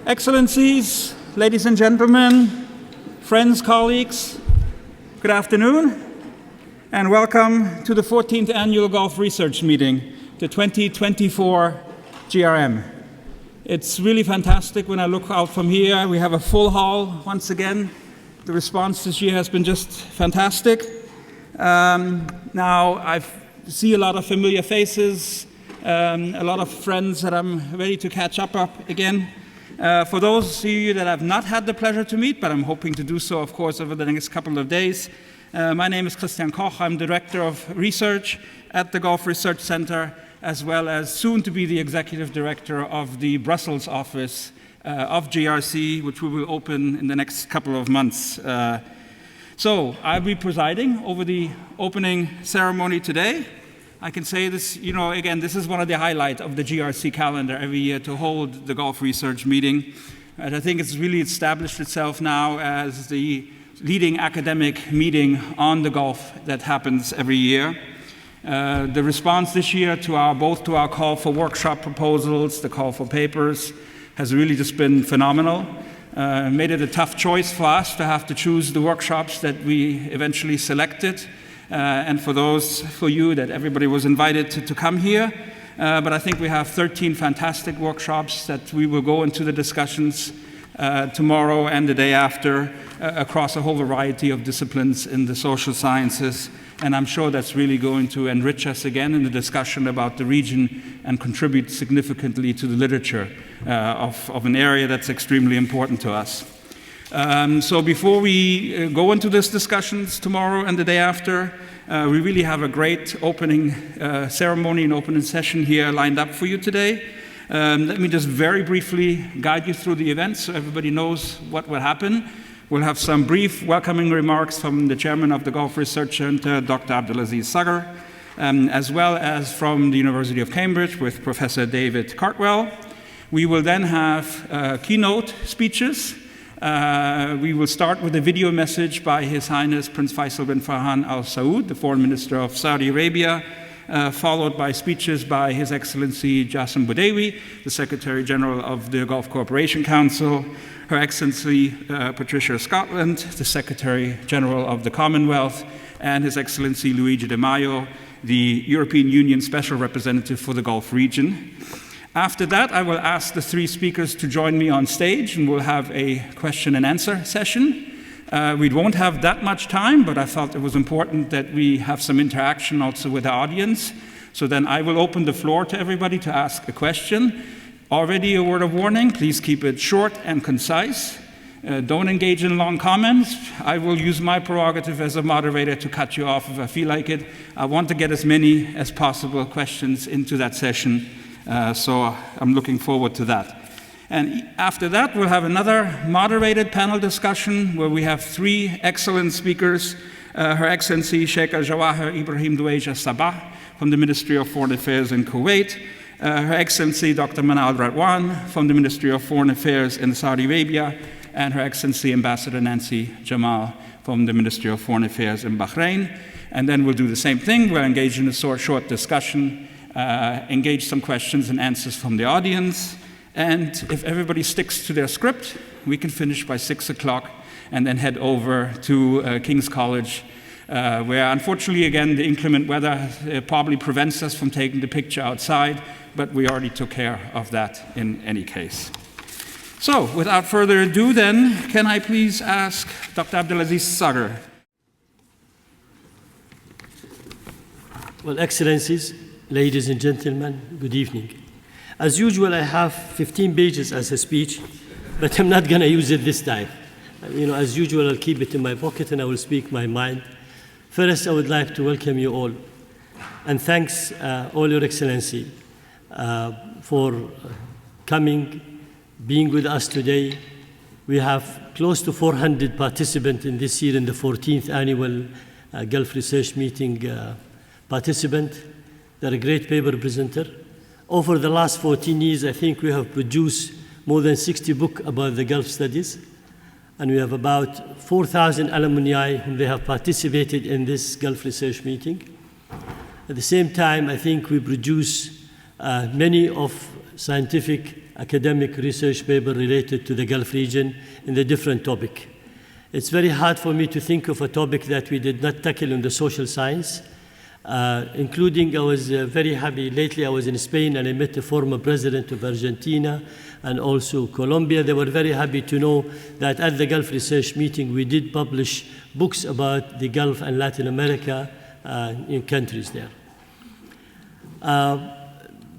Excellencies, ladies and gentlemen, friends, colleagues, good afternoon, and welcome to the 14th Annual Gulf Research Meeting, the 2024 GRM. It's really fantastic when I look out from here. We have a full hall once again. The response this year has been just fantastic. Now I see a lot of familiar faces, a lot of friends that I'm ready to catch up again. For those of you that I've not had the pleasure to meet, but I'm hoping to do so, of course, over the next couple of days, my name is Christian Koch. I'm Director of Research at the Gulf Research Center, as well as soon to be the Executive Director of the Brussels office of GRC, which we will open in the next couple of months. So I'll be presiding over the opening ceremony today. I can say this, again, this is one of the highlights of the GRC calendar every year, to hold the Gulf Research Meeting. And I think it's really established itself now as the leading academic meeting on the Gulf that happens every year. The response this year to both to our call for workshop proposals, the call for papers, has really just been phenomenal. Made it a tough choice for us to have to choose the workshops that we eventually selected. And for you that everybody was invited to come here. But I think we have 13 fantastic workshops that we will go into the discussions tomorrow and the day after across a whole variety of disciplines in the social sciences. And I'm sure that's really going to enrich us again in the discussion about the region and contribute significantly to the literature of an area that's extremely important to us. So before we go into these discussions tomorrow and the day after, we really have a great opening ceremony and opening session here lined up for you today. Let me just very briefly guide you through the events so everybody knows what will happen. We'll have some brief welcoming remarks from the chairman of the Gulf Research Center, Dr. Abdulaziz Sager, as well as from the University of Cambridge with Professor David Cardwell. We will then have keynote speeches. We will start with a video message by His Highness Prince Faisal bin Farhan Al-Saud, the Foreign Minister of Saudi Arabia, followed by speeches by His Excellency Jasem Albudaiwi, the Secretary General of the Gulf Cooperation Council, Her Excellency Patricia of Scotland, the Secretary General of the Commonwealth, and His Excellency Luigi di Maio, the European Union Special Representative for the Gulf region. After that, I will ask the three speakers to join me on stage, and we'll have a question and answer session. We won't have that much time, but I thought it was important that we have some interaction also with the audience. So then I will open the floor to everybody to ask a question. Already a word of warning, please keep it short and concise. Don't engage in long comments. I will use my prerogative as a moderator to cut you off if I feel like it. I want to get as many as possible questions into that session. So I'm looking forward to that. And after that, we'll have another moderated panel discussion where we have three excellent speakers. Her Excellency Sheikh Al-Jawahir Ibrahim Duwaija Sabah from the Ministry of Foreign Affairs in Kuwait. Her Excellency Dr. Manal Radwan from the Ministry of Foreign Affairs in Saudi Arabia. And Her Excellency Ambassador Nancy Jamal from the Ministry of Foreign Affairs in Bahrain. And then we'll do the same thing. We'll engage in a short discussion. Engage some questions and answers from the audience. And if everybody sticks to their script, we can finish by 6 o'clock and then head over to King's College, where unfortunately, again, the inclement weather probably prevents us from taking the picture outside, but we already took care of that in any case. So without further ado then, can I please ask Dr. Abdulaziz Sager. Well, Excellencies, ladies and gentlemen, good evening. As usual, I have 15 pages as a speech, but I'm not going to use it this time. As usual, I'll keep it in my pocket and I will speak my mind. First, I would like to welcome you all. And thanks, all Your Excellency, for coming, being with us today. We have close to 400 participants in this year in the 14th Annual Gulf Research Meeting participant. They're a great paper presenter. Over the last 14 years, I think we have produced more than 60 books about the Gulf studies. And we have about 4,000 alumni whom they have participated in this Gulf Research Meeting. At the same time, I think we produce many of scientific academic research paper related to the Gulf region in the different topic. It's very hard for me to think of a topic that we did not tackle in the social science, including I was very happy. Lately I was in Spain and I met the former president of Argentina and also Colombia. They were very happy to know that at the Gulf Research Meeting we did publish books about the Gulf and Latin America in countries there.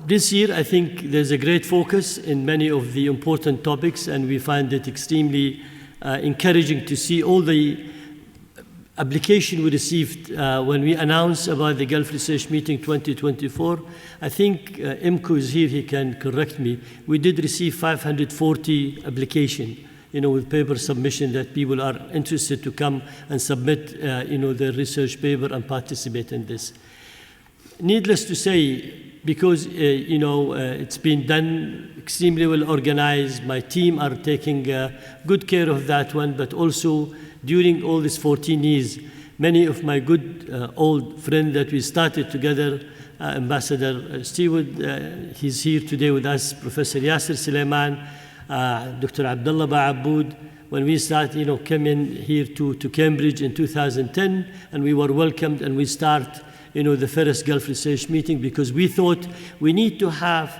This year, I think there's a great focus in many of the important topics, and we find it extremely encouraging to see all the application we received when we announced about the Gulf Research Meeting 2024. I think IMCO is here, he can correct me. We did receive 540 applications, with paper submission that people are interested to come and submit, their research paper and participate in this. Needless to say, because it's been done extremely well organized. My team are taking good care of that one, but also during all these 14 years, many of my good old friends that we started together, Ambassador Stewart, he's here today with us, Professor Yasser Suleiman, Dr. Abdullah Ba'aboud. When we started, came in here to Cambridge in 2010, and we were welcomed, and we start the first Gulf Research Meeting, because we thought we need to have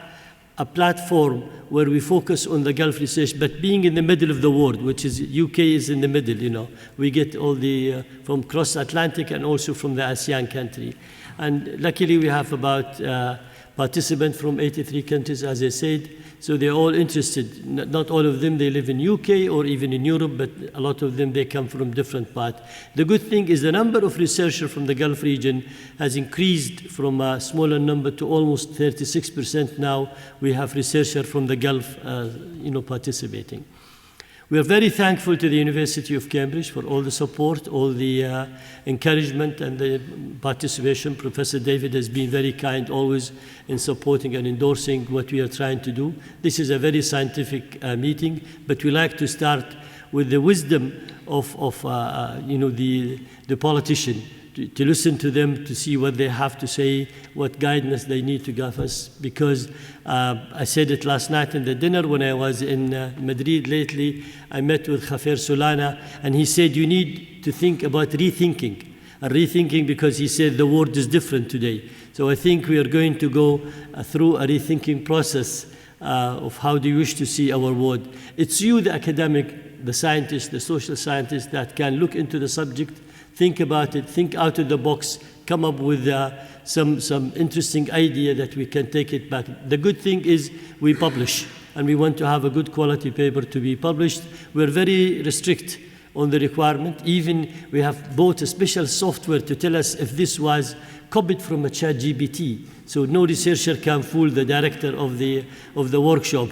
a platform where we focus on the Gulf research, but being in the middle of the world, which is UK is in the middle, we get all the from cross Atlantic and also from the ASEAN country. And luckily we have about participants from 83 countries, as I said, so they're all interested. Not all of them, they live in UK or even in Europe, but a lot of them, they come from different parts. The good thing is the number of researchers from the Gulf region has increased from a smaller number to almost 36% now. We have researchers from the Gulf participating. We are very thankful to the University of Cambridge for all the support, all the encouragement and the participation. Professor David has been very kind always in supporting and endorsing what we are trying to do. This is a very scientific meeting, but we like to start with the wisdom of the politician, to listen to them, to see what they have to say, what guidance they need to give us. Because I said it last night in the dinner when I was in Madrid lately, I met with Khafer Solana, and he said you need to think about rethinking. Rethinking because he said the world is different today. So I think we are going to go through a rethinking process of how do you wish to see our world. It's you, the academic, the scientist, the social scientist, that can look into the subject, think about it, think out of the box, come up with some interesting idea that we can take it back. The good thing is we publish, and we want to have a good quality paper to be published. We're very strict on the requirement. Even we have bought a special software to tell us if this was copied from a ChatGPT. So no researcher can fool the director of the workshop.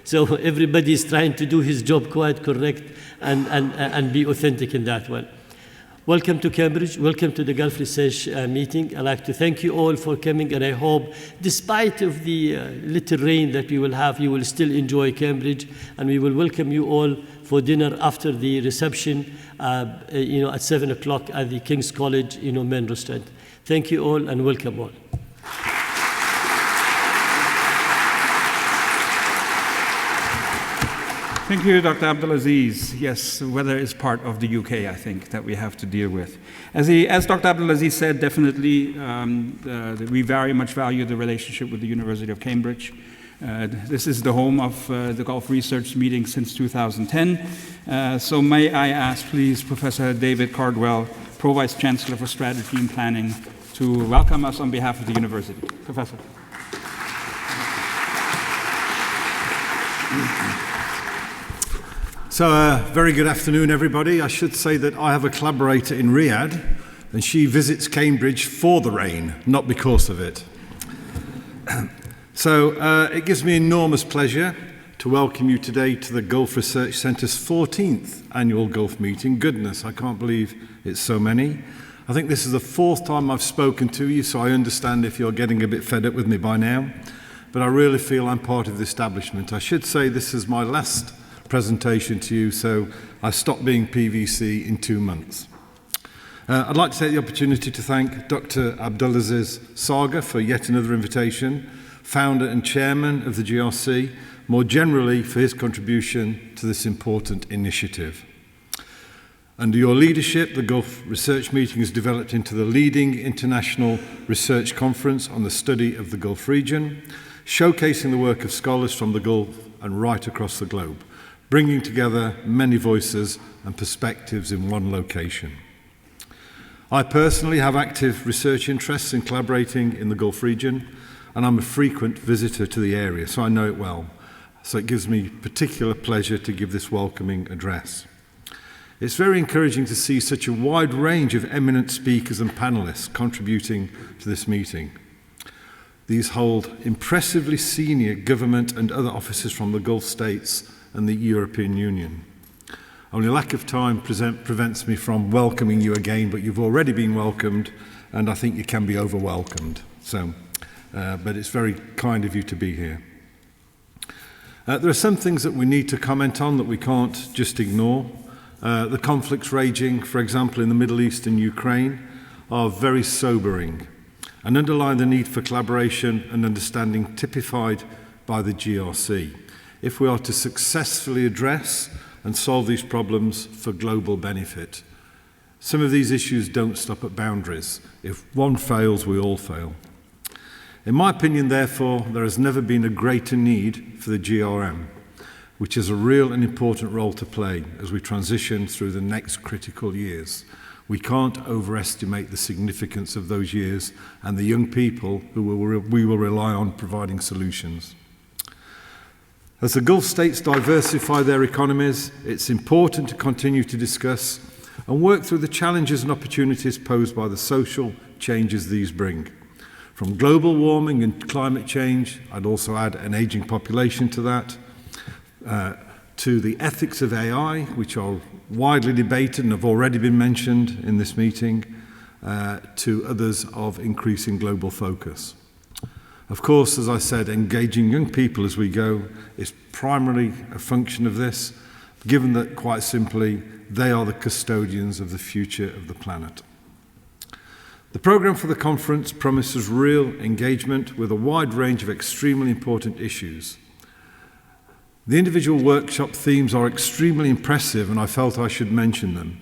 So everybody is trying to do his job quite correct and be authentic in that one. Welcome to Cambridge. Welcome to the Gulf Research Meeting. I'd like to thank you all for coming, and I hope, despite of the little rain that we will have, you will still enjoy Cambridge, and we will welcome you all for dinner after the reception, at 7 o'clock at the King's College, main restaurant. Thank you all, and welcome all. Thank you, Dr. Abdulaziz. Yes, the weather is part of the UK, I think, that we have to deal with. As Dr. Abdulaziz said, definitely we very much value the relationship with the University of Cambridge. This is the home of the Gulf Research Meeting since 2010. So may I ask, please, Professor David Cardwell, Pro-Vice Chancellor for Strategy and Planning, to welcome us on behalf of the university. Professor. So very good afternoon, everybody. I should say that I have a collaborator in Riyadh, and she visits Cambridge for the rain, not because of it. So it gives me enormous pleasure to welcome you today to the Gulf Research Centre's 14th annual Gulf meeting. Goodness, I can't believe it's so many. I think this is the 4th time I've spoken to you, so I understand if you're getting a bit fed up with me by now. But I really feel I'm part of the establishment. I should say this is my last presentation to you, so I stopped being PVC in 2 months. I'd like to take the opportunity to thank Dr. Abdulaziz Sager for yet another invitation founder and chairman of the GRC, more generally for his contribution to this important initiative. Under your leadership, the Gulf Research Meeting has developed into the leading international research conference on the study of the Gulf region, showcasing the work of scholars from the Gulf and right across the globe, bringing together many voices and perspectives in one location. I personally have active research interests in collaborating in the Gulf region, and I'm a frequent visitor to the area, so I know it well. So it gives me particular pleasure to give this welcoming address. It's very encouraging to see such a wide range of eminent speakers and panelists contributing to this meeting. These hold impressively senior government and other officers from the Gulf states and the European Union. Only lack of time prevents me from welcoming you again, but you've already been welcomed, and I think you can be over-welcomed. But it's very kind of you to be here. There are some things that we need to comment on that we can't just ignore. The conflicts raging, for example, in the Middle East and Ukraine, are very sobering and underline the need for collaboration and understanding typified by the GRC if we are to successfully address and solve these problems for global benefit. Some of these issues don't stop at boundaries. If one fails, we all fail. In my opinion, therefore, there has never been a greater need for the GRM, which has a real and important role to play as we transition through the next critical years. We can't overestimate the significance of those years and the young people who we will rely on providing solutions. As the Gulf states diversify their economies, it's important to continue to discuss and work through the challenges and opportunities posed by the social changes these bring. From global warming and climate change, I'd also add an aging population to that, to the ethics of AI, which are widely debated and have already been mentioned in this meeting, to others of increasing global focus. Of course, as I said, engaging young people as we go is primarily a function of this, given that, quite simply, they are the custodians of the future of the planet. The programme for the conference promises real engagement with a wide range of extremely important issues. The individual workshop themes are extremely impressive, and I felt I should mention them.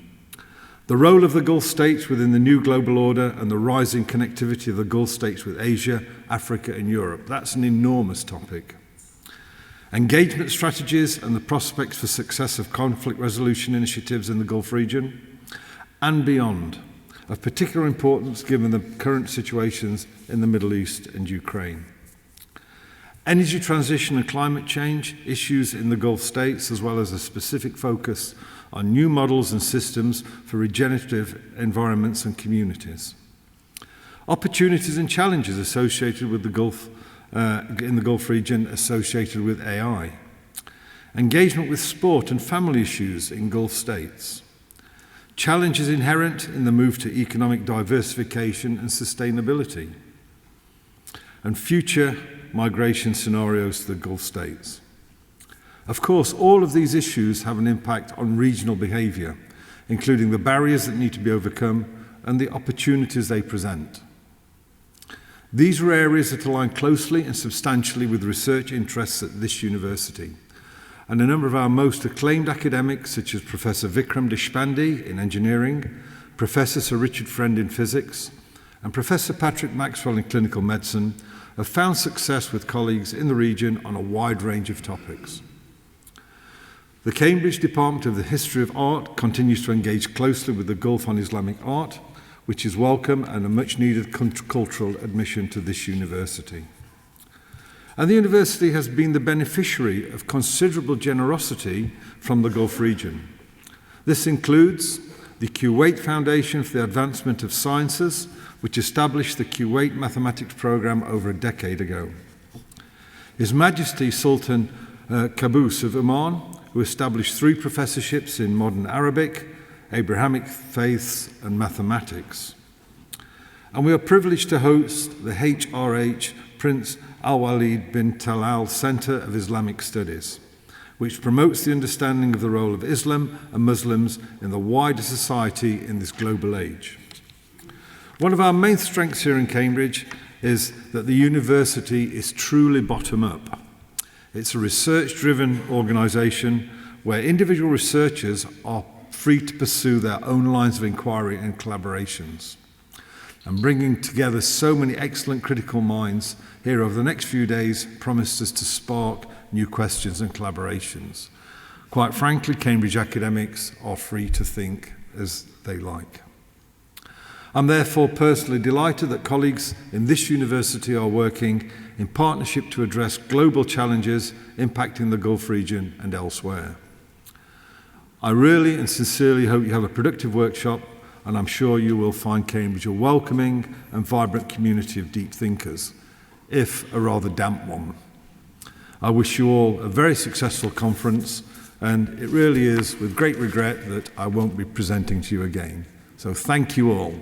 The role of the Gulf states within the new global order and the rising connectivity of the Gulf states with Asia, Africa and Europe. That's an enormous topic. Engagement strategies and the prospects for success of conflict resolution initiatives in the Gulf region and beyond, of particular importance given the current situations in the Middle East and Ukraine. Energy transition and climate change issues in the Gulf states, as well as a specific focus on new models and systems for regenerative environments and communities. Opportunities and challenges associated with the Gulf, in the Gulf region associated with AI. Engagement with sport and family issues in Gulf states. Challenges inherent in the move to economic diversification and sustainability. And future migration scenarios to the Gulf states. Of course, all of these issues have an impact on regional behaviour, including the barriers that need to be overcome and the opportunities they present. These are areas that align closely and substantially with research interests at this university, and a number of our most acclaimed academics, such as Professor Vikram Deshpande in engineering, Professor Sir Richard Friend in physics, and Professor Patrick Maxwell in clinical medicine, have found success with colleagues in the region on a wide range of topics. The Cambridge Department of the History of Art continues to engage closely with the Gulf on Islamic art, which is welcome and a much needed cultural admission to this university. And the university has been the beneficiary of considerable generosity from the Gulf region. This includes the Kuwait Foundation for the Advancement of Sciences, which established the Kuwait Mathematics Programme over a decade ago. His Majesty Sultan Qaboos of Oman, who established 3 professorships in modern Arabic, Abrahamic faiths and mathematics. And we are privileged to host the HRH Prince Al-Walid bin Talal Centre of Islamic Studies, which promotes the understanding of the role of Islam and Muslims in the wider society in this global age. One of our main strengths here in Cambridge is that the university is truly bottom-up. It's a research-driven organisation where individual researchers are free to pursue their own lines of inquiry and collaborations. And bringing together so many excellent critical minds here over the next few days promises to spark new questions and collaborations. Quite frankly, Cambridge academics are free to think as they like. I'm therefore personally delighted that colleagues in this university are working in partnership to address global challenges impacting the Gulf region and elsewhere. I really and sincerely hope you have a productive workshop, and I'm sure you will find Cambridge a welcoming and vibrant community of deep thinkers, if a rather damp one. I wish you all a very successful conference, and it really is with great regret that I won't be presenting to you again. So thank you all.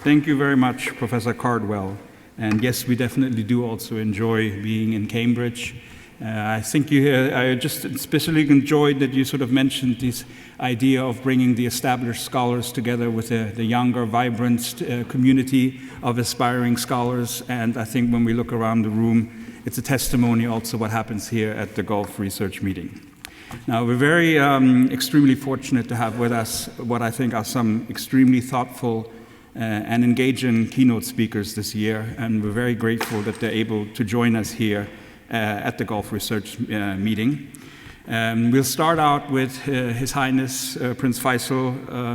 Thank you very much, Professor Cardwell. And yes, we definitely do also enjoy being in Cambridge. I think I just especially enjoyed that you sort of mentioned this idea of bringing the established scholars together with the younger, vibrant community of aspiring scholars. And I think when we look around the room, it's a testimony also what happens here at the Gulf Research Meeting. Now, we're very extremely fortunate to have with us what I think are some extremely thoughtful and engaging keynote speakers this year, and we're very grateful that they're able to join us here at the Gulf Research Meeting. We'll start out with His Highness Prince Faisal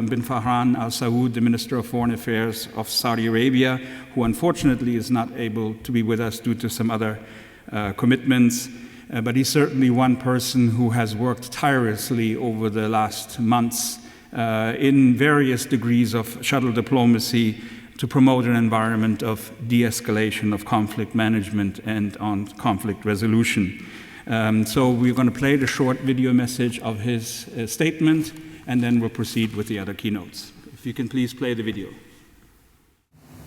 bin Farhan Al-Saud, the Minister of Foreign Affairs of Saudi Arabia, who unfortunately is not able to be with us due to some other commitments. But he's certainly one person who has worked tirelessly over the last months in various degrees of shuttle diplomacy to promote an environment of de-escalation, of conflict management, and on conflict resolution. So we're going to play the short video message of his statement, and then we'll proceed with the other keynotes. If you can please play the video.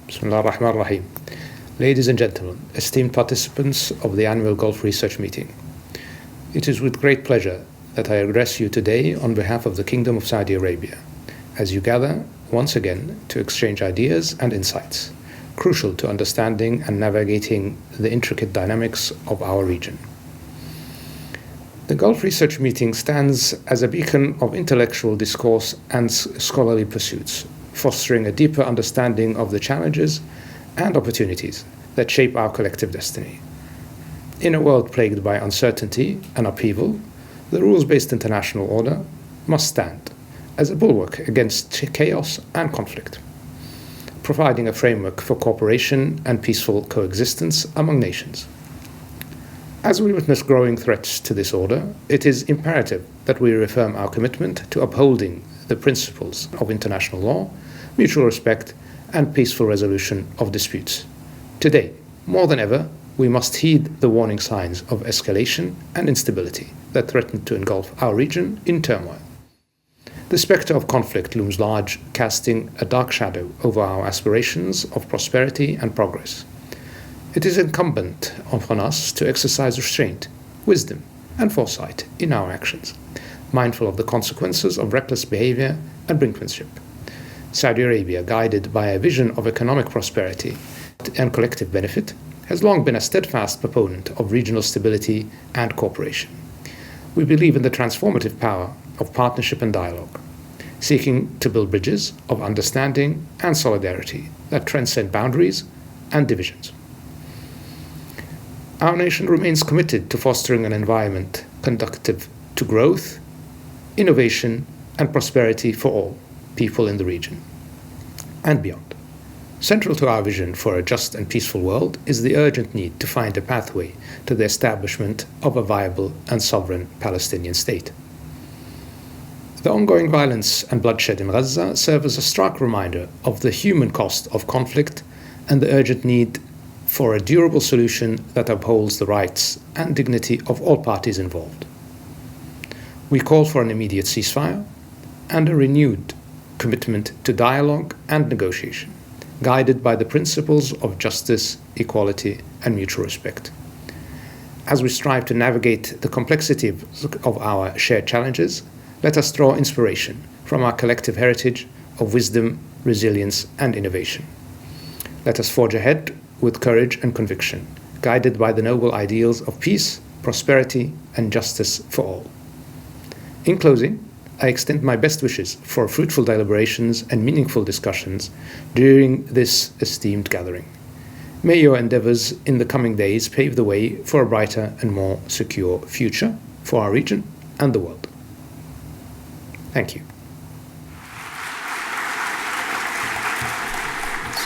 Bismillah ar-Rahman ar-Rahim. Ladies and gentlemen, esteemed participants of the annual Gulf Research Meeting, it is with great pleasure that I address you today on behalf of the Kingdom of Saudi Arabia, as you gather once again to exchange ideas and insights, crucial to understanding and navigating the intricate dynamics of our region. The Gulf Research Meeting stands as a beacon of intellectual discourse and scholarly pursuits, fostering a deeper understanding of the challenges and opportunities that shape our collective destiny. In a world plagued by uncertainty and upheaval, the rules-based international order must stand as a bulwark against chaos and conflict, providing a framework for cooperation and peaceful coexistence among nations. As we witness growing threats to this order, it is imperative that we reaffirm our commitment to upholding the principles of international law, mutual respect, and peaceful resolution of disputes. Today, more than ever, we must heed the warning signs of escalation and instability that threaten to engulf our region in turmoil. The spectre of conflict looms large, casting a dark shadow over our aspirations of prosperity and progress. It is incumbent upon us to exercise restraint, wisdom, and foresight in our actions, mindful of the consequences of reckless behavior and brinkmanship. Saudi Arabia, guided by a vision of economic prosperity and collective benefit, has long been a steadfast proponent of regional stability and cooperation. We believe in the transformative power of partnership and dialogue, seeking to build bridges of understanding and solidarity that transcend boundaries and divisions. Our nation remains committed to fostering an environment conducive to growth, innovation, and prosperity for all people in the region and beyond. Central to our vision for a just and peaceful world is the urgent need to find a pathway to the establishment of a viable and sovereign Palestinian state. The ongoing violence and bloodshed in Gaza serve as a stark reminder of the human cost of conflict and the urgent need for a durable solution that upholds the rights and dignity of all parties involved. We call for an immediate ceasefire and a renewed commitment to dialogue and negotiation, guided by the principles of justice, equality, and mutual respect. As we strive to navigate the complexity of our shared challenges, Let us draw inspiration from our collective heritage of wisdom, resilience, and innovation. Let us forge ahead with courage and conviction, guided by the noble ideals of peace, prosperity, and justice for all. In closing, I extend my best wishes for fruitful deliberations and meaningful discussions during this esteemed gathering. May your endeavors in the coming days pave the way for a brighter and more secure future for our region and the world. Thank you.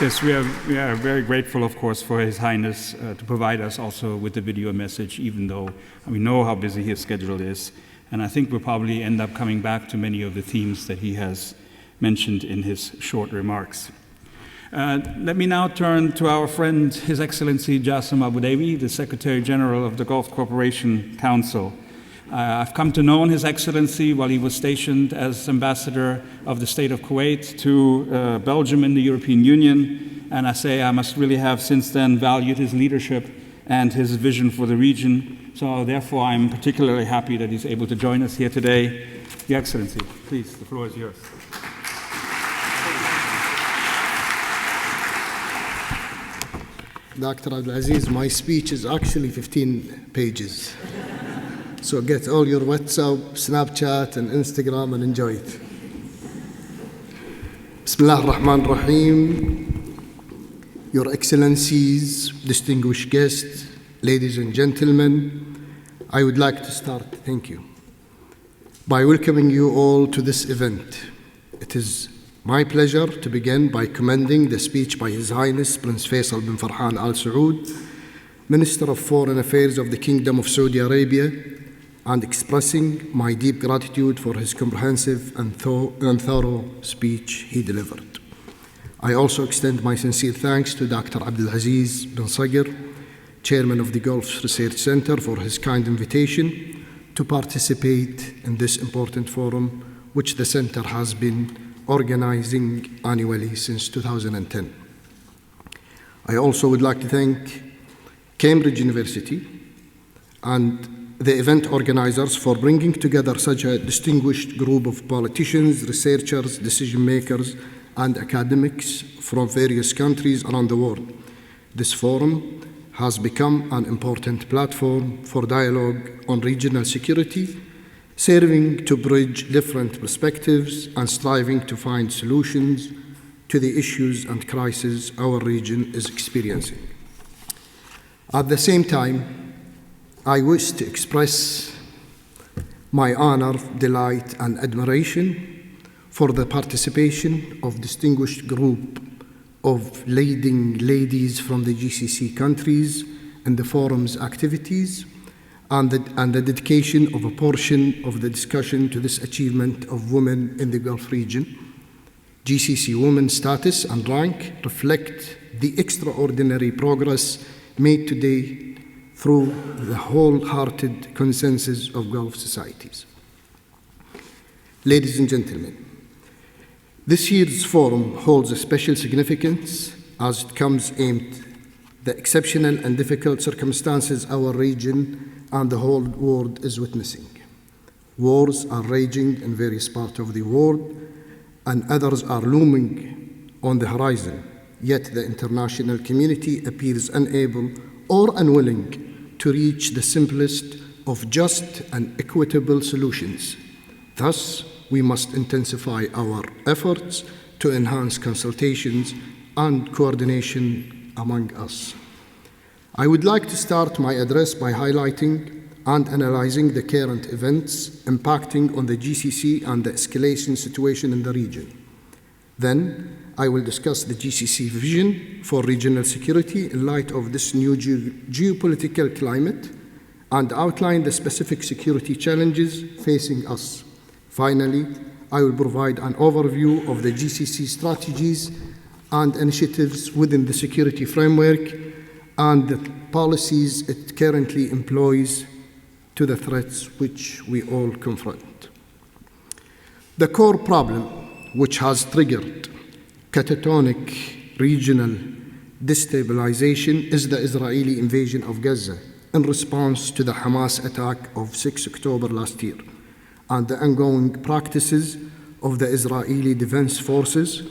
Yes, we are very grateful, of course, for His Highness to provide us also with the video message, even though we know how busy his schedule is. And I think we'll probably end up coming back to many of the themes that he has mentioned in his short remarks. Let me now turn to our friend, His Excellency Jasem Albudaiwi, the Secretary General of the Gulf Cooperation Council. I've come to know His Excellency while he was stationed as Ambassador of the State of Kuwait to Belgium in the European Union, and I must really have since then valued his leadership and his vision for the region. So therefore, I'm particularly happy that he's able to join us here today. Your Excellency, please, the floor is yours. Dr. Abdulaziz, my speech is actually 15 pages. So get all your WhatsApp, Snapchat, and Instagram and enjoy it. Bismillah ar-Rahman ar-Rahim. Your Excellencies, distinguished guests, ladies and gentlemen, I would like to start, thank you, by welcoming you all to this event. It is my pleasure to begin by commending the speech by His Highness Prince Faisal bin Farhan Al-Saud, Minister of Foreign Affairs of the Kingdom of Saudi Arabia, and expressing my deep gratitude for his comprehensive and thorough speech he delivered. I also extend my sincere thanks to Dr. Abdulaziz bin Sager, Chairman of the Gulf Research Center, for his kind invitation to participate in this important forum, which the Center has been organizing annually since 2010. I also would like to thank Cambridge University and the event organizers for bringing together such a distinguished group of politicians, researchers, decision makers, and academics from various countries around the world. This forum has become an important platform for dialogue on regional security, serving to bridge different perspectives and striving to find solutions to the issues and crises our region is experiencing. At the same time, I wish to express my honor, delight, and admiration for the participation of distinguished group of leading ladies from the GCC countries in the forum's activities and the dedication of a portion of the discussion to this achievement of women in the Gulf region. GCC women's status and rank reflect the extraordinary progress made today through the wholehearted consensus of Gulf societies. Ladies and gentlemen, this year's forum holds a special significance as it comes aimed the exceptional and difficult circumstances our region and the whole world is witnessing. Wars are raging in various parts of the world, and others are looming on the horizon, yet the international community appears unable or unwilling to reach the simplest of just and equitable solutions. Thus, we must intensify our efforts to enhance consultations and coordination among us. I would like to start my address by highlighting and analyzing the current events impacting on the GCC and the escalation situation in the region. Then, I will discuss the GCC vision for regional security in light of this new geopolitical climate and outline the specific security challenges facing us. Finally, I will provide an overview of the GCC strategies and initiatives within the security framework and the policies it currently employs to the threats which we all confront. The core problem which has triggered catatonic regional destabilization is the Israeli invasion of Gaza in response to the Hamas attack of 6 October last year, and the ongoing practices of the Israeli Defense Forces,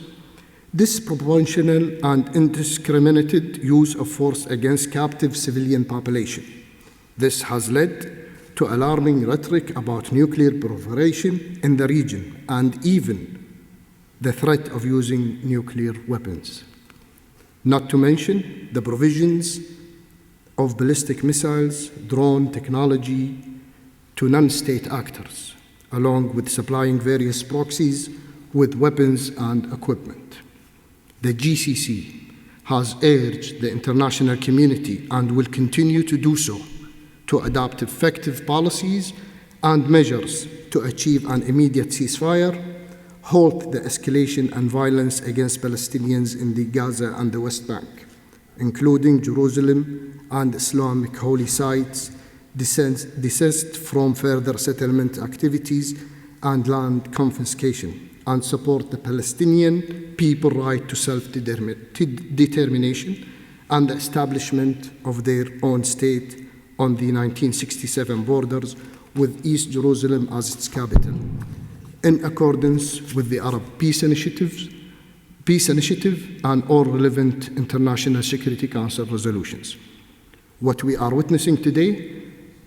disproportional and indiscriminate use of force against captive civilian population. This has led to alarming rhetoric about nuclear proliferation in the region and even the threat of using nuclear weapons. Not to mention the provisions of ballistic missiles, drone technology to non-state actors, along with supplying various proxies with weapons and equipment. The GCC has urged the international community and will continue to do so to adopt effective policies and measures to achieve an immediate ceasefire, halt the escalation and violence against Palestinians in the Gaza and the West Bank, including Jerusalem and Islamic holy sites, desist from further settlement activities and land confiscation, and support the Palestinian people's right to self-determination and the establishment of their own state on the 1967 borders with East Jerusalem as its capital, in accordance with the Arab Peace Initiative and all relevant International Security Council resolutions. What we are witnessing today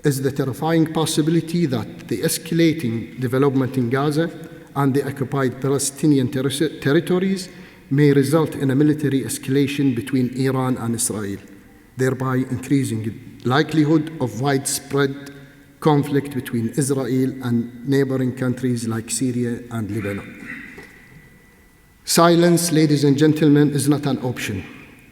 is the terrifying possibility that the escalating development in Gaza and the occupied Palestinian territories may result in a military escalation between Iran and Israel, thereby increasing the likelihood of widespread conflict between Israel and neighboring countries like Syria and Lebanon. Silence, ladies and gentlemen, is not an option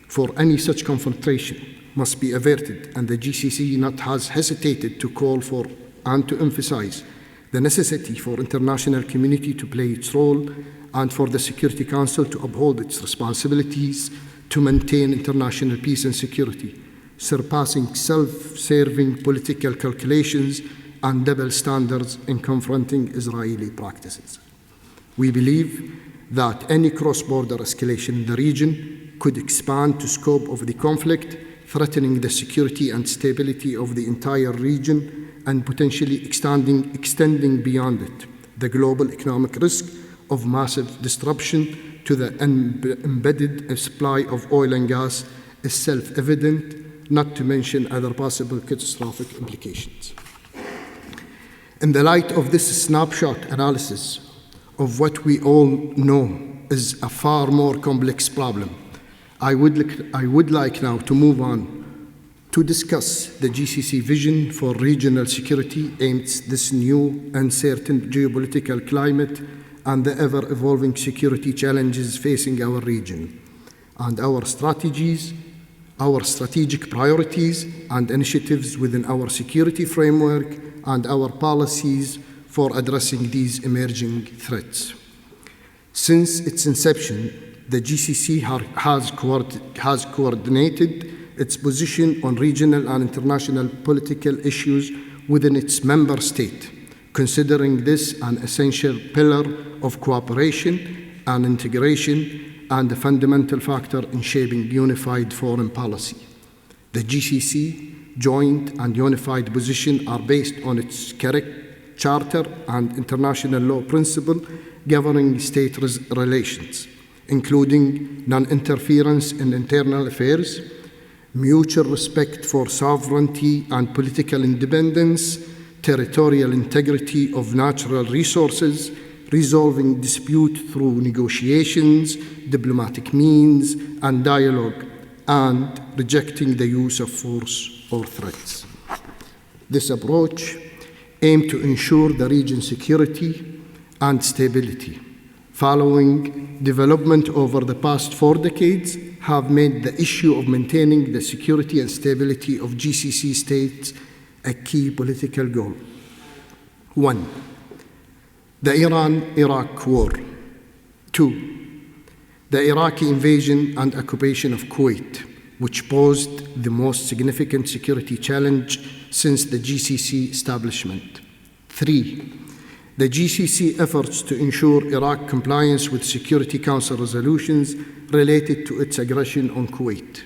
for any such confrontation. Must be averted, and the GCC has hesitated to call for and to emphasize the necessity for international community to play its role and for the Security Council to uphold its responsibilities to maintain international peace and security, surpassing self-serving political calculations and double standards in confronting Israeli practices. We believe that any cross-border escalation in the region could expand the scope of the conflict, threatening the security and stability of the entire region and potentially extending beyond it. The global economic risk of massive disruption to the embedded supply of oil and gas is self-evident, not to mention other possible catastrophic implications. In the light of this snapshot analysis of what we all know is a far more complex problem, I would like now to move on to discuss the GCC vision for regional security amidst this new uncertain geopolitical climate and the ever-evolving security challenges facing our region, and our strategic priorities and initiatives within our security framework and our policies for addressing these emerging threats. Since its inception, the GCC has coordinated its position on regional and international political issues within its member state, considering this an essential pillar of cooperation and integration and a fundamental factor in shaping unified foreign policy. The GCC joint and unified position are based on its charter and international law principle governing state relations, including non-interference in internal affairs, mutual respect for sovereignty and political independence, territorial integrity of natural resources, resolving dispute through negotiations, diplomatic means, and dialogue, and rejecting the use of force or threats. This approach aims to ensure the region's security and stability. Following development over the past 4 decades, have made the issue of maintaining the security and stability of GCC states a key political goal. 1. The Iran-Iraq War. 2. The Iraqi invasion and occupation of Kuwait, which posed the most significant security challenge since the GCC establishment. 3. The GCC efforts to ensure Iraq compliance with Security Council resolutions related to its aggression on Kuwait.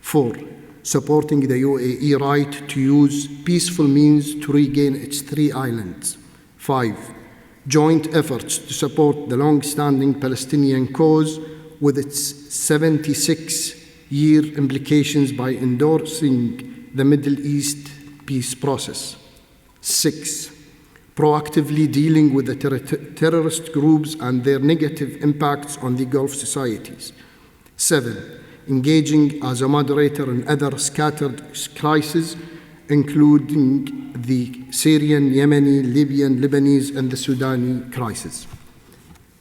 4. Supporting the UAE right to use peaceful means to regain its 3 islands. 5. Joint efforts to support the long-standing Palestinian cause with its 76-year implications by endorsing the Middle East peace process. 6. Proactively dealing with the terrorist groups and their negative impacts on the Gulf societies. 7. Engaging as a moderator in other scattered crises, including the Syrian, Yemeni, Libyan, Lebanese, and the Sudani crisis.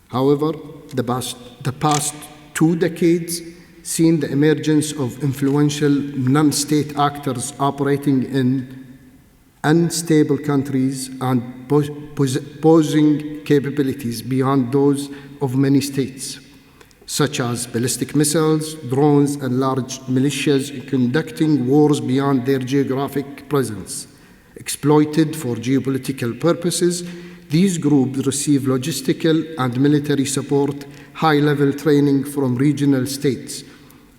However, the past 2 decades seen the emergence of influential non-state actors operating in unstable countries and posing capabilities beyond those of many states, such as ballistic missiles, drones, and large militias conducting wars beyond their geographic presence. Exploited for geopolitical purposes, these groups receive logistical and military support, high-level training from regional states,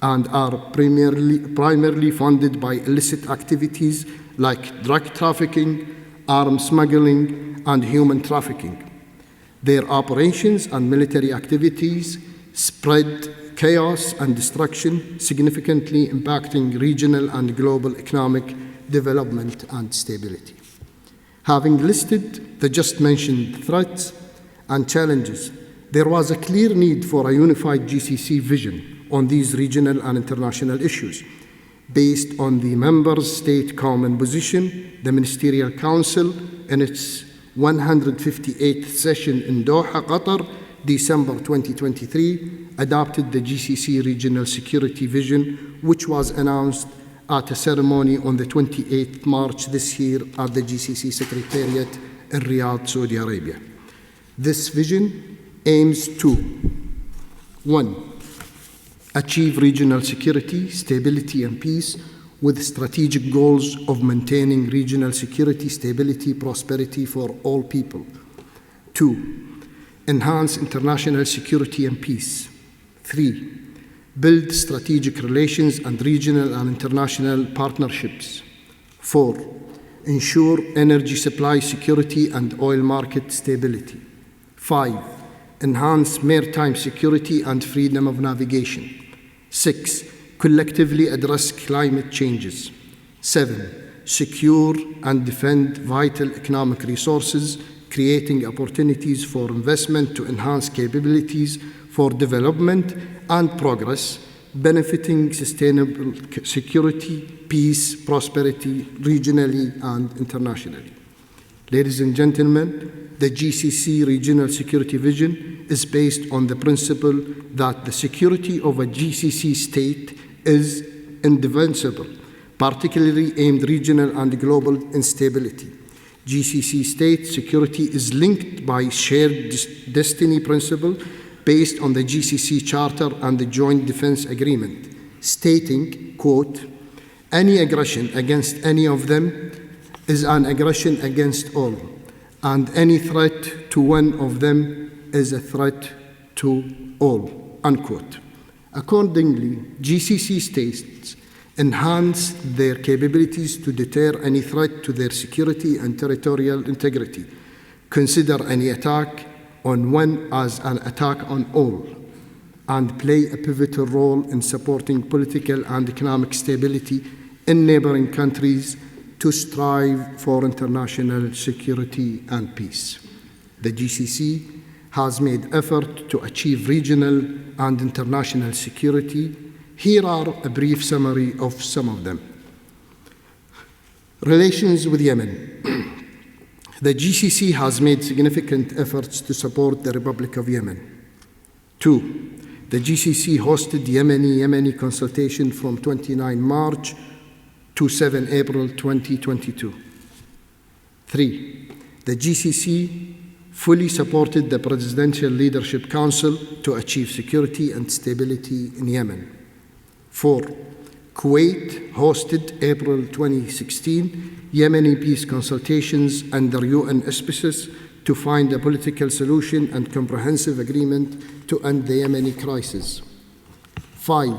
and are primarily funded by illicit activities like drug trafficking, arms smuggling, and human trafficking. Their operations and military activities spread chaos and destruction, significantly impacting regional and global economic development and stability. Having listed the just mentioned threats and challenges, there was a clear need for a unified GCC vision on these regional and international issues. Based on the member state common position, the Ministerial Council, in its 158th session in Doha, Qatar, December 2023, adopted the GCC Regional Security Vision, which was announced at a ceremony on the 28th March this year at the GCC Secretariat in Riyadh, Saudi Arabia. This vision aims to 1. Achieve regional security, stability, and peace with strategic goals of maintaining regional security, stability, prosperity for all people. 2. Enhance international security and peace. 3. Build strategic relations and regional and international partnerships. 4. Ensure energy supply security and oil market stability. 5. Enhance maritime security and freedom of navigation. 6. Collectively address climate changes. 7. Secure and defend vital economic resources, creating opportunities for investment to enhance capabilities for development and progress, benefiting sustainable security, peace, prosperity, regionally and internationally. Ladies and gentlemen, the GCC Regional Security Vision is based on the principle that the security of a GCC state is indefensible, particularly aimed regional and global instability. GCC state security is linked by shared destiny principle based on the GCC Charter and the Joint Defense Agreement, stating, quote, any aggression against any of them is an aggression against all, and any threat to one of them is a threat to all, unquote. Accordingly, GCC states enhance their capabilities to deter any threat to their security and territorial integrity, consider any attack on one as an attack on all, and play a pivotal role in supporting political and economic stability in neighboring countries to strive for international security and peace. The GCC has made effort to achieve regional and international security. Here are a brief summary of some of them. Relations with Yemen. The GCC has made significant efforts to support the Republic of Yemen. 2. The GCC hosted Yemeni consultation from 29 March to 7 April 2022. 3. The GCC fully supported the Presidential Leadership Council to achieve security and stability in Yemen. 4. Kuwait hosted April 2016 Yemeni peace consultations under UN auspices to find a political solution and comprehensive agreement to end the Yemeni crisis. 5.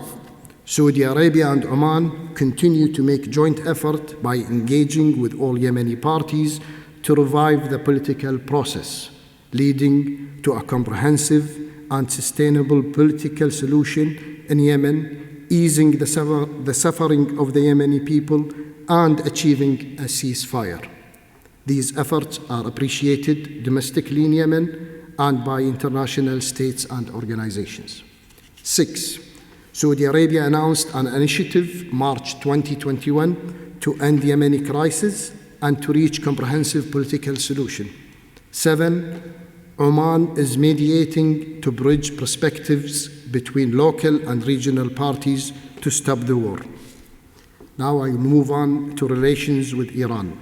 Saudi Arabia and Oman continue to make joint effort by engaging with all Yemeni parties to revive the political process, leading to a comprehensive and sustainable political solution in Yemen, easing the suffering of the Yemeni people and achieving a ceasefire. These efforts are appreciated domestically in Yemen and by international states and organizations. 6. Saudi Arabia announced an initiative March 2021 to end the Yemeni crisis and to reach comprehensive political solution. 7. Oman is mediating to bridge perspectives between local and regional parties to stop the war. Now I move on to relations with Iran.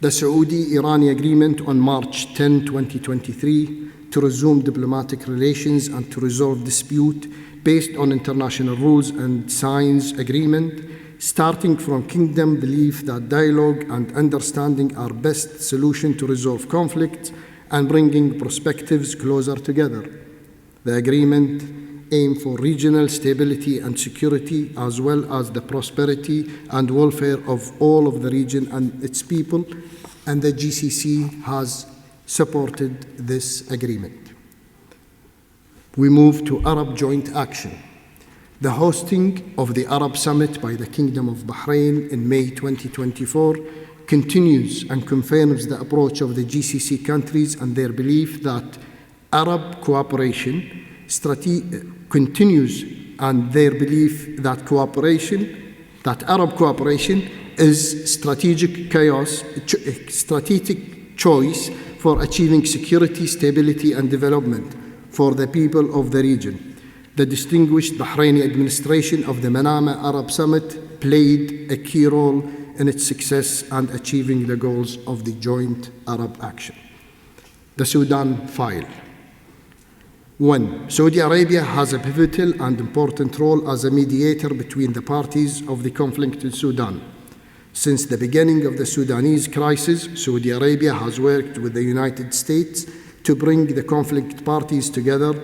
The Saudi-Irani agreement on March 10, 2023 to resume diplomatic relations and to resolve dispute based on international rules and signs agreement, starting from kingdom belief that dialogue and understanding are best solution to resolve conflicts and bringing perspectives closer together. The agreement aims for regional stability and security, as well as the prosperity and welfare of all of the region and its people, and the GCC has supported this agreement. We move to Arab Joint Action. The hosting of the Arab Summit by the Kingdom of Bahrain in May 2024 continues and confirms the approach of the GCC countries and their belief that Arab cooperation continues, and their belief that Arab cooperation is strategic choice for achieving security, stability, and development for the people of the region. The distinguished Bahraini administration of the Manama Arab Summit played a key role in its success and achieving the goals of the joint Arab action. The Sudan file. 1. Saudi Arabia has a pivotal and important role as a mediator between the parties of the conflict in Sudan. Since the beginning of the Sudanese crisis, Saudi Arabia has worked with the United States to bring the conflict parties together,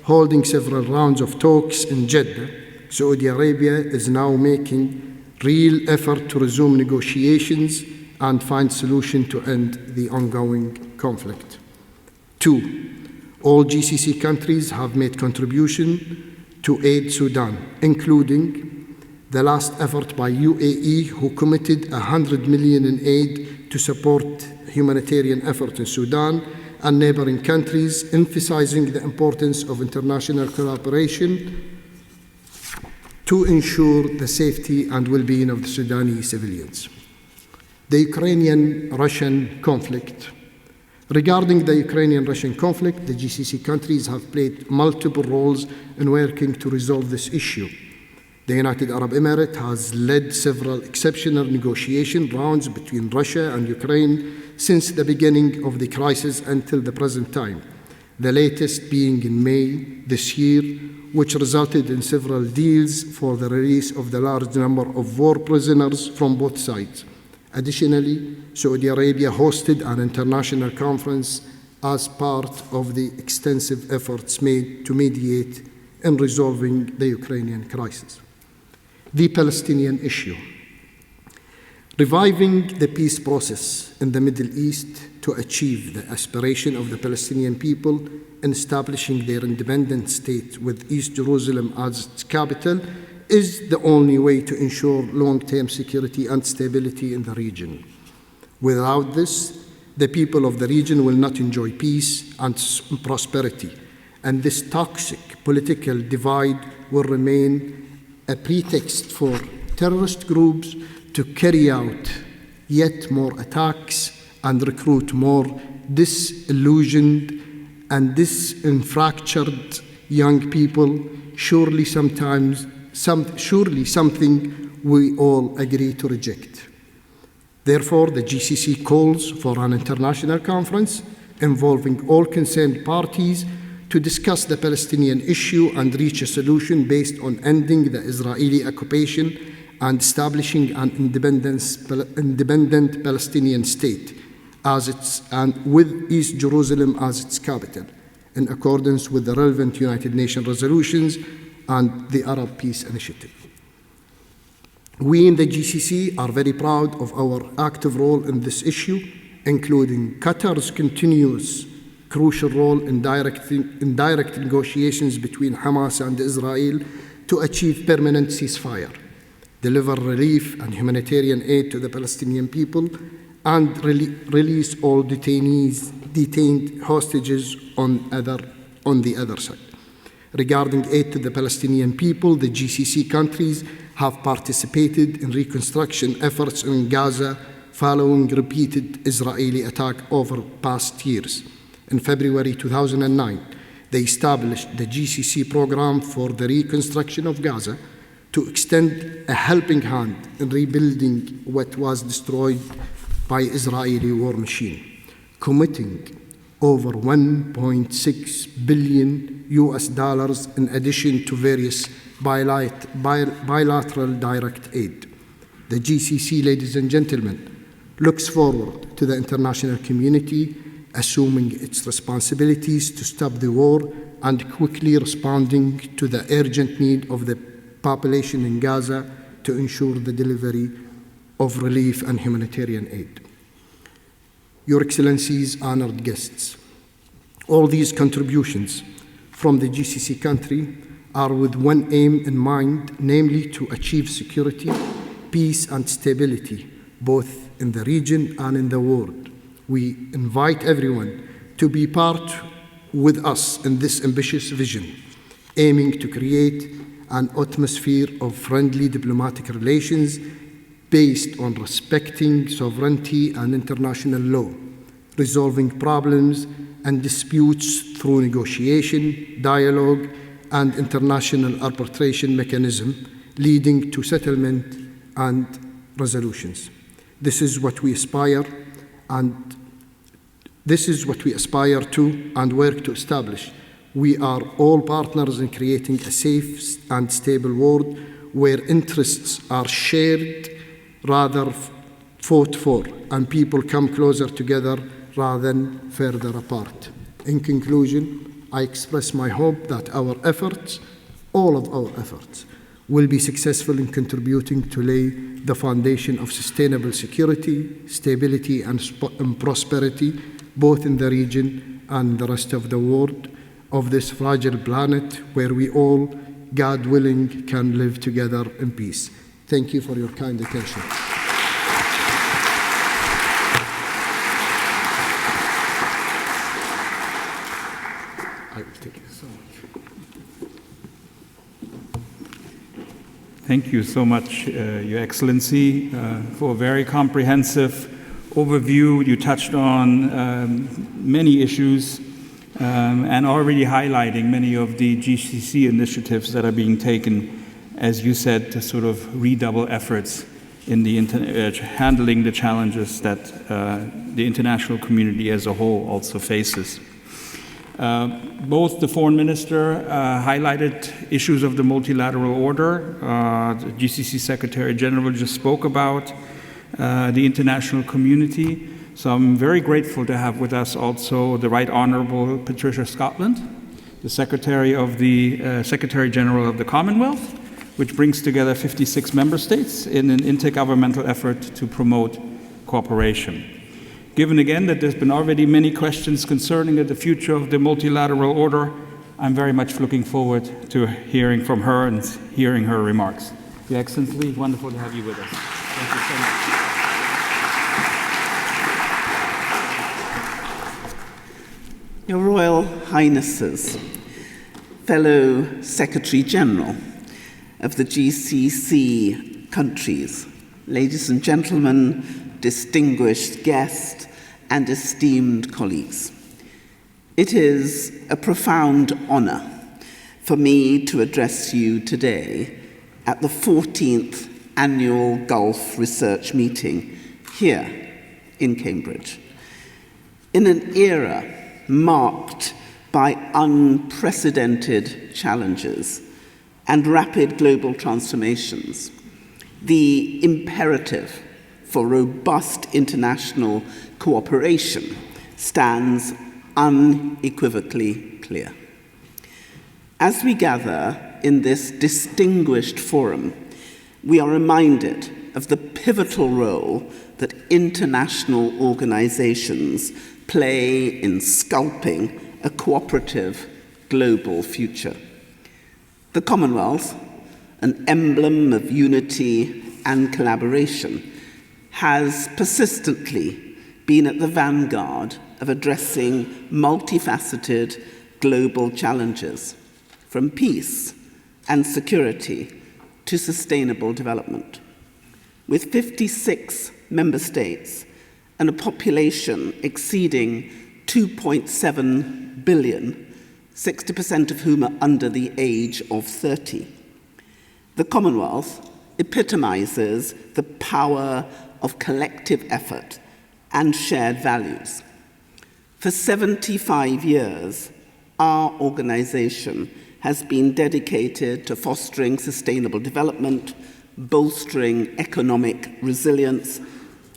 holding several rounds of talks in Jeddah. Saudi Arabia is now making real effort to resume negotiations and find solution to end the ongoing conflict. 2. All GCC countries have made contribution to aid Sudan, including the last effort by UAE, who committed $100 million in aid to support humanitarian efforts in Sudan, and neighboring countries, emphasizing the importance of international cooperation to ensure the safety and well-being of the Sudanese civilians. The Ukrainian-Russian conflict. Regarding the Ukrainian-Russian conflict, the GCC countries have played multiple roles in working to resolve this issue. The United Arab Emirates has led several exceptional negotiation rounds between Russia and Ukraine since the beginning of the crisis until the present time, the latest being in May this year, which resulted in several deals for the release of the large number of war prisoners from both sides. Additionally, Saudi Arabia hosted an international conference as part of the extensive efforts made to mediate in resolving the Ukrainian crisis. The Palestinian issue. Reviving the peace process in the Middle East to achieve the aspiration of the Palestinian people in establishing their independent state with East Jerusalem as its capital is the only way to ensure long-term security and stability in the region. Without this, the people of the region will not enjoy peace and prosperity, and this toxic political divide will remain a pretext for terrorist groups to carry out yet more attacks and recruit more disillusioned and disenfractured young people, surely something we all agree to reject. Therefore, the GCC calls for an international conference involving all concerned parties to discuss the Palestinian issue and reach a solution based on ending the Israeli occupation and establishing an independent Palestinian state and with East Jerusalem as its capital, in accordance with the relevant United Nations resolutions and the Arab Peace Initiative. We in the GCC are very proud of our active role in this issue including Qatar's continuous crucial role in direct negotiations between Hamas and Israel to achieve permanent ceasefire, deliver relief and humanitarian aid to the Palestinian people, and release all detained hostages on the other side. Regarding aid to the Palestinian people, the GCC countries have participated in reconstruction efforts in Gaza following repeated Israeli attacks over past years. In February 2009, they established the GCC program for the reconstruction of Gaza to extend a helping hand in rebuilding what was destroyed by Israeli war machine, committing over $1.6 billion in addition to various bilateral direct aid. The GCC, ladies and gentlemen, looks forward to the international community assuming its responsibilities to stop the war and quickly responding to the urgent need of the population in Gaza to ensure the delivery of relief and humanitarian aid. Your Excellencies, honored guests, all these contributions from the GCC country are with one aim in mind, namely to achieve security, peace, and stability, both in the region and in the world. We invite everyone to be part with us in this ambitious vision, aiming to create an atmosphere of friendly diplomatic relations based on respecting sovereignty and international law, resolving problems and disputes through negotiation, dialogue, and international arbitration mechanism, leading to settlement and resolutions. This is what we aspire to and work to establish. We are all partners in creating a safe and stable world where interests are shared rather fought for, and people come closer together rather than further apart. In conclusion, I express my hope that our efforts, all of our efforts, will be successful in contributing to lay the foundation of sustainable security, stability, and prosperity, both in the region and the rest of the world, of this fragile planet where we all, God willing, can live together in peace. Thank you for your kind attention. I will take you so much. Thank you so much, Your Excellency, for a very comprehensive overview. You touched on many issues and already highlighting many of the GCC initiatives that are being taken, as you said, to sort of redouble efforts in the handling the challenges that the international community as a whole also faces. Both the foreign minister highlighted issues of the multilateral order. The GCC Secretary General just spoke about the international community. So I'm very grateful to have with us also the Right Honourable Patricia Scotland, the Secretary General of the Commonwealth, which brings together 56 member states in an intergovernmental effort to promote cooperation. Given again that there's been already many questions concerning the future of the multilateral order, I'm very much looking forward to hearing from her and hearing her remarks. Your Excellency, wonderful to have you with us. Thank you so much. Your Royal Highnesses, fellow Secretary General of the GCC countries, ladies and gentlemen, distinguished guests, and esteemed colleagues. It is a profound honor for me to address you today at the 14th Annual Gulf Research Meeting here in Cambridge. In an era marked by unprecedented challenges and rapid global transformations, the imperative for robust international cooperation stands unequivocally clear. As we gather in this distinguished forum, we are reminded of the pivotal role that international organizations play in sculpting a cooperative global future. The Commonwealth, an emblem of unity and collaboration, has persistently been at the vanguard of addressing multifaceted global challenges, from peace and security to sustainable development. With 56 member states and a population exceeding 2.7 billion, 60% of whom are under the age of 30, the Commonwealth epitomizes the power of collective effort and shared values. For 75 years, our organization has been dedicated to fostering sustainable development, bolstering economic resilience,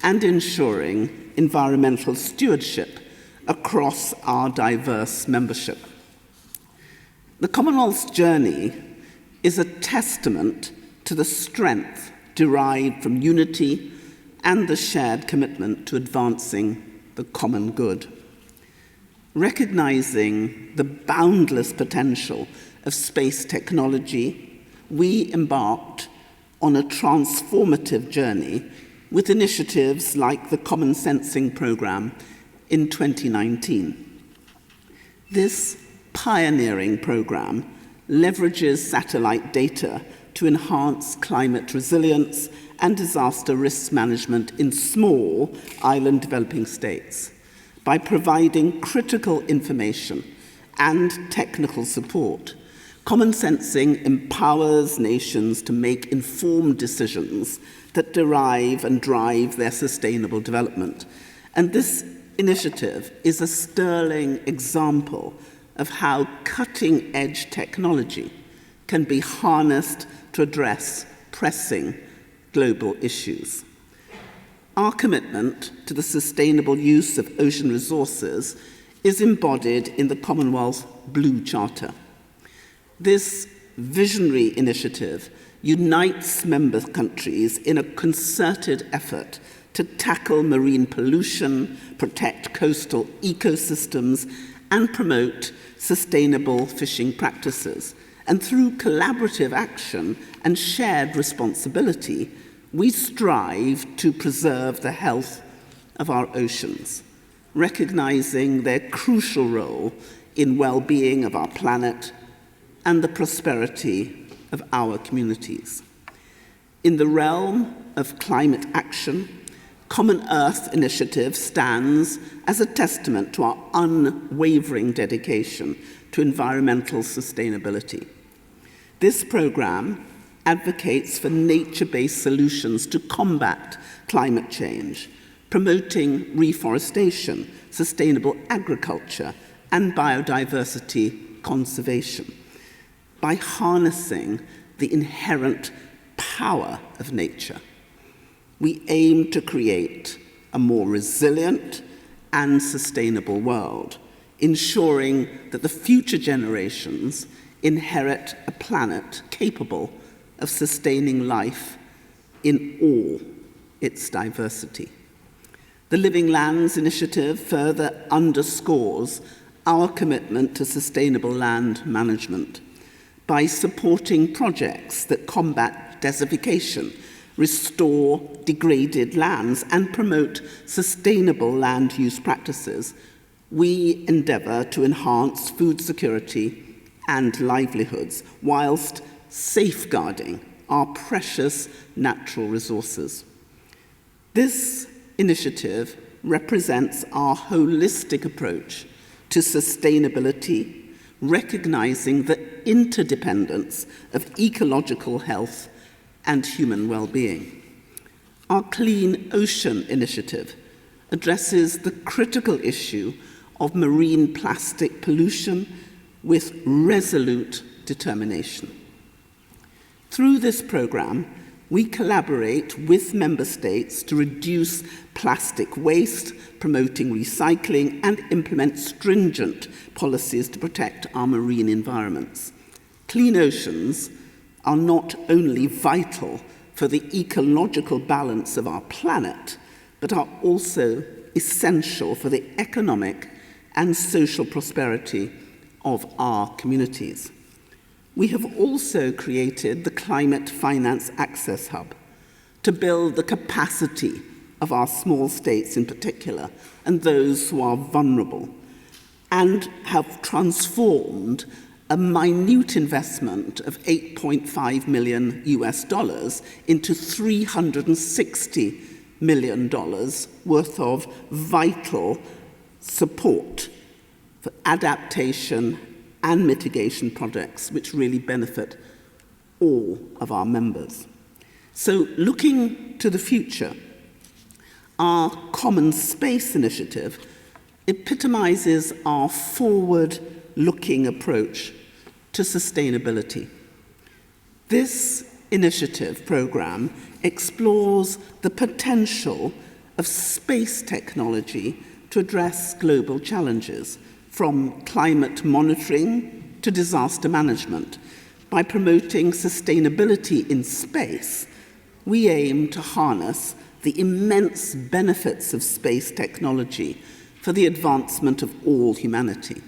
and ensuring environmental stewardship across our diverse membership. The Commonwealth's journey is a testament to the strength derived from unity and the shared commitment to advancing the common good. Recognizing the boundless potential of space technology, we embarked on a transformative journey with initiatives like the Common Sensing Programme in 2019. This pioneering programme leverages satellite data to enhance climate resilience and disaster risk management in small island developing states by providing critical information and technical support. Common sensing empowers nations to make informed decisions that derive and drive their sustainable development. And this initiative is a sterling example of how cutting-edge technology can be harnessed to address pressing global issues. Our commitment to the sustainable use of ocean resources is embodied in the Commonwealth Blue Charter. This visionary initiative unites member countries in a concerted effort to tackle marine pollution, protect coastal ecosystems, and promote sustainable fishing practices. And through collaborative action and shared responsibility, we strive to preserve the health of our oceans, recognizing their crucial role in well-being of our planet and the prosperity of our communities. In the realm of climate action, Common Earth Initiative stands as a testament to our unwavering dedication to environmental sustainability. This programme advocates for nature-based solutions to combat climate change, promoting reforestation, sustainable agriculture, and biodiversity conservation. By harnessing the inherent power of nature, we aim to create a more resilient and sustainable world, ensuring that the future generations inherit a planet capable of sustaining life in all its diversity. The Living Lands Initiative further underscores our commitment to sustainable land management by supporting projects that combat desertification, restore degraded lands, and promote sustainable land use practices. We endeavour to enhance food security and livelihoods whilst safeguarding our precious natural resources. This initiative represents our holistic approach to sustainability, recognizing the interdependence of ecological health and human well-being. Our Clean Ocean Initiative addresses the critical issue of marine plastic pollution with resolute determination. Through this programme, we collaborate with member states to reduce plastic waste, promoting recycling, and implement stringent policies to protect our marine environments. Clean oceans are not only vital for the ecological balance of our planet, but are also essential for the economic and social prosperity of our communities. We have also created the Climate Finance Access Hub to build the capacity of our small states in particular, and those who are vulnerable, and have transformed a minute investment of $8.5 million into $360 million worth of vital support for adaptation and mitigation projects which really benefit all of our members. So looking to the future, our Common Space Initiative epitomizes our forward-looking approach to sustainability. This initiative program explores the potential of space technology to address global challenges, from climate monitoring to disaster management. By promoting sustainability in space, we aim to harness the immense benefits of space technology for the advancement of all humanity.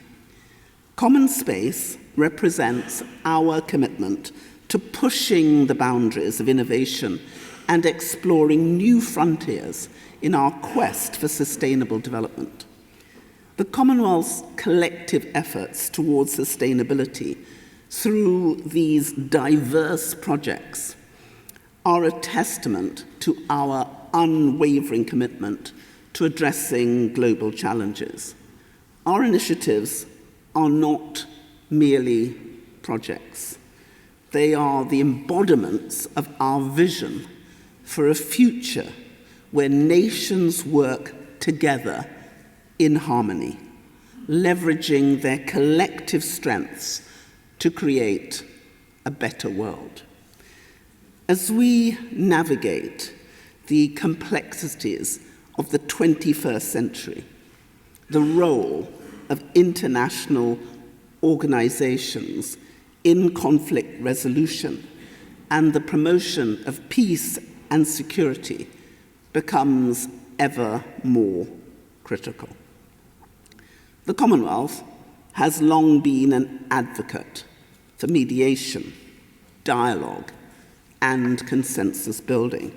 Common Space represents our commitment to pushing the boundaries of innovation and exploring new frontiers in our quest for sustainable development. The Commonwealth's collective efforts towards sustainability through these diverse projects are a testament to our unwavering commitment to addressing global challenges. Our initiatives are not merely projects. They are the embodiments of our vision for a future where nations work together in harmony, leveraging their collective strengths to create a better world. As we navigate the complexities of the 21st century, the role of international organizations in conflict resolution and the promotion of peace and security becomes ever more critical. The Commonwealth has long been an advocate for mediation, dialogue, and consensus building.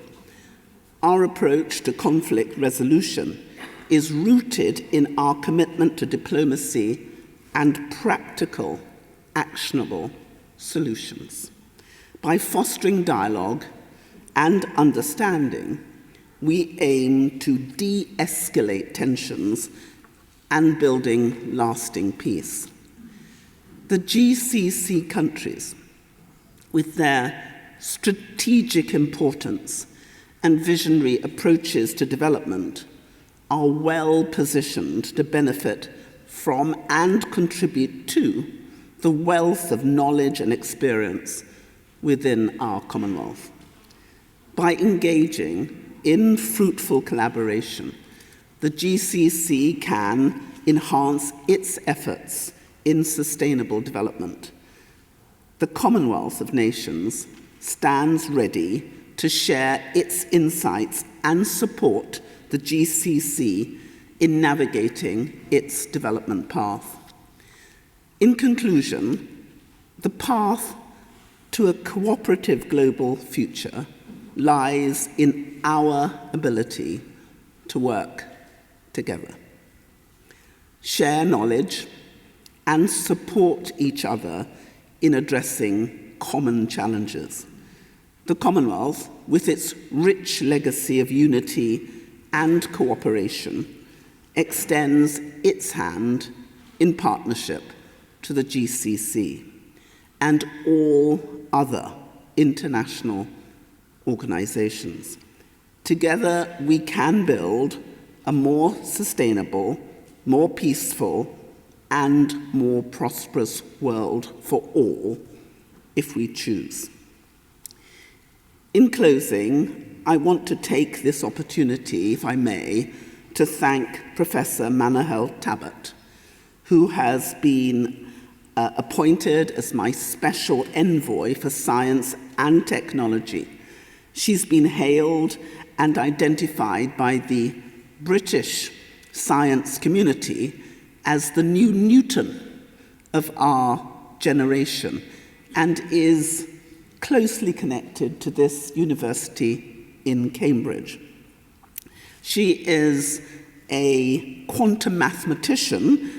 Our approach to conflict resolution is rooted in our commitment to diplomacy and practical, actionable solutions. By fostering dialogue and understanding, we aim to de-escalate tensions and building lasting peace. The GCC countries, with their strategic importance and visionary approaches to development, are well positioned to benefit from and contribute to the wealth of knowledge and experience within our Commonwealth. By engaging in fruitful collaboration, the GCC can enhance its efforts in sustainable development. The Commonwealth of Nations stands ready to share its insights and support the GCC in navigating its development path. In conclusion, the path to a cooperative global future lies in our ability to work together, share knowledge, and support each other in addressing common challenges. The Commonwealth, with its rich legacy of unity and cooperation, extends its hand in partnership to the GCC and all other international organizations. Together, we can build a more sustainable, more peaceful, and more prosperous world for all, if we choose. In closing, I want to take this opportunity, if I may, to thank Professor Manahel Tabbat, who has been appointed as my special envoy for science and technology, She's been hailed and identified by the British science community as the new Newton of our generation and is closely connected to this university in Cambridge. She is a quantum mathematician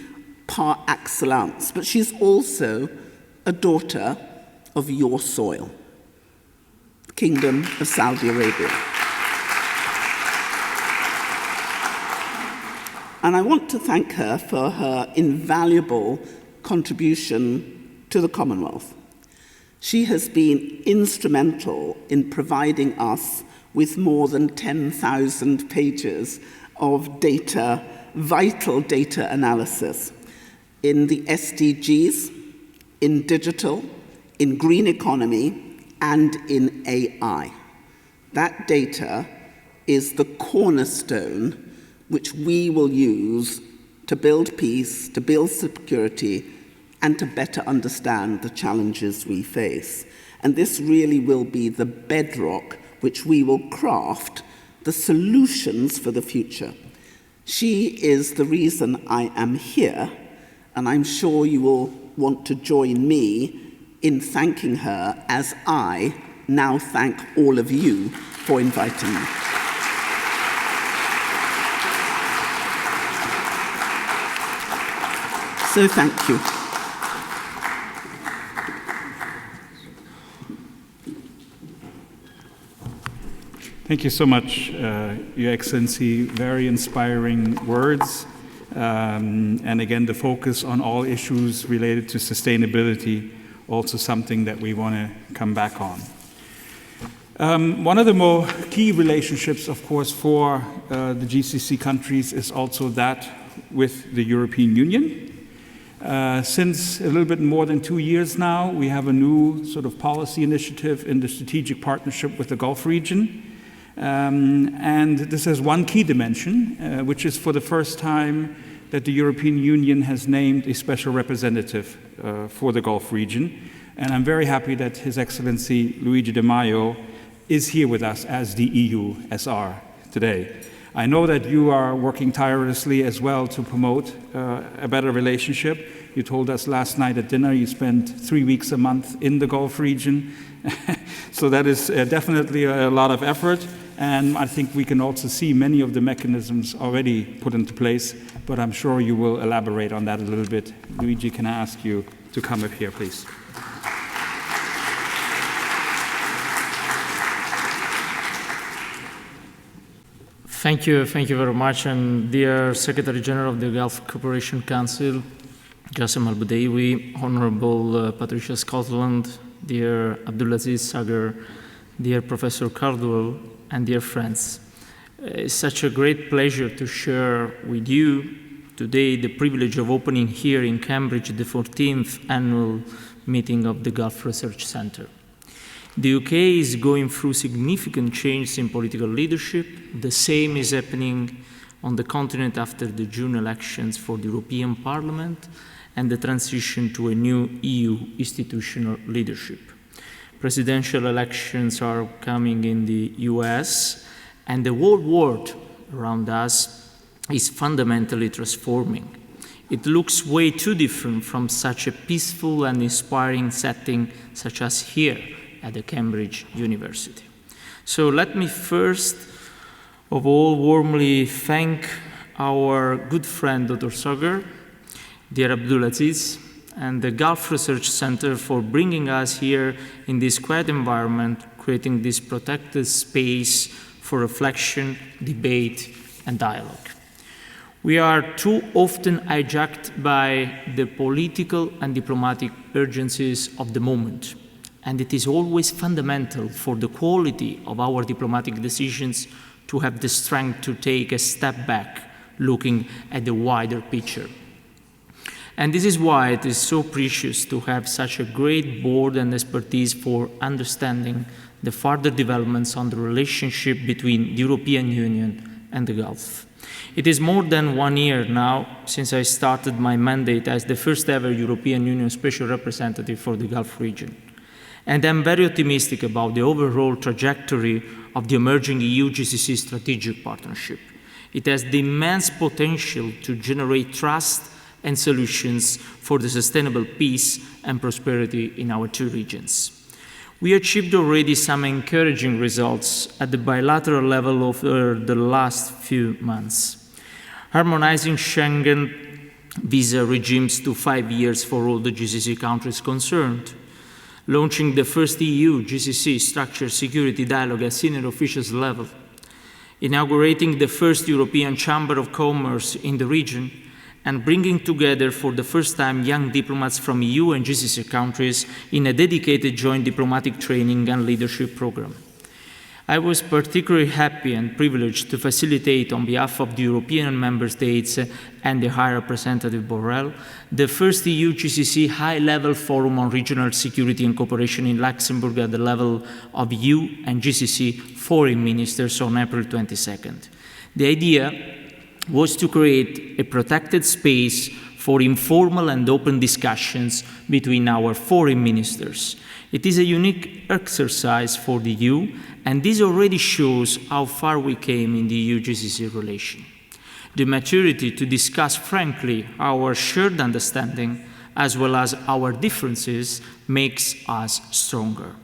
par excellence, but she's also a daughter of your soil, the Kingdom of Saudi Arabia. And I want to thank her for her invaluable contribution to the Commonwealth. She has been instrumental in providing us with more than 10,000 pages of data, vital data analysis in the SDGs, in digital, in green economy, and in AI. That data is the cornerstone which we will use to build peace, to build security, and to better understand the challenges we face. And this really will be the bedrock which we will craft the solutions for the future. She is the reason I am here, and I'm sure you will want to join me in thanking her as I now thank all of you for inviting me. So thank you. Thank you so much, Your Excellency. Very inspiring words. And again, the focus on all issues related to sustainability, also something that we want to come back on. One of the more key relationships, of course, for the GCC countries is also that with the European Union. Since a little bit more than 2 years now, we have a new sort of policy initiative in the strategic partnership with the Gulf region. And this has one key dimension, which is for the first time that the European Union has named a special representative for the Gulf region. And I'm very happy that His Excellency Luigi di Maio is here with us as the EU SR today. I know that you are working tirelessly as well to promote a better relationship. You told us last night at dinner you spent 3 weeks a month in the Gulf region. So that is definitely a lot of effort. And I think we can also see many of the mechanisms already put into place, but I'm sure you will elaborate on that a little bit. Luigi, can I ask you to come up here, please? Thank you very much. And dear Secretary General of the Gulf Cooperation Council, Jasem Albudaiwi, Honorable Patricia Scotland, dear Abdulaziz Sager, dear Professor Cardwell, and dear friends. It's such a great pleasure to share with you today the privilege of opening here in Cambridge the 14th annual meeting of the Gulf Research Centre. The UK is going through significant changes in political leadership. The same is happening on the continent after the June elections for the European Parliament and the transition to a new EU institutional leadership. Presidential elections are coming in the US, and the whole world around us is fundamentally transforming. It looks way too different from such a peaceful and inspiring setting such as here at the Cambridge University. So let me first of all warmly thank our good friend Dr. Sager, dear Abdulaziz, and the Gulf Research Center for bringing us here in this quiet environment, creating this protected space for reflection, debate, and dialogue. We are too often hijacked by the political and diplomatic urgencies of the moment, and it is always fundamental for the quality of our diplomatic decisions to have the strength to take a step back, looking at the wider picture. And this is why it is so precious to have such a great board and expertise for understanding the further developments on the relationship between the European Union and the Gulf. It is more than 1 year now since I started my mandate as the first ever European Union Special Representative for the Gulf region. And I'm very optimistic about the overall trajectory of the emerging EU-GCC strategic partnership. It has the immense potential to generate trust and solutions for the sustainable peace and prosperity in our two regions. We achieved already some encouraging results at the bilateral level over the last few months. Harmonizing Schengen visa regimes to 5 years for all the GCC countries concerned, launching the first EU-GCC structured security dialogue at senior officials level, inaugurating the first European Chamber of Commerce in the region, and bringing together for the first time young diplomats from EU and GCC countries in a dedicated joint diplomatic training and leadership program. I was particularly happy and privileged to facilitate on behalf of the European member states and the High Representative Borrell the first EU-GCC high-level forum on regional security and cooperation in Luxembourg at the level of EU and GCC foreign ministers on April 22nd. The idea was to create a protected space for informal and open discussions between our foreign ministers. It is a unique exercise for the EU, and this already shows how far we came in the EU-GCC relation. The maturity to discuss frankly our shared understanding as well as our differences makes us stronger.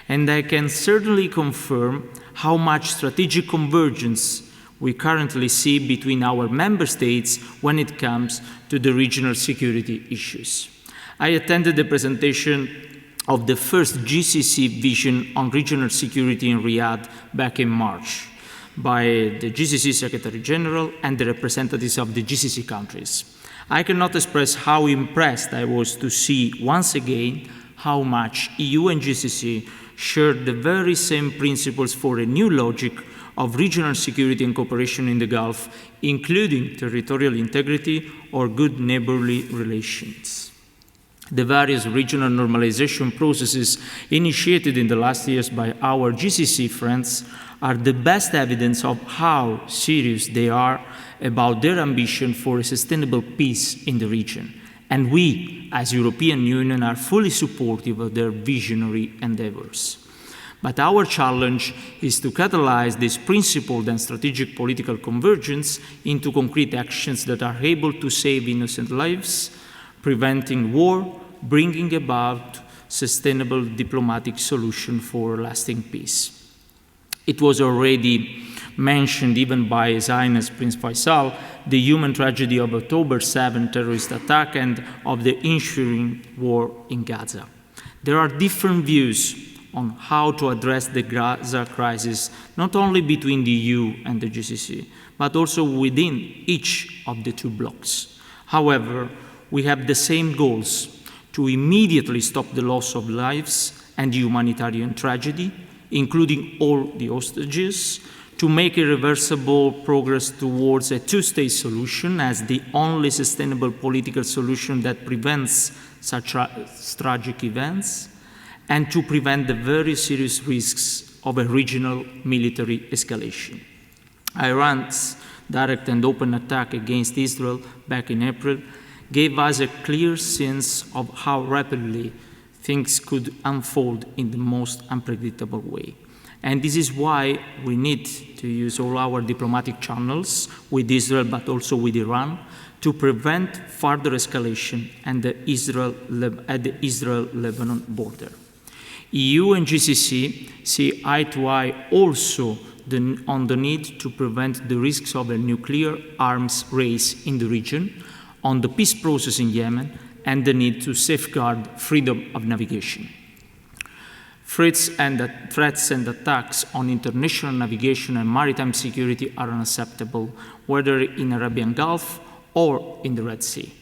And I can certainly confirm how much strategic convergence we currently see between our member states when it comes to the regional security issues. I attended the presentation of the first GCC vision on regional security in Riyadh back in March by the GCC Secretary General and the representatives of the GCC countries. I cannot express how impressed I was to see once again how much EU and GCC shared the very same principles for a new logic of regional security and cooperation in the Gulf, including territorial integrity or good neighborly relations. The various regional normalization processes initiated in the last years by our GCC friends are the best evidence of how serious they are about their ambition for a sustainable peace in the region. And we, as European Union, are fully supportive of their visionary endeavors. But our challenge is to catalyze this principled and strategic political convergence into concrete actions that are able to save innocent lives, preventing war, bringing about sustainable diplomatic solution for lasting peace. It was already mentioned even by His Highness Prince Faisal, the human tragedy of October 7 terrorist attack and of the ensuing war in Gaza. There are different views on how to address the Gaza crisis, not only between the EU and the GCC, but also within each of the two blocs. However, we have the same goals: to immediately stop the loss of lives and the humanitarian tragedy, including all the hostages, to make irreversible progress towards a two-state solution as the only sustainable political solution that prevents such tragic events, and to prevent the very serious risks of a regional military escalation. Iran's direct and open attack against Israel back in April gave us a clear sense of how rapidly things could unfold in the most unpredictable way. And this is why we need to use all our diplomatic channels with Israel, but also with Iran, to prevent further escalation at the Israel-Lebanon border. EU and GCC see eye to eye also on the need to prevent the risks of a nuclear arms race in the region, on the peace process in Yemen, and the need to safeguard freedom of navigation. Threats and attacks on international navigation and maritime security are unacceptable, whether in the Arabian Gulf or in the Red Sea.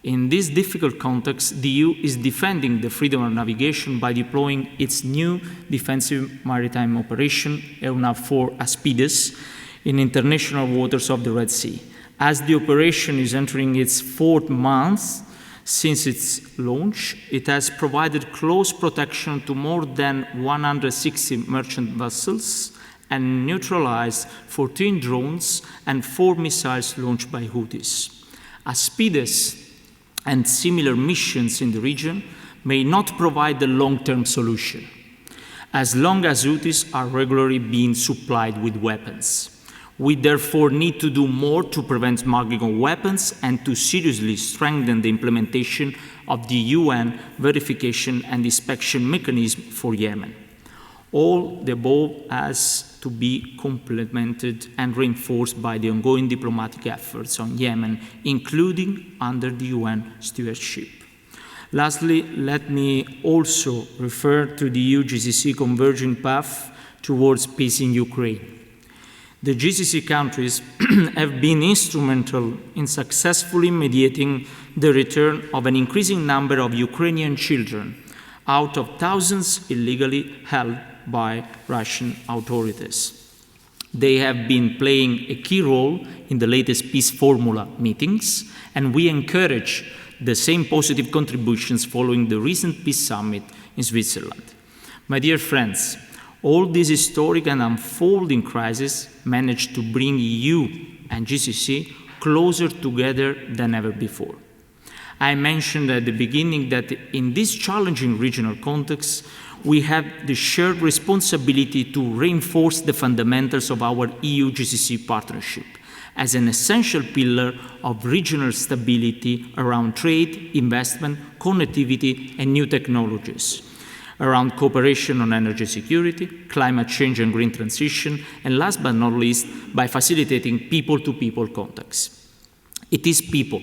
In this difficult context, the EU is defending the freedom of navigation by deploying its new defensive maritime operation, EUNAVFOR Aspides, in international waters of the Red Sea. As the operation is entering its 4th month since its launch, it has provided close protection to more than 160 merchant vessels and neutralized 14 drones and 4 missiles launched by Houthis. Aspides and similar missions in the region may not provide the long-term solution, as long as Houthis are regularly being supplied with weapons. We therefore need to do more to prevent smuggling of weapons and to seriously strengthen the implementation of the UN verification and inspection mechanism for Yemen. All the above has to be complemented and reinforced by the ongoing diplomatic efforts on Yemen, including under the UN stewardship. Lastly, let me also refer to the EU-GCC converging path towards peace in Ukraine. The GCC countries have been instrumental in successfully mediating the return of an increasing number of Ukrainian children out of thousands illegally held by Russian authorities. They have been playing a key role in the latest peace formula meetings, and we encourage the same positive contributions following the recent peace summit in Switzerland. My dear friends, all this historic and unfolding crisis managed to bring EU and GCC closer together than ever before. I mentioned at the beginning that in this challenging regional context, we have the shared responsibility to reinforce the fundamentals of our EU-GCC partnership as an essential pillar of regional stability around trade, investment, connectivity, and new technologies, around cooperation on energy security, climate change and green transition, and last but not least, by facilitating people-to-people contacts. It is people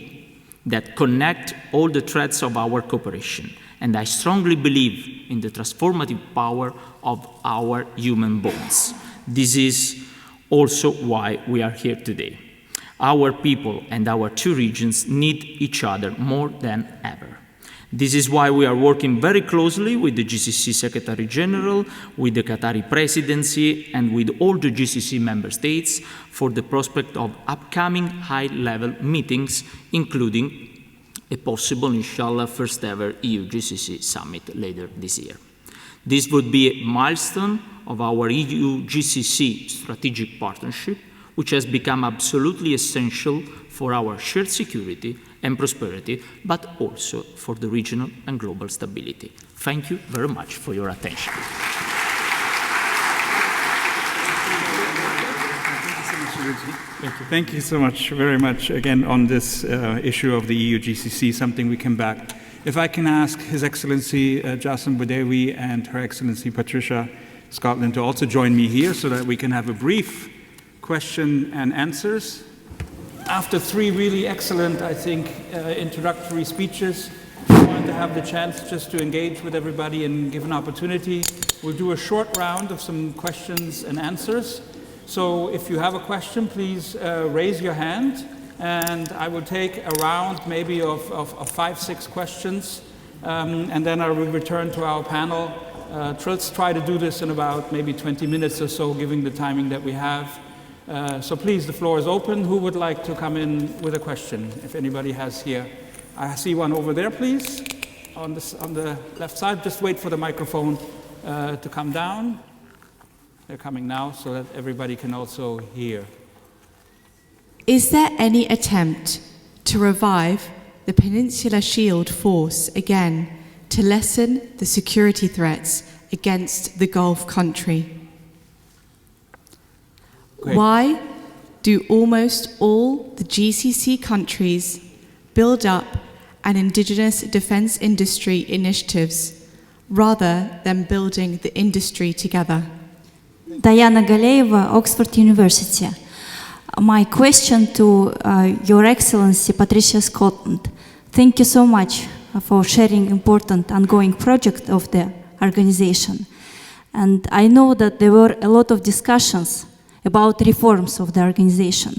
that connect all the threads of our cooperation, and I strongly believe in the transformative power of our human bonds. This is also why we are here today. Our people and our two regions need each other more than ever. This is why we are working very closely with the GCC Secretary General, with the Qatari Presidency, and with all the GCC member states for the prospect of upcoming high-level meetings, including a possible, inshallah, first ever EU-GCC summit later this year. This would be a milestone of our EU-GCC strategic partnership, which has become absolutely essential for our shared security and prosperity, but also for the regional and global stability. Thank you very much for your attention. Thank you so much, very much, again, on this issue of the EU-GCC, something we come back. If I can ask His Excellency Jasem Albudaiwi and Her Excellency Patricia Scotland to also join me here so that we can have a brief question and answers. After three really excellent, I think, introductory speeches, I wanted to have the chance just to engage with everybody and give an opportunity. We'll do a short round of some questions and answers. So if you have a question, please raise your hand, and I will take a round maybe of 5-6 questions, and then I will return to our panel. Let's try to do this in about maybe 20 minutes or so, given the timing that we have. So please, the floor is open. Who would like to come in with a question, if anybody has here? I see one over there, please, on the left side. Just wait for the microphone to come down. They're coming now so that everybody can also hear. Is there any attempt to revive the Peninsula Shield Force again to lessen the security threats against the Gulf country? Great. Why do almost all the GCC countries build up an indigenous defense industry initiatives rather than building the industry together? Diana Galeyeva, Oxford University. My question to Your Excellency Patricia Scotland. Thank you so much for sharing important ongoing project of the organization. And I know that there were a lot of discussions about reforms of the organization,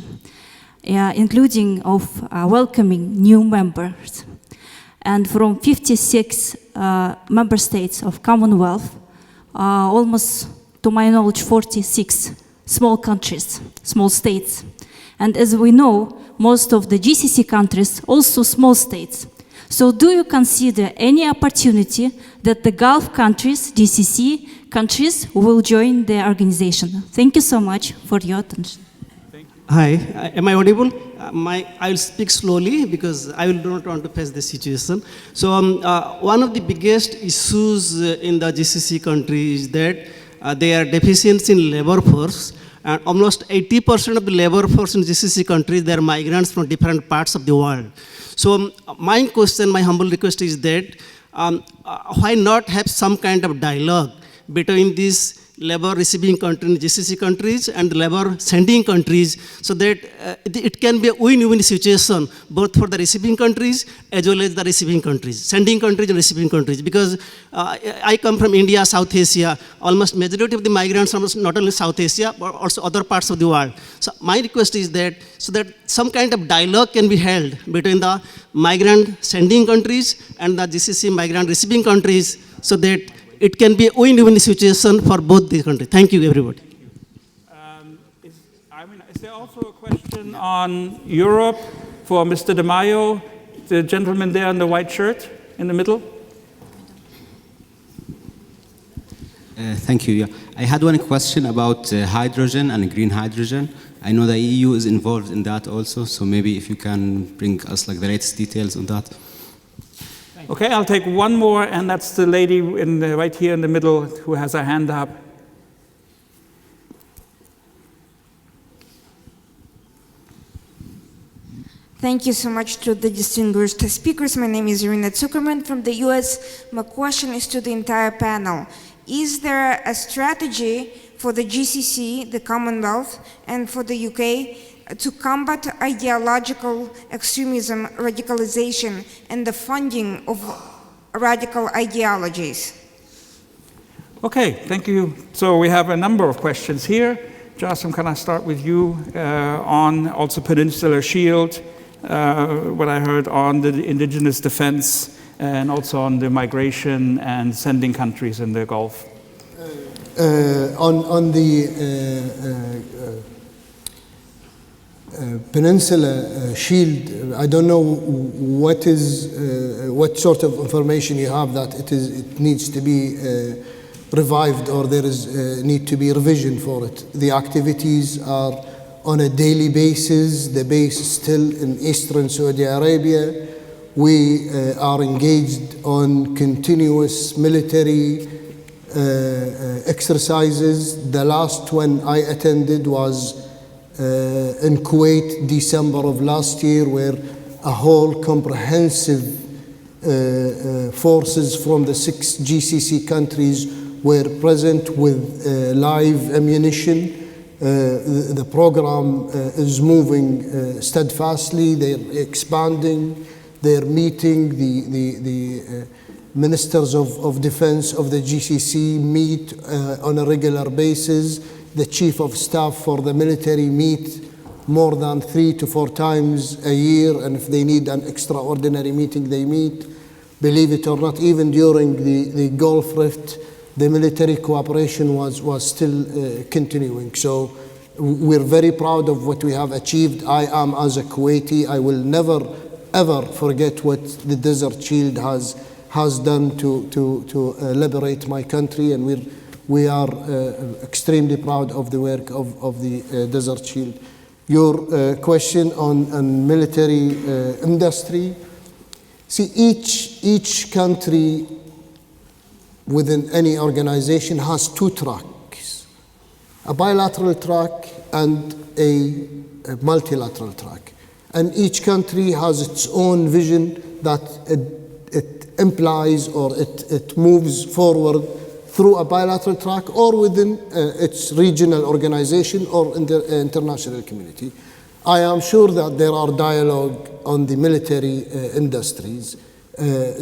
including of welcoming new members. And from 56 member states of Commonwealth, almost, to my knowledge, 46 small countries, small states. And as we know, most of the GCC countries also small states. So do you consider any opportunity that the Gulf countries, GCC countries, will join the organization? Thank you so much for your attention. Hi, am I audible? I will speak slowly because I will not want to face the situation. So one of the biggest issues in the GCC countries is that they are deficient in labor force. And almost 80% of the labor force in GCC countries, they are migrants from different parts of the world. So my question, my humble request is that why not have some kind of dialogue between these labor receiving countries in GCC countries and labor sending countries, so that it can be a win-win situation both for the receiving countries as well as the receiving countries, sending countries and receiving countries. Because I come from India, South Asia. Almost majority of the migrants are not only South Asia but also other parts of the world. So my request is that so that some kind of dialogue can be held between the migrant sending countries and the GCC migrant receiving countries, so that it can be a win-win situation for both these countries. Thank you, everybody. Is there also a question on Europe for Mr. Di Maio, the gentleman there in the white shirt in the middle? Thank you. Yeah. I had one question about hydrogen and green hydrogen. I know the EU is involved in that also, so maybe if you can bring us like the latest details on that. Okay, I'll take one more, and that's the lady right here in the middle who has her hand up. Thank you so much to the distinguished speakers. My name is Irina Zuckerman from the US. My question is to the entire panel. Is there a strategy for the GCC, the Commonwealth, and for the UK to combat ideological extremism, radicalization, and the funding of radical ideologies? Okay, thank you. So we have a number of questions here. Jasem, can I start with you on also Peninsular Shield, what I heard on the indigenous defense, and also on the migration and sending countries in the Gulf? On the Peninsula Shield, I don't know what sort of information you have that it needs to be revived, or there is need to be revision for it. The activities are on a daily basis. The base is still in eastern Saudi Arabia. We are engaged on continuous military exercises. The last one I attended was in Kuwait, December of last year, where a whole comprehensive forces from the 6 GCC countries were present with live ammunition. The program is moving steadfastly. They're expanding. They're meeting. The ministers of defense of the GCC meet on a regular basis. The chief of staff for the military meet more than 3 to 4 times a year, and if they need an extraordinary meeting, they meet. Believe it or not, even during the Gulf Rift, the military cooperation was still continuing. So we're very proud of what we have achieved. I am, as a Kuwaiti, I will never ever forget what the Desert Shield has done to liberate my country, and we are extremely proud of the work of the Desert Shield. Your question on military industry. See, each country within any organization has 2 tracks, a bilateral track and a multilateral track. And each country has its own vision that it implies, or it moves forward through a bilateral track or within its regional organization or in the international community. I am sure that there are dialogue on the military industries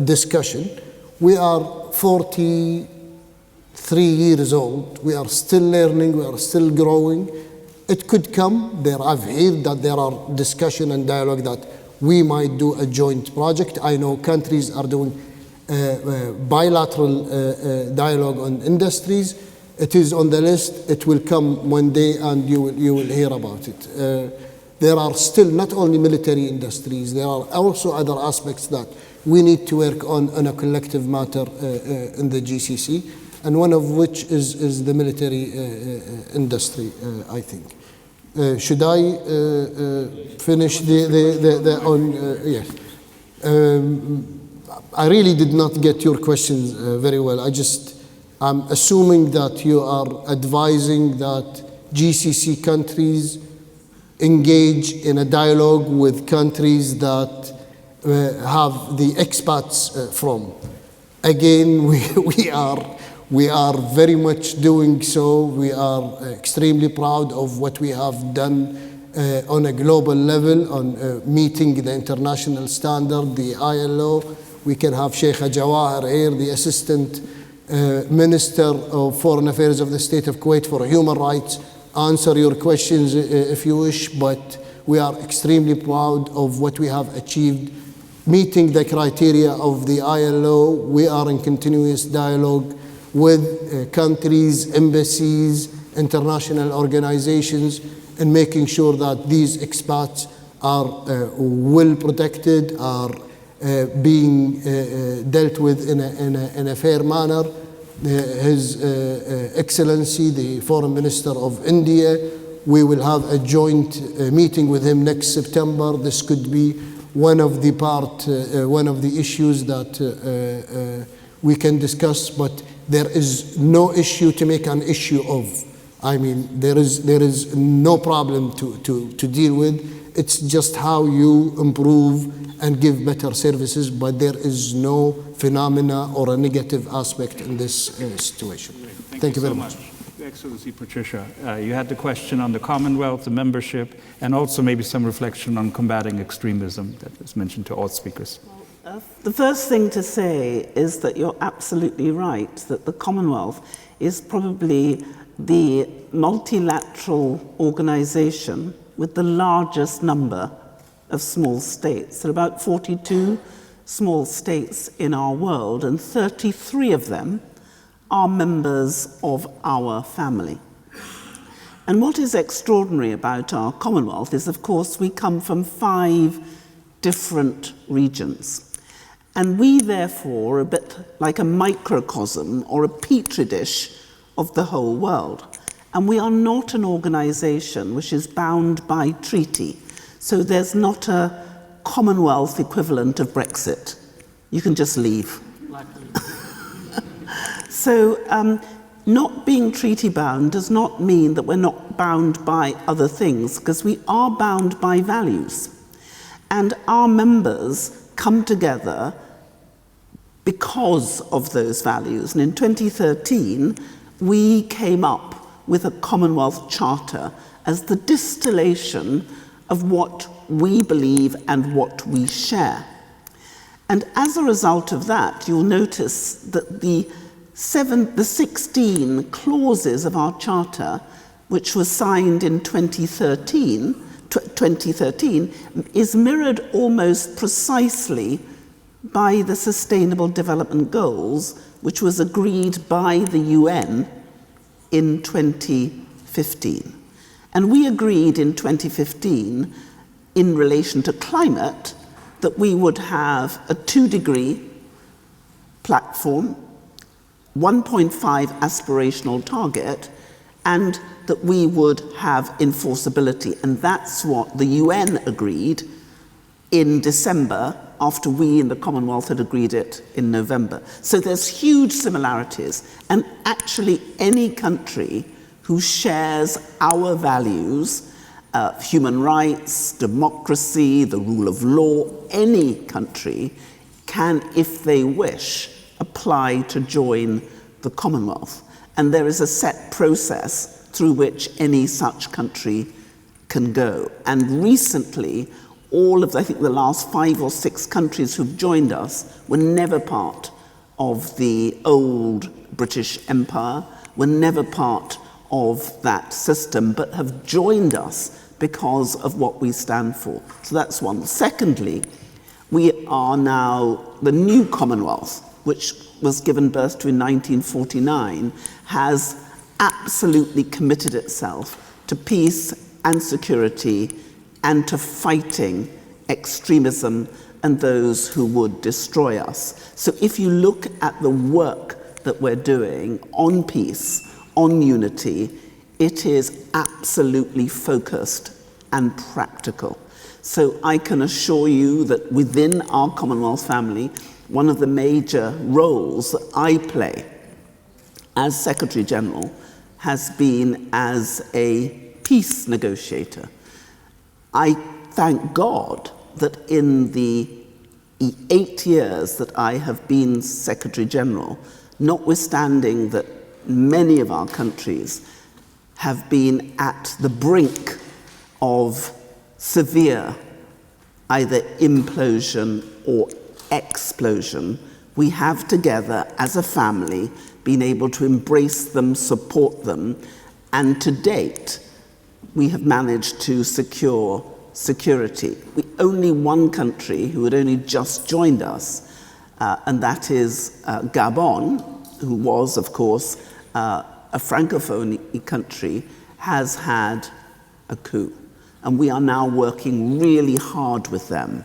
discussion. We are 43 years old. We are still learning. We are still growing. It could come. I've heard that there are discussion and dialogue that we might do a joint project. I know countries are doing bilateral dialogue on industries. It is on the list. It will come one day, and you will hear about it. There are still not only military industries. There are also other aspects that we need to work on a collective matter in the GCC, and one of which is the military industry, I think. Should I finish the on? Yes. I really did not get your questions very well. I'm assuming that you are advising that GCC countries engage in a dialogue with countries that have the expats from. Again, we are very much doing so. We are extremely proud of what we have done on a global level on meeting the international standard, the ILO. We can have Sheikh Jawahir here, the Assistant Minister of Foreign Affairs of the State of Kuwait for Human Rights, answer your questions if you wish, but we are extremely proud of what we have achieved, meeting the criteria of the ILO. We are in continuous dialogue with countries, embassies, international organizations, and making sure that these expats are well protected, are being dealt with in a fair manner. His Excellency, the Foreign Minister of India, we will have a joint meeting with him next September. This could be one of the issues that we can discuss, but there is no issue to make an issue of. I mean, there is no problem to deal with. It's just how you improve and give better services, but there is no phenomena or a negative aspect in this situation. Thank you very much. Your Excellency Patricia, you had the question on the Commonwealth, the membership, and also maybe some reflection on combating extremism that was mentioned to all speakers. The first thing to say is that you're absolutely right, that the Commonwealth is probably the multilateral organization with the largest number of small states. There are about 42 small states in our world, and 33 of them are members of our family. And what is extraordinary about our Commonwealth is, of course, we come from 5 different regions. And we, therefore, are a bit like a microcosm or a petri dish of the whole world. And we are not an organization which is bound by treaty. So there's not a Commonwealth equivalent of Brexit. You can just leave. So not being treaty bound does not mean that we're not bound by other things, because we are bound by values. And our members come together because of those values. And in 2013, we came up with a Commonwealth Charter as the distillation of what we believe and what we share. And as a result of that, you'll notice that the 16 clauses of our Charter, which was signed in 2013, is mirrored almost precisely by the Sustainable Development Goals, which was agreed by the UN in 2015. And we agreed in 2015, in relation to climate, that we would have a 2-degree platform, 1.5 aspirational target, and that we would have enforceability. And that's what the UN agreed in December, after we in the Commonwealth had agreed it in November. So there's huge similarities. And actually any country who shares our values, human rights, democracy, the rule of law, any country can, if they wish, apply to join the Commonwealth. And there is a set process through which any such country can go. And recently, I think the last 5 or 6 countries who've joined us were never part of the old British Empire, were never part of that system, but have joined us because of what we stand for. So that's one. Secondly, we are now the new Commonwealth, which was given birth to in 1949, has absolutely committed itself to peace and security and to fighting extremism and those who would destroy us. So if you look at the work that we're doing on peace, on unity, It is absolutely focused and practical. So I can assure you that within our Commonwealth family, one of the major roles that I play as Secretary General has been as a peace negotiator. I thank God that in the 8 years that I have been Secretary General, notwithstanding that many of our countries have been at the brink of severe either implosion or explosion, we have together as a family been able to embrace them, support them, and to date, we have managed to secure security. Only one country who had only just joined us, and that is Gabon, who was, of course, a Francophone country, has had a coup. And we are now working really hard with them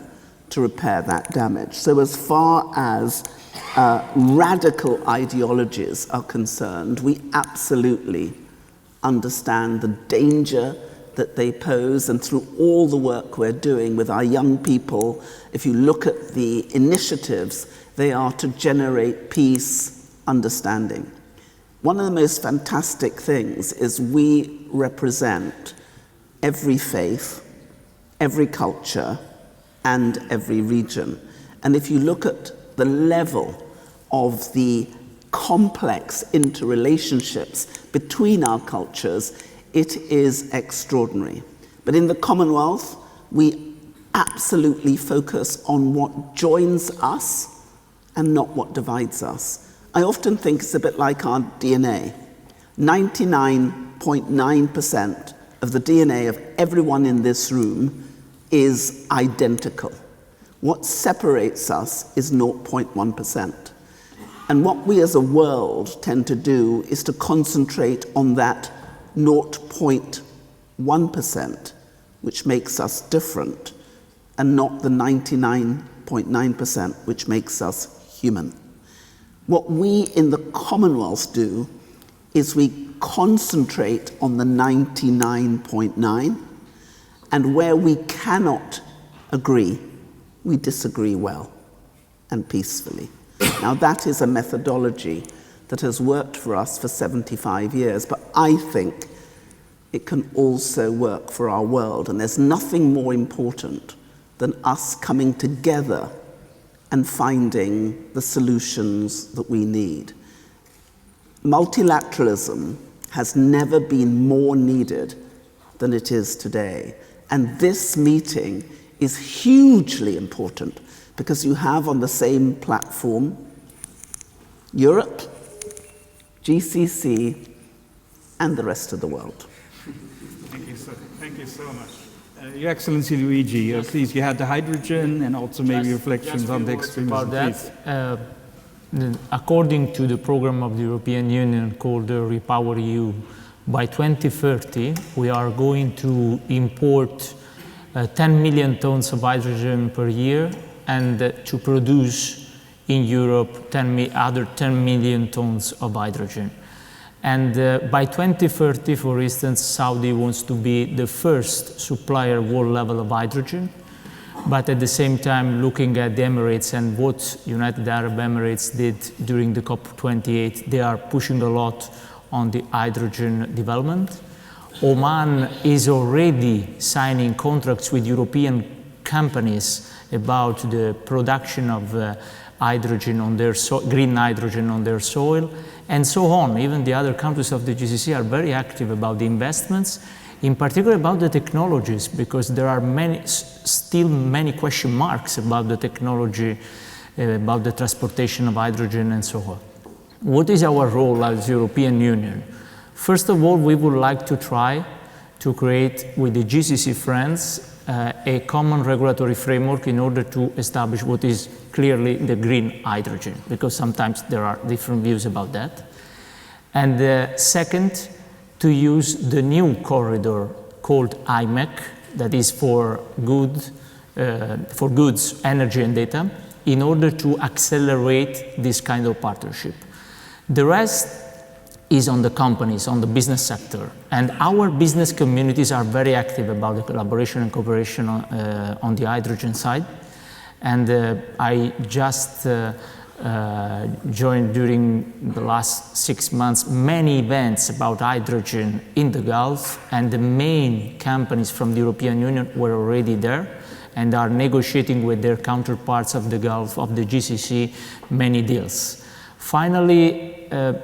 to repair that damage. So as far as radical ideologies are concerned, we absolutely understand the danger that they pose, and through all the work we're doing with our young people, if you look at the initiatives, they are to generate peace, understanding. One of the most fantastic things is we represent every faith, every culture, and every region. And if you look at the level of the complex interrelationships between our cultures, it is extraordinary. But in the Commonwealth, we absolutely focus on what joins us and not what divides us. I often think it's a bit like our DNA. 99.9% of the DNA of everyone in this room is identical. What separates us is 0.1%. And what we as a world tend to do is to concentrate on that 0.1%, which makes us different, and not the 99.9%, which makes us human. What we in the Commonwealth do is we concentrate on the 99.9, and where we cannot agree, we disagree well and peacefully. Now that is a methodology that has worked for us for 75 years, but I think it can also work for our world, and there's nothing more important than us coming together and finding the solutions that we need. Multilateralism has never been more needed than it is today. And this meeting is hugely important because you have on the same platform Europe, GCC, and the rest of the world. Thank you so much. Your Excellency Luigi, please, you had the hydrogen and also maybe reflections on the extremism. About that, according to the program of the European Union called Repower EU, by 2030, we are going to import 10 million tons of hydrogen per year and to produce in Europe other 10 million tons of hydrogen. And by 2030, for instance, Saudi wants to be the first supplier world level of hydrogen. But at the same time, looking at the Emirates and what United Arab Emirates did during the COP28, they are pushing a lot on the hydrogen development. Oman is already signing contracts with European companies about the production of hydrogen on their green hydrogen on their soil, and so on. Even the other countries of the GCC are very active about the investments, in particular about the technologies, because there are still many question marks about the technology, about the transportation of hydrogen and so on. What is our role as European Union? First of all, we would like to try to create with the GCC friends a common regulatory framework in order to establish what is clearly the green hydrogen, because sometimes there are different views about that. And second, to use the new corridor called IMEC, that is for goods, energy and data, in order to accelerate this kind of partnership. The rest is on the companies, on the business sector. And our business communities are very active about the collaboration and cooperation on the hydrogen side. And I just joined during the last 6 months many events about hydrogen in the Gulf, and the main companies from the European Union were already there and are negotiating with their counterparts of the Gulf, of the GCC, many deals. Finally,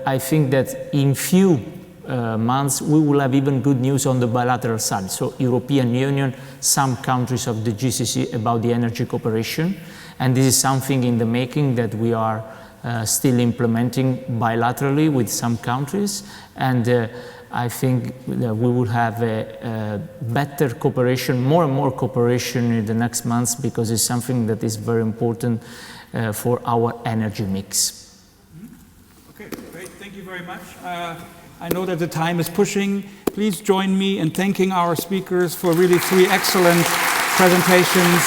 I think that in few months we will have even good news on the bilateral side. So European Union, some countries of the GCC about the energy cooperation. And this is something in the making that we are still implementing bilaterally with some countries. And I think that we will have a better cooperation, more and more cooperation in the next months, because it's something that is very important for our energy mix. Okay, great. Thank you very much. I know that the time is pushing. Please join me in thanking our speakers for really 3 excellent presentations.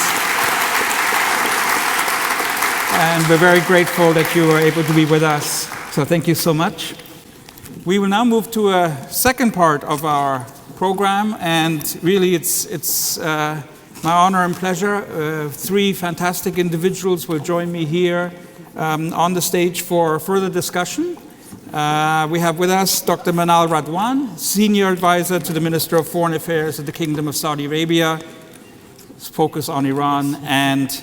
And we're very grateful that you were able to be with us. So thank you so much. We will now move to a second part of our program, and really it's my honor and pleasure. 3 fantastic individuals will join me here on the stage for further discussion. We have with us Dr. Manal Radwan, Senior Advisor to the Minister of Foreign Affairs of the Kingdom of Saudi Arabia, focus on Iran and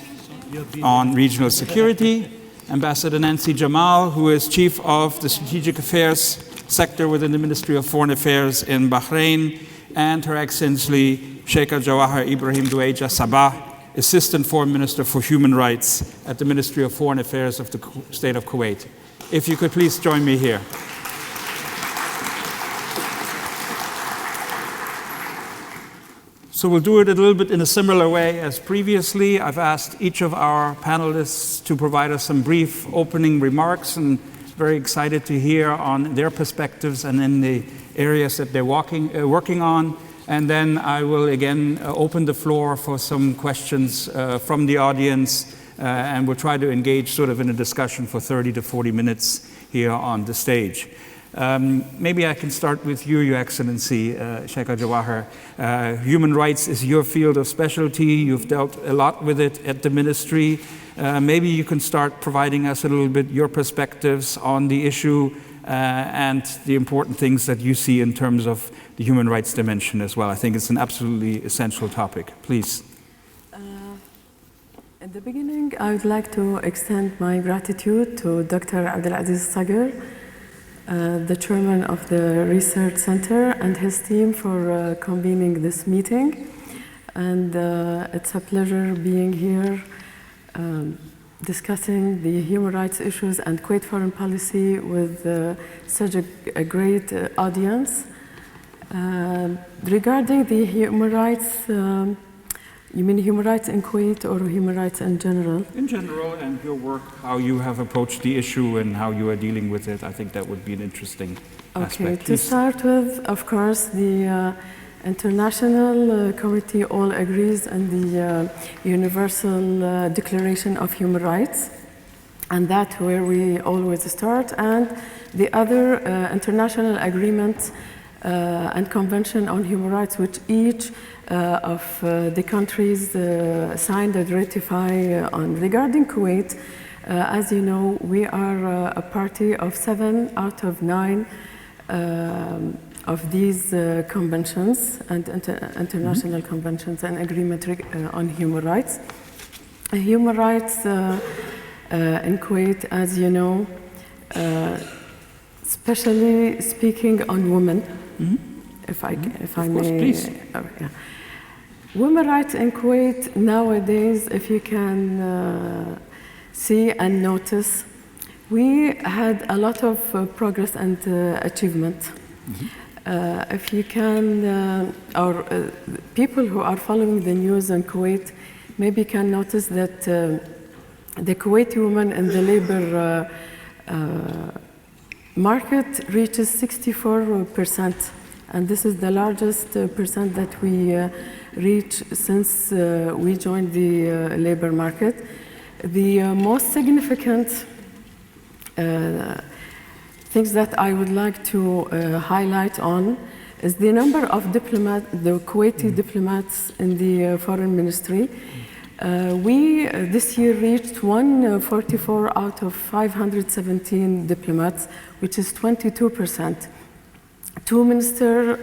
on regional security. Ambassador Nancy Jamal, who is Chief of the Strategic Affairs Sector within the Ministry of Foreign Affairs in Bahrain, and Her Excellency Sheikha Jawahar Ibrahim Dueja Sabah, Assistant Foreign Minister for Human Rights at the Ministry of Foreign Affairs of the State of Kuwait. If you could please join me here. So we'll do it a little bit in a similar way as previously. I've asked each of our panelists to provide us some brief opening remarks, and very excited to hear on their perspectives and in the areas that they're working on. And then I will again open the floor for some questions from the audience, and we'll try to engage sort of in a discussion for 30 to 40 minutes here on the stage. Maybe I can start with you, Your Excellency, Sheikha Jawahar. Human rights is your field of specialty. You've dealt a lot with it at the ministry. Maybe you can start providing us a little bit your perspectives on the issue and the important things that you see in terms of the human rights dimension as well. I think it's an absolutely essential topic. Please. At the beginning, I would like to extend my gratitude to Dr. Abdulaziz Sager, the chairman of the Research Center, and his team for convening this meeting. And it's a pleasure being here discussing the human rights issues and Kuwait foreign policy with such a great audience. Regarding the human rights, you mean human rights in Kuwait or human rights in general? In general, and your work, how you have approached the issue and how you are dealing with it. I think that would be an interesting aspect. To start with, of course, the International Committee all agrees on the Universal Declaration of Human Rights, and that's where we always start. And the other international agreements and Convention on Human Rights, which each of the countries signed and ratified on. Regarding Kuwait, as you know, we are a party of 7 out of 9 of these conventions and international conventions and agreement on human rights. Human rights in Kuwait, as you know, especially speaking on women, if I may. Please. Yeah. Women rights in Kuwait nowadays, if you can see and notice, we had a lot of progress and achievement. If you can, or people who are following the news in Kuwait maybe can notice that the Kuwaiti women in the labor market reaches 64%, and this is the largest percent that we reach since we joined the labor market. The most significant things that I would like to highlight on is the number of the Kuwaiti diplomats in the foreign ministry. We this year reached 144 out of 517 diplomats, which is 22%. 2 minister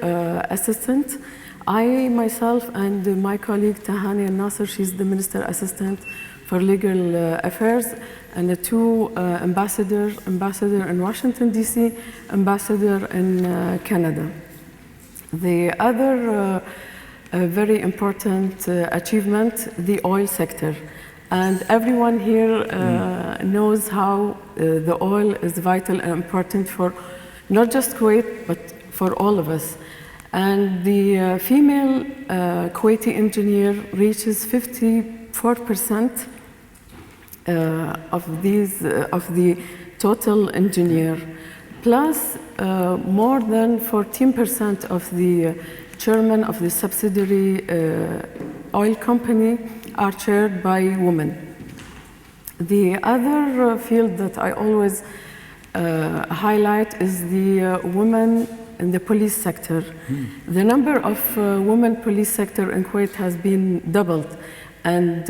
assistants, I myself and my colleague Tahani Nasser, she's the minister assistant for legal affairs, and the 2 ambassador in Washington DC, ambassador in Canada. The other very important achievement, the oil sector. And everyone here knows how the oil is vital and important for not just Kuwait, but for all of us. And the female Kuwaiti engineer reaches 54% of the total engineer. Plus, more than 14% of the chairman of the subsidiary oil company are chaired by women. The other field that I always highlight is the women in the police sector. The number of women police sector in Kuwait has been doubled. And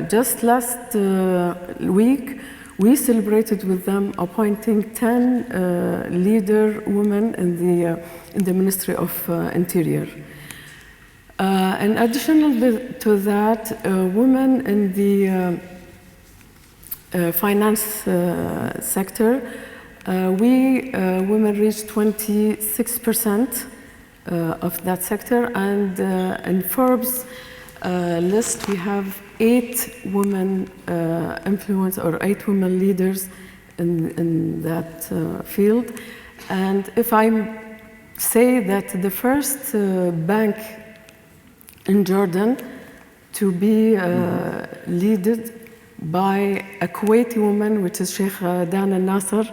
just last week, we celebrated with them appointing 10 leader women in the Ministry of Interior. In addition to that, women in the finance sector, women reached 26% of that sector, and in Forbes list we have 8 women influence or 8 women leaders in that field. And if I say that the first bank in Jordan to be led by a Kuwaiti woman, which is Sheikh Dana Nasser,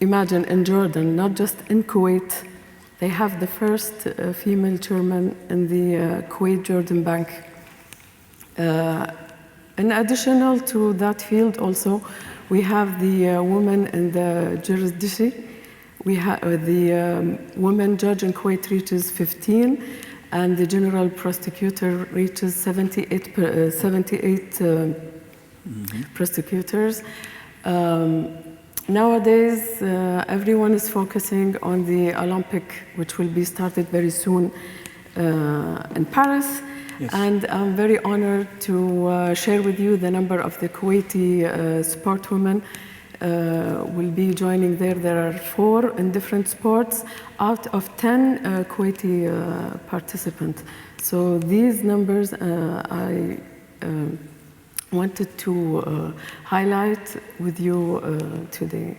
imagine in Jordan, not just in Kuwait, they have the first female chairman in the Kuwait-Jordan Bank. In addition to that field also, we have the women in the jurisdiction. We have the woman judge in Kuwait reaches 15, and the general prosecutor reaches 78 prosecutors. Nowadays, everyone is focusing on the Olympic, which will be started very soon in Paris. Yes. And I'm very honored to share with you the number of the Kuwaiti sportwomen will be joining there. There are 4 in different sports out of 10 Kuwaiti participants. So these numbers I wanted to highlight with you today.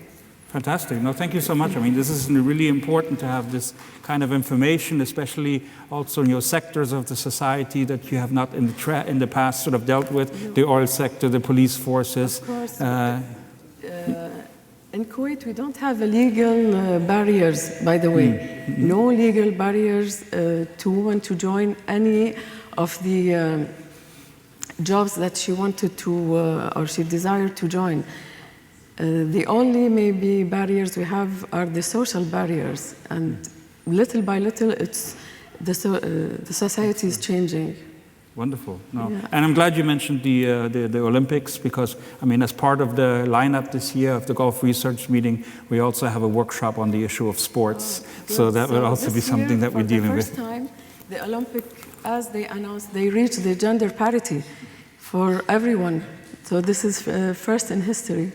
Fantastic. No, thank you so much. I mean, this is really important to have this kind of information, especially also in your sectors of the society that you have not in the past sort of dealt with, the oil sector, the police forces. Of course. In Kuwait, we don't have legal barriers, by the way. Mm-hmm. No legal barriers to women to join any of the jobs that she wanted to or she desired to join. The only maybe barriers we have are the social barriers, and little by little, it's the society is changing. Wonderful. No. Yeah. And I'm glad you mentioned the Olympics, because, I mean, as part of the lineup this year of the Gulf Research Meeting, we also have a workshop on the issue of sports. So that will also be something that we're dealing with. For the first time, the Olympic, as they announced, they reached the gender parity for everyone. So this is first in history.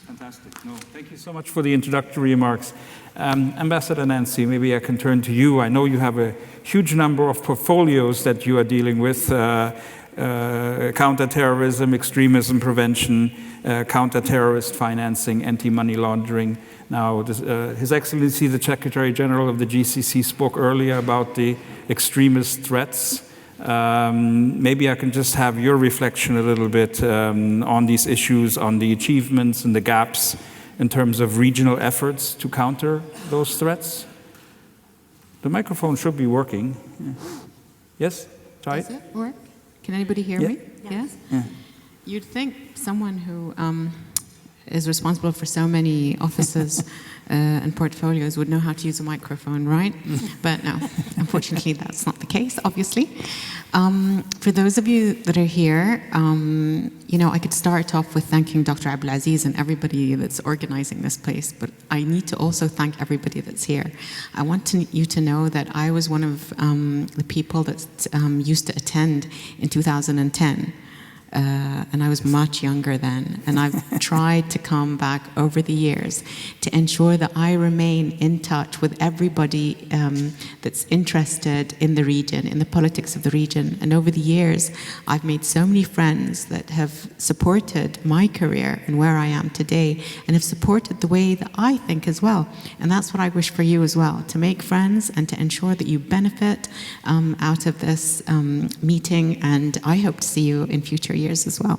Fantastic. No, thank you so much for the introductory remarks. Ambassador Nancy, maybe I can turn to you. I know you have a huge number of portfolios that you are dealing with, counterterrorism, extremism prevention, counter-terrorist financing, anti-money laundering. Now, His Excellency, the Secretary General of the GCC, spoke earlier about the extremist threats. Maybe I can just have your reflection a little bit on these issues, on the achievements and the gaps in terms of regional efforts to counter those threats. The microphone should be working. Yes? Try it. Does it work? Can anybody hear me? Yes? Yeah. You'd think someone who is responsible for so many offices and portfolios would know how to use a microphone, right? But no, unfortunately that's not the case, obviously. For those of you that are here, I could start off with thanking Dr. Abdulaziz and everybody that's organizing this place, but I need to also thank everybody that's here. I want you to know that I was one of the people that used to attend in 2010. And I was much younger then, and I've tried to come back over the years to ensure that I remain in touch with everybody that's interested in the region, in the politics of the region. And over the years, I've made so many friends that have supported my career and where I am today, and have supported the way that I think as well. And that's what I wish for you as well, to make friends and to ensure that you benefit out of this meeting, and I hope to see you in future years as well.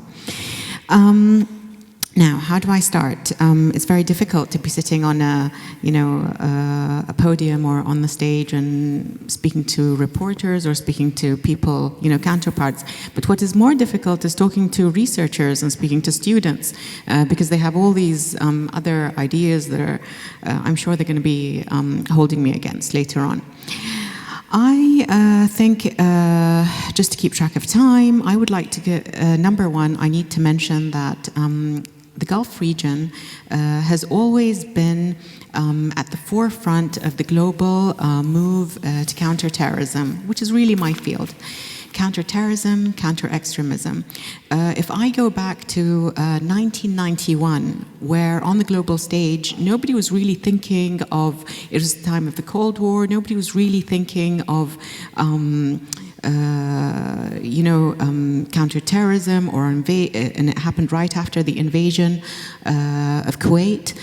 Now, how do I start? It's very difficult to be sitting on a podium or on the stage and speaking to reporters or speaking to people, counterparts. But what is more difficult is talking to researchers and speaking to students because they have all these other ideas that are, I'm sure they're going to be holding me against later on. I think, just to keep track of time, I would like to get, number one, I need to mention that the Gulf region has always been at the forefront of the global move to counterterrorism, which is really my field. Counterterrorism, counter-extremism. If I go back to 1991, where on the global stage, nobody was really thinking of, it was the time of the Cold War, nobody was really thinking of counterterrorism, and it happened right after the invasion of Kuwait,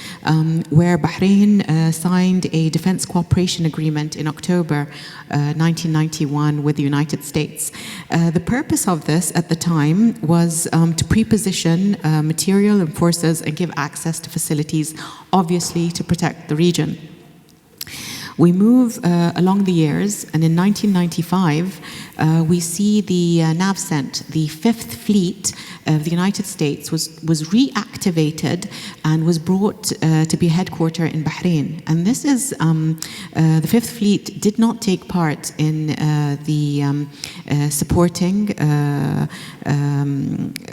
where Bahrain signed a defense cooperation agreement in October 1991 with the United States. The purpose of this at the time was to preposition material and forces and give access to facilities, obviously to protect the region. We move along the years, and in 1995, we see the NAVCENT, the 5th Fleet of the United States, was reactivated and was brought to be headquartered in Bahrain. And this is, the 5th Fleet did not take part in the supporting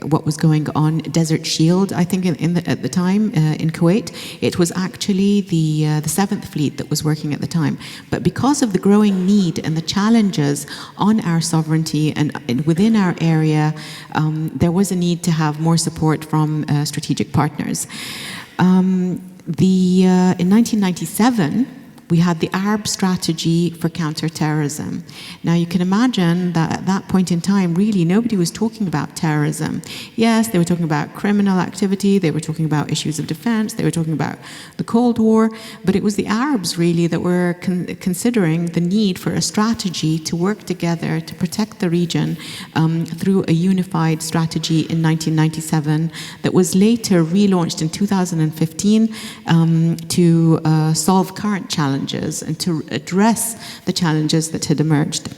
what was going on, Desert Shield, I think at the time in Kuwait. It was actually the 7th Fleet that was working at the time. But because of the growing need and the challenges on our sovereignty and within our area, there was a need to have more support from strategic partners. In 1997, we had the Arab strategy for counterterrorism. Now you can imagine that at that point in time, really nobody was talking about terrorism. Yes, they were talking about criminal activity, they were talking about issues of defense, they were talking about the Cold War, but it was the Arabs really that were considering the need for a strategy to work together to protect the region through a unified strategy in 1997 that was later relaunched in 2015 to solve current challenges and to address the challenges that had emerged.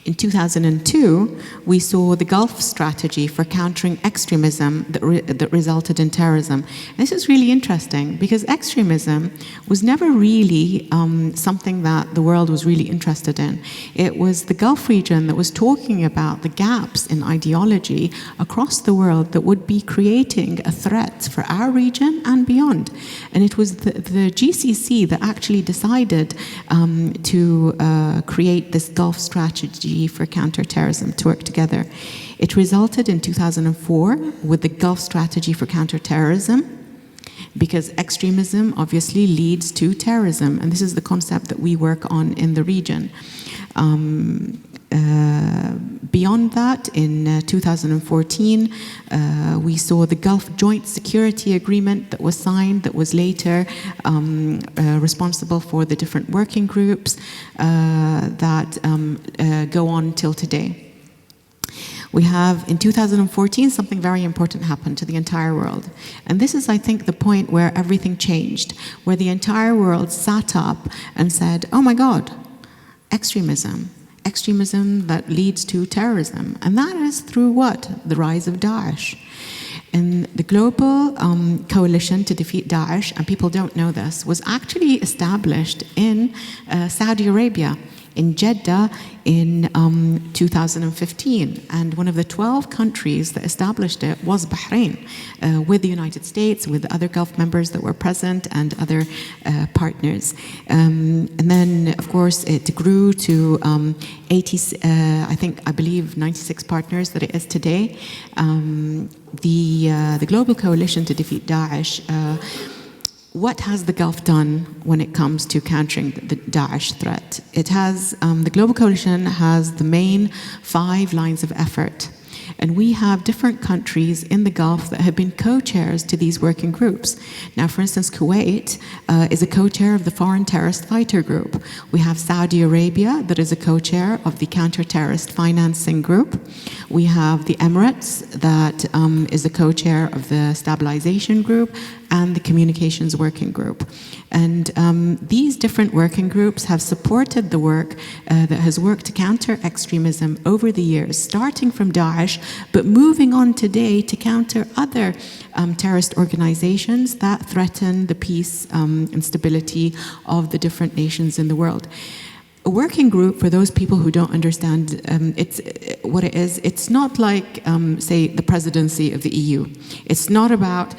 In 2002, we saw the Gulf strategy for countering extremism that resulted in terrorism. And this is really interesting because extremism was never really something that the world was really interested in. It was the Gulf region that was talking about the gaps in ideology across the world that would be creating a threat for our region and beyond. And it was the GCC that actually decided to create this Gulf strategy for counterterrorism to work together. It resulted in 2004 with the Gulf Strategy for Counterterrorism, because extremism obviously leads to terrorism, and this is the concept that we work on in the region. Beyond that, in 2014, we saw the Gulf Joint Security Agreement that was signed, that was later responsible for the different working groups that go on till today. We have, in 2014, something very important happened to the entire world. And this is, I think, the point where everything changed, where the entire world sat up and said, oh my God, extremism that leads to terrorism. And that is through what? The rise of Daesh. And the global coalition to defeat Daesh, and people don't know this, was actually established in Saudi Arabia, in Jeddah in 2015. And one of the 12 countries that established it was Bahrain, with the United States, with other Gulf members that were present and other partners. And then, of course, it grew to 80, I believe 96 partners that it is today. The Global Coalition to Defeat Daesh, what has the Gulf done when it comes to countering the Daesh threat? It has, the Global Coalition has the main 5 lines of effort. And we have different countries in the Gulf that have been co-chairs to these working groups. Now, for instance, Kuwait is a co-chair of the Foreign Terrorist Fighter Group. We have Saudi Arabia that is a co-chair of the Counter-Terrorist Financing Group. We have the Emirates that is a co-chair of the Stabilization Group and the Communications Working Group. And these different working groups have supported the work that has worked to counter extremism over the years, starting from Daesh, but moving on today to counter other terrorist organizations that threaten the peace and stability of the different nations in the world. A working group, for those people who don't understand what it is, it's not like, say, the presidency of the EU. It's not about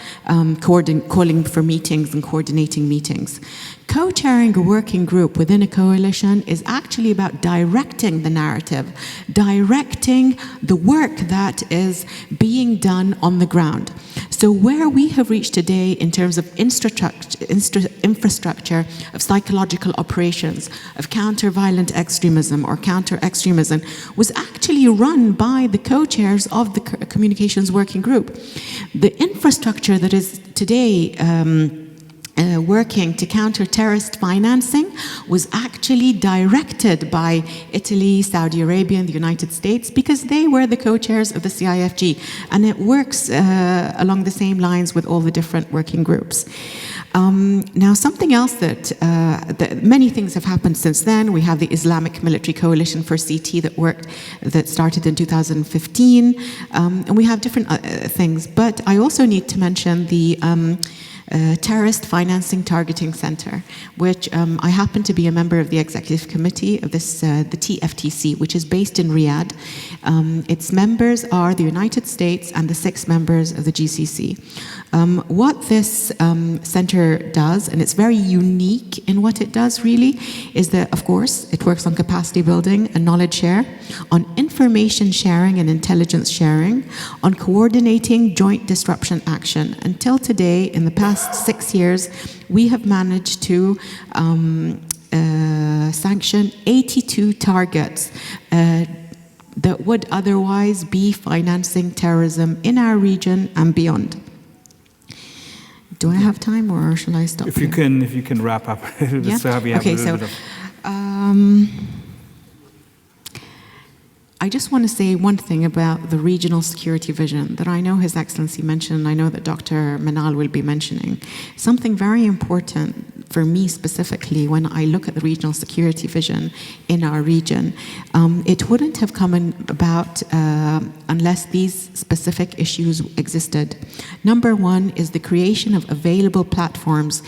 calling for meetings and coordinating meetings. Co-chairing a working group within a coalition is actually about directing the narrative, directing the work that is being done on the ground. So where we have reached today in terms of infrastructure, of psychological operations, of counter-violent extremism or counter-extremism, was actually run by the co-chairs of the Communications Working Group. The infrastructure that is today working to counter terrorist financing was actually directed by Italy, Saudi Arabia, and the United States because they were the co-chairs of the CIFG, and it works along the same lines with all the different working groups. Now, something else that many things have happened since then. We have the Islamic Military Coalition for CT that started in 2015, and we have different things. But I also need to mention the Terrorist Financing Targeting Center, which I happen to be a member of the executive committee of this, the TFTC, which is based in Riyadh. Its members are the United States and the 6 members of the GCC. What this center does, and it's very unique in what it does really, is that, of course, it works on capacity building and knowledge share, on information sharing and intelligence sharing, on coordinating joint disruption action. Until today, in the past 6 years, we have managed to sanction 82 targets that would otherwise be financing terrorism in our region and beyond. Do I have time, or shall I stop? If you can wrap up. Yeah? Okay, so I just want to say one thing about the regional security vision that I know His Excellency mentioned, and I know that Dr. Manal will be mentioning. Something very important for me specifically when I look at the regional security vision in our region, it wouldn't have come about unless these specific issues existed. Number one is the creation of available platforms,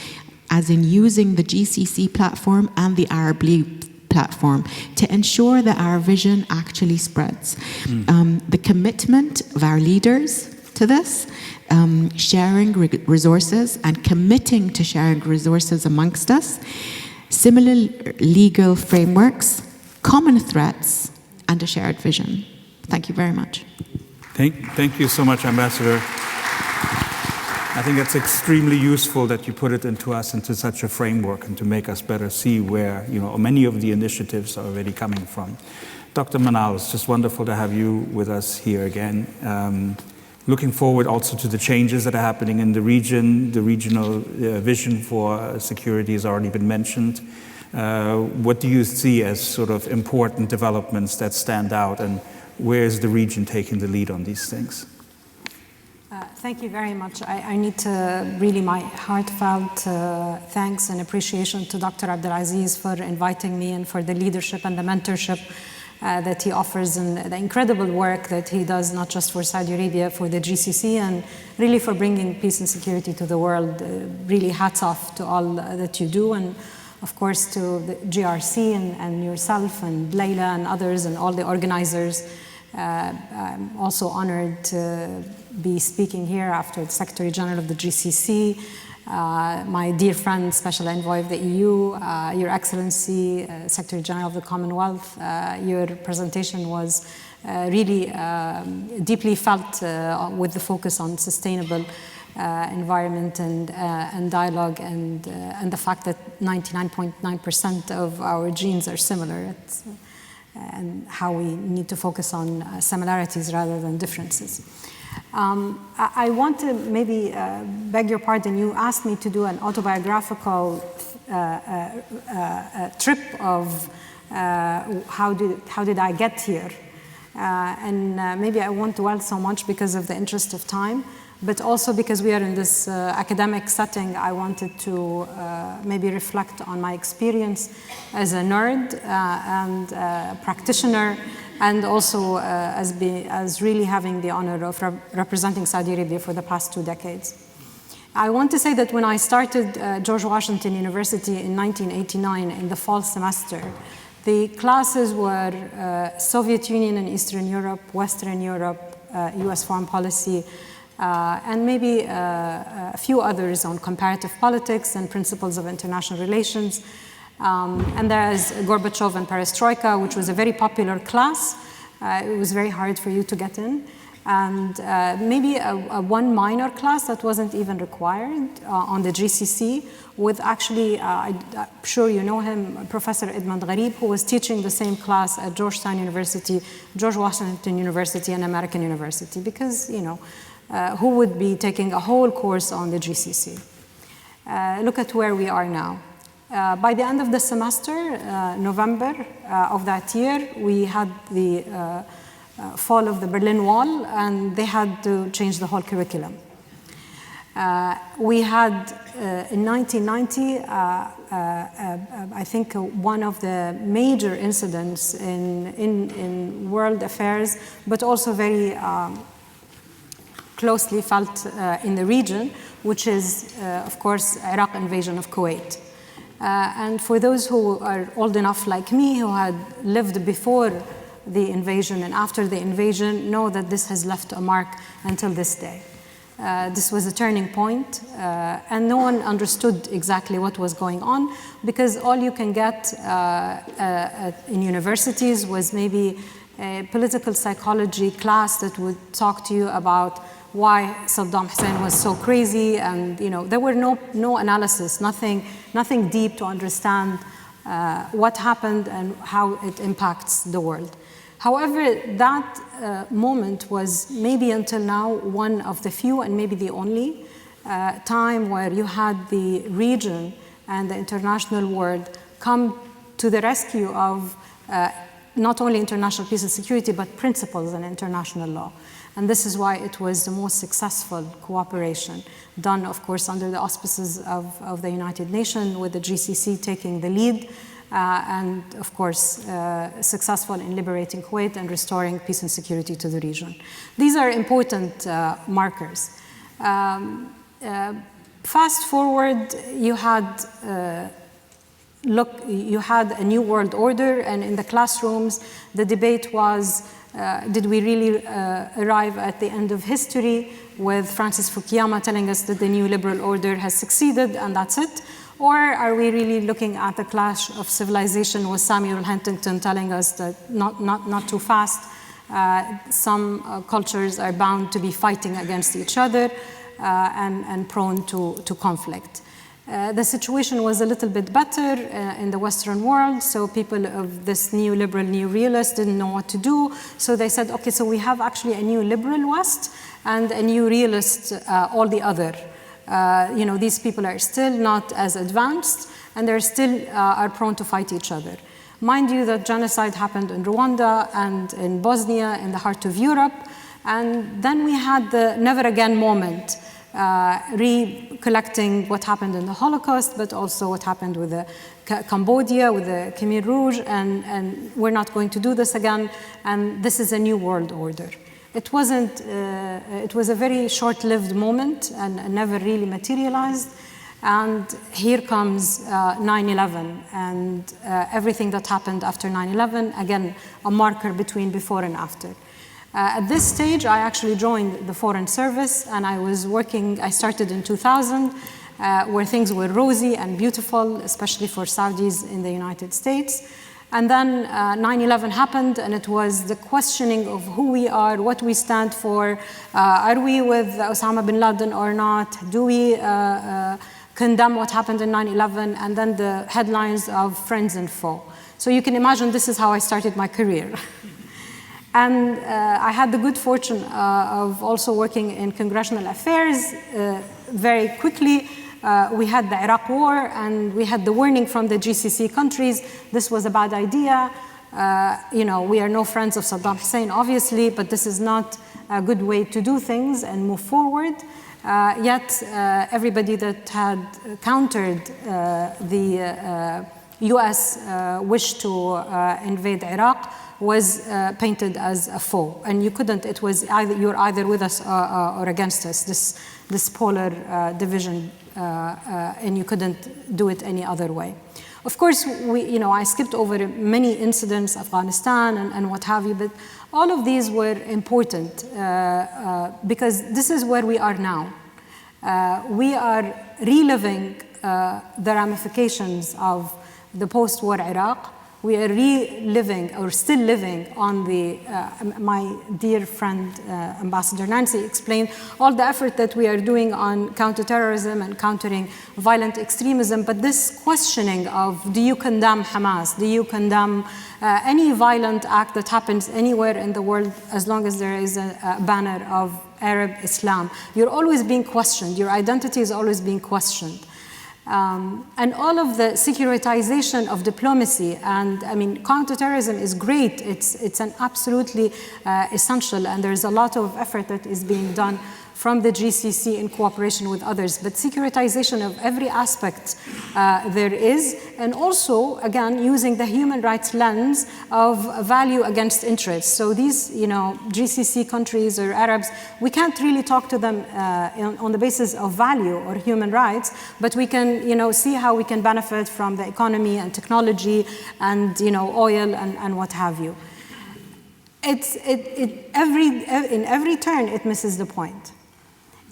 as in using the GCC platform and the Arab League platform to ensure that our vision actually spreads. The commitment of our leaders to this, sharing resources and committing to sharing resources amongst us, similar legal frameworks, common threats, and a shared vision. Thank you very much. Thank you so much, Ambassador. I think it's extremely useful that you put it into such a framework and to make us better see where, many of the initiatives are already coming from. Dr. Manal, it's just wonderful to have you with us here again. Looking forward also to the changes that are happening in the region. The regional vision for security has already been mentioned. What do you see as sort of important developments that stand out, and where is the region taking the lead on these things? Thank you very much. I need to really my heartfelt thanks and appreciation to Dr. Abdulaziz for inviting me and for the leadership and the mentorship that he offers and the incredible work that he does, not just for Saudi Arabia, for the GCC, and really for bringing peace and security to the world. Really hats off to all that you do, and of course to the GRC and yourself and Layla and others and all the organizers. I'm also honored to be speaking here after the Secretary General of the GCC, my dear friend, Special Envoy of the EU, Your Excellency, Secretary General of the Commonwealth. Your presentation was really deeply felt with the focus on sustainable environment and dialogue and the fact that 99.9% of our genes are similar. And how we need to focus on similarities rather than differences. I want to maybe beg your pardon. You asked me to do an autobiographical trip of how did I get here, and maybe I won't dwell so much because of the interest of time, but also because we are in this academic setting. I wanted to maybe reflect on my experience as a nerd and a practitioner, and also as really having the honor of representing Saudi Arabia for the past 2 decades. I want to say that when I started George Washington University in 1989 in the fall semester, the classes were Soviet Union and Eastern Europe, Western Europe, US foreign policy, and maybe a few others on comparative politics and principles of international relations. And there's Gorbachev and Perestroika, which was a very popular class. It was very hard for you to get in. And maybe one minor class that wasn't even required on the GCC with actually, I'm sure you know him, Professor Edmond Gharib, who was teaching the same class at Georgetown University, George Washington University, and American University, because, you know, who would be taking a whole course on the GCC? Look at where we are now. By the end of the semester, November of that year, we had the fall of the Berlin Wall, and they had to change the whole curriculum. We had, in 1990, I think one of the major incidents in world affairs, but also very closely felt in the region, which is, of course, Iraq invasion of Kuwait. And for those who are old enough like me, who had lived before the invasion and after the invasion, know that this has left a mark until this day. This was a turning point, and no one understood exactly what was going on, because all you can get in universities was maybe a political psychology class that would talk to you about why Saddam Hussein was so crazy, and there were no analysis, nothing deep to understand what happened and how it impacts the world. However, that moment was maybe until now one of the few and maybe the only time where you had the region and the international world come to the rescue of not only international peace and security, but principles in international law. And this is why it was the most successful cooperation, done, of course, under the auspices of the United Nations, with the GCC taking the lead, and, of course, successful in liberating Kuwait and restoring peace and security to the region. These are important markers. Fast forward, you had a new world order, and in the classrooms, the debate was, did we really arrive at the end of history with Francis Fukuyama telling us that the new liberal order has succeeded and that's it? Or are we really looking at the clash of civilization with Samuel Huntington telling us that not too fast, some cultures are bound to be fighting against each other and prone to conflict? The situation was a little bit better in the Western world, so people of this new liberal, new realist didn't know what to do. So they said, okay, so we have actually a new liberal West and a new realist, all the other. These people are still not as advanced, and they're still are prone to fight each other. Mind you that genocide happened in Rwanda and in Bosnia, in the heart of Europe, and then we had the never again moment, recollecting what happened in the Holocaust, but also what happened with the Cambodia with the Khmer Rouge, and we're not going to do this again, and this is a new world order. It wasn't, it was a very short-lived moment and never really materialized. And here comes 9/11 and everything that happened after 9/11, again, a marker between before and after. At this stage, I actually joined the Foreign Service, and I was working, I started in 2000, where things were rosy and beautiful, especially for Saudis in the United States. And then 9/11 happened, and it was the questioning of who we are, what we stand for. Are we with Osama bin Laden or not? Do we condemn what happened in 9/11? And then the headlines of friends and foe. So you can imagine this is how I started my career. And I had the good fortune of also working in congressional affairs. Very quickly, we had the Iraq War, and we had the warning from the GCC countries. This was a bad idea. You know, we are no friends of Saddam Hussein, obviously, but this is not a good way to do things and move forward. Yet, everybody that had countered the US wish to invade Iraq was painted as a foe. And you couldn't, it was either, you're either with us or against us, this polar division, and you couldn't do it any other way. Of course, I skipped over many incidents, Afghanistan and what have you, but all of these were important because this is where we are now. We are reliving the ramifications of the post-war Iraq. We are reliving or still living on the, my dear friend Ambassador Nancy explained all the effort that we are doing on counterterrorism and countering violent extremism, but this questioning of, do you condemn Hamas? Do you condemn any violent act that happens anywhere in the world as long as there is a banner of Arab Islam? You're always being questioned. Your identity is always being questioned. And all of the securitization of diplomacy, and I mean, counterterrorism is great. It's an absolutely essential, and there's a lot of effort that is being done from the GCC in cooperation with others. But securitization of every aspect there is, and also, again, using the human rights lens of value against interest. So these, GCC countries or Arabs, we can't really talk to them on the basis of value or human rights, but we can, see how we can benefit from the economy and technology and, oil and what have you. In every turn, it misses the point.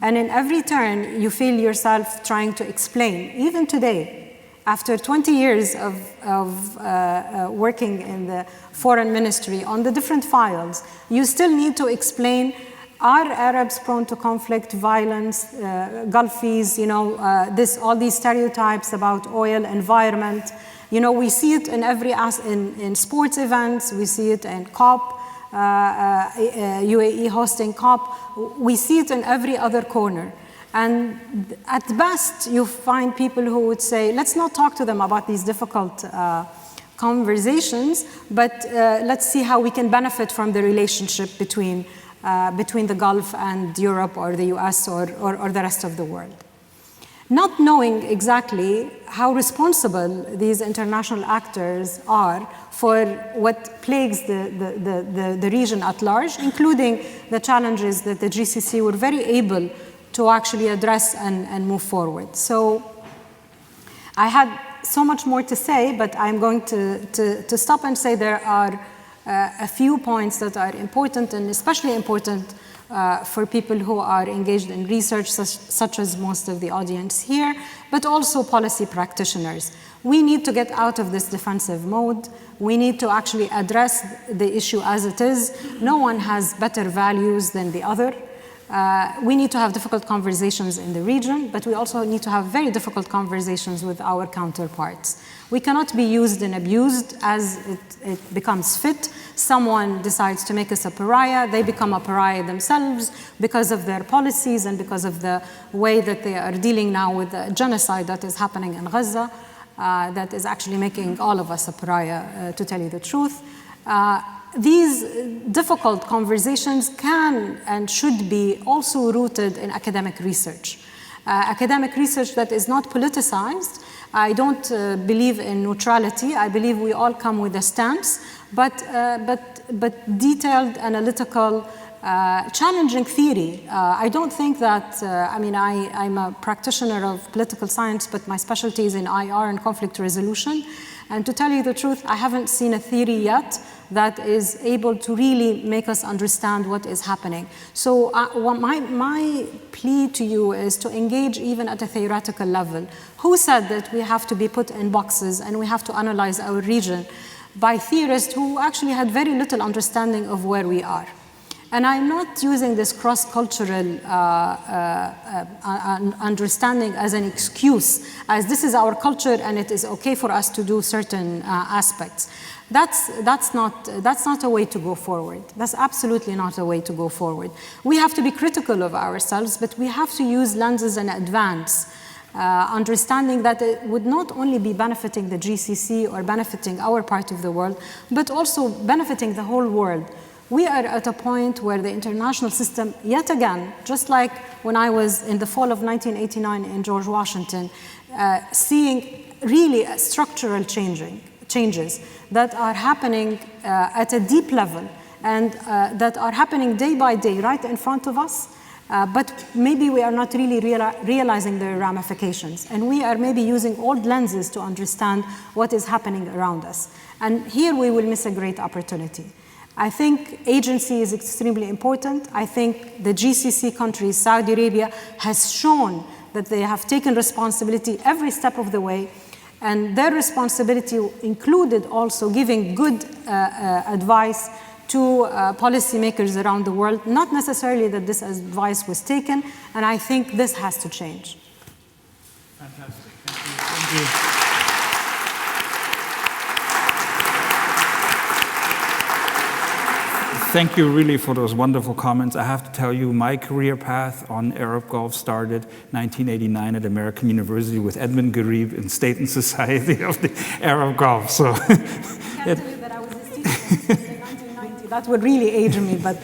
And in every turn, you feel yourself trying to explain. Even today, after 20 years of working in the foreign ministry on the different files, you still need to explain, are Arabs prone to conflict, violence, Gulfies, all these stereotypes about oil, environment. We see it in in sports events, we see it in COP, UAE hosting COP, we see it in every other corner. And at best, you find people who would say, let's not talk to them about these difficult conversations, but let's see how we can benefit from the relationship between the Gulf and Europe or the US or the rest of the world. Not knowing exactly how responsible these international actors are for what plagues the region at large, including the challenges that the GCC were very able to actually address and move forward. So I had so much more to say, but I'm going to stop and say there are a few points that are important, and especially important for people who are engaged in research, such as most of the audience here, but also policy practitioners. We need to get out of this defensive mode. We need to actually address the issue as it is. No one has better values than the other. We need to have difficult conversations in the region, but we also need to have very difficult conversations with our counterparts. We cannot be used and abused as it becomes fit. Someone decides to make us a pariah, they become a pariah themselves because of their policies and because of the way that they are dealing now with the genocide that is happening in Gaza, that is actually making all of us a pariah, to tell you the truth. These difficult conversations can and should be also rooted in academic research. Academic research that is not politicized I don't believe in neutrality. I believe we all come with a stance, but detailed, analytical, challenging theory. I don't think that, I'm a practitioner of political science, but my specialty is in IR and conflict resolution. And to tell you the truth, I haven't seen a theory yet that is able to really make us understand what is happening. So my plea to you is to engage even at a theoretical level. Who said that we have to be put in boxes and we have to analyze our region by theorists who actually had very little understanding of where we are? And I'm not using this cross-cultural understanding as an excuse, as this is our culture and it is okay for us to do certain aspects. That's not a way to go forward. That's absolutely not a way to go forward. We have to be critical of ourselves, but we have to use lenses and advance, understanding that it would not only be benefiting the GCC or benefiting our part of the world, but also benefiting the whole world. We are at a point where the international system, yet again, just like when I was in the fall of 1989 in George Washington, seeing really structural changes that are happening at a deep level and that are happening day by day right in front of us, but maybe we are not really realizing their ramifications. And we are maybe using old lenses to understand what is happening around us. And here we will miss a great opportunity. I think agency is extremely important. I think the GCC countries, Saudi Arabia, has shown that they have taken responsibility every step of the way, and their responsibility included also giving good advice to policymakers around the world, not necessarily that this advice was taken, and I think this has to change. Fantastic. Thank you. Thank you. Thank you really for those wonderful comments. I have to tell you, my career path on Arab Gulf started 1989 at American University with Edmund Gharib in State and Society of the Arab Gulf. So, I can't believe that I was a student in 1990. That would really age me, but.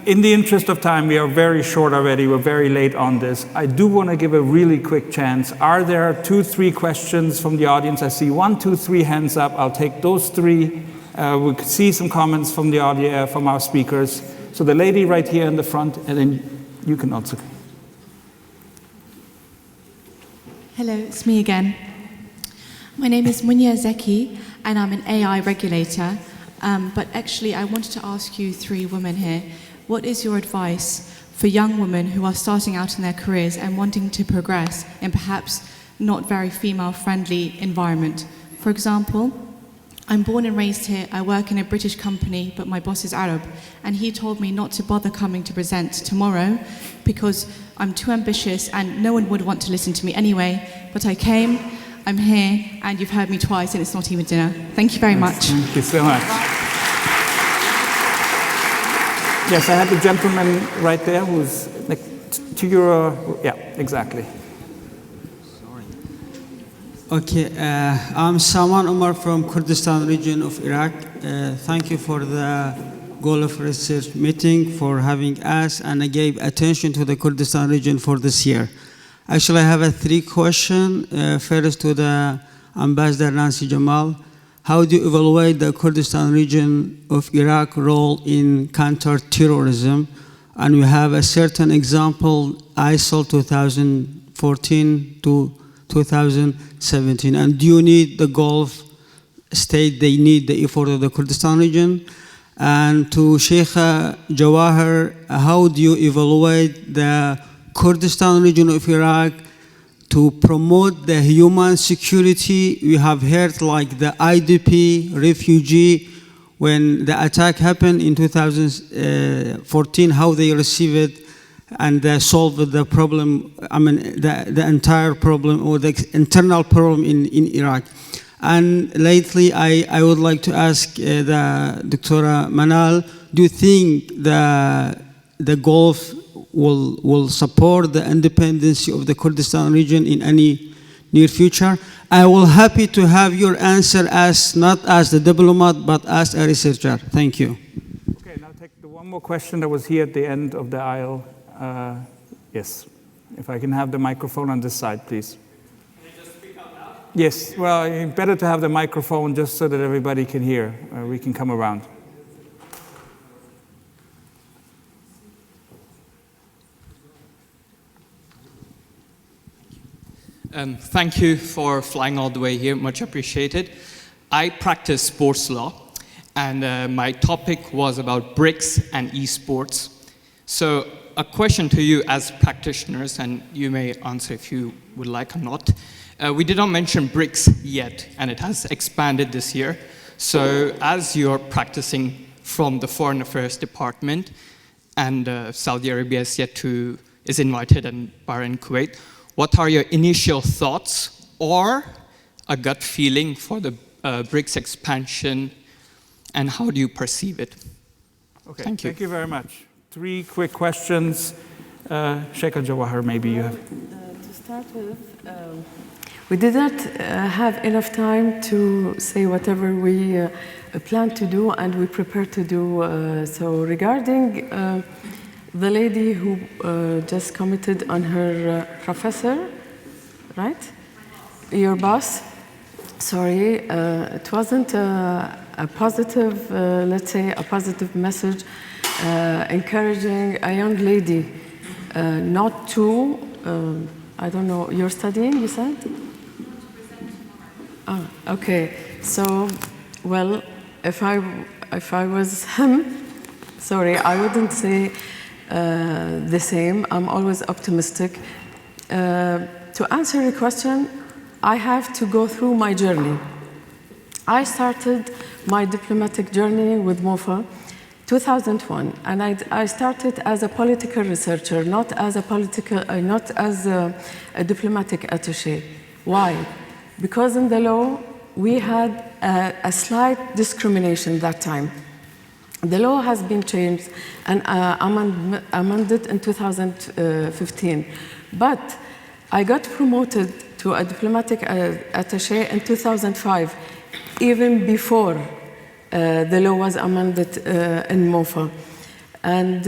In the interest of time, we are very short already. We're very late on this. I do want to give a really quick chance. Are there 2-3 questions from the audience? I see 1, 2, 3 hands up. I'll take those 3. We could see some comments from the audience, from our speakers. So the lady right here in the front, and then you can also. Hello, it's me again. My name is Munya Zeki, and I'm an AI regulator. But actually, I wanted to ask you 3 women here, what is your advice for young women who are starting out in their careers and wanting to progress in perhaps not very female-friendly environment? For example, I'm born and raised here, I work in a British company, but my boss is Arab, and he told me not to bother coming to present tomorrow because I'm too ambitious and no one would want to listen to me anyway. But I came, I'm here, and you've heard me twice and it's not even dinner. Thank you very much. Thank you so much. Yes, I had the gentleman right there who's to your, yeah, exactly. Okay, I'm Saman Umar from Kurdistan region of Iraq. Thank you for the Gulf Research meeting, for having us, and I gave attention to the Kurdistan region for this year. Actually, I have 3 questions. First to the Ambassador Nancy Jamal. How do you evaluate the Kurdistan region of Iraq role in counter-terrorism? And we have a certain example, ISIL 2014 to 2017. And do you need the Gulf state, they need the effort of the Kurdistan region? And to Sheikh Jawahar, how do you evaluate the Kurdistan region of Iraq to promote the human security? We have heard like the IDP, refugee, when the attack happened in 2014, how they received it and solved the problem, the entire problem or the internal problem in Iraq. And lately, I would like to ask the Dr. Manal, do you think the Gulf will support the independence of the Kurdistan region in any near future? I will happy to have your answer as not as the diplomat, but as a researcher. Thank you. Okay, now take the one more question that was here at the end of the aisle. Yes, If I can have the microphone on this side, please. Can you just speak out loud? Yes, well, better to have the microphone just so that everybody can hear. We can come around. Thank you for flying all the way here, much appreciated. I practice sports law, and my topic was about BRICS and esports. So a question to you as practitioners, and you may answer if you would like or not. We did not mention BRICS yet, and it has expanded this year. So as you're practicing from the Foreign Affairs Department, and Saudi Arabia is invited, and Bahrain, Kuwait, what are your initial thoughts or a gut feeling for the BRICS expansion, and how do you perceive it? Okay, thank you. Thank you very much. 3 quick questions. Sheikh Al-Jawahar, maybe you have. To start with, we did not have enough time to say whatever we plan to do and we prepare to do. So regarding the lady who just committed on her professor, right? Your boss? Sorry, it wasn't a positive, let's say, a positive message encouraging a young lady not to, I don't know, you're studying, you said? Oh, okay. So, well, if I was him, sorry, I wouldn't say the same. I'm always optimistic. To answer your question, I have to go through my journey. I started my diplomatic journey with MOFA 2001, and I started as a political researcher, not as a diplomatic attaché. Why? Because in the law we had a slight discrimination that time. The law has been changed and amended in 2015, but I got promoted to a diplomatic attaché in 2005, even before the law was amended in MOFA. And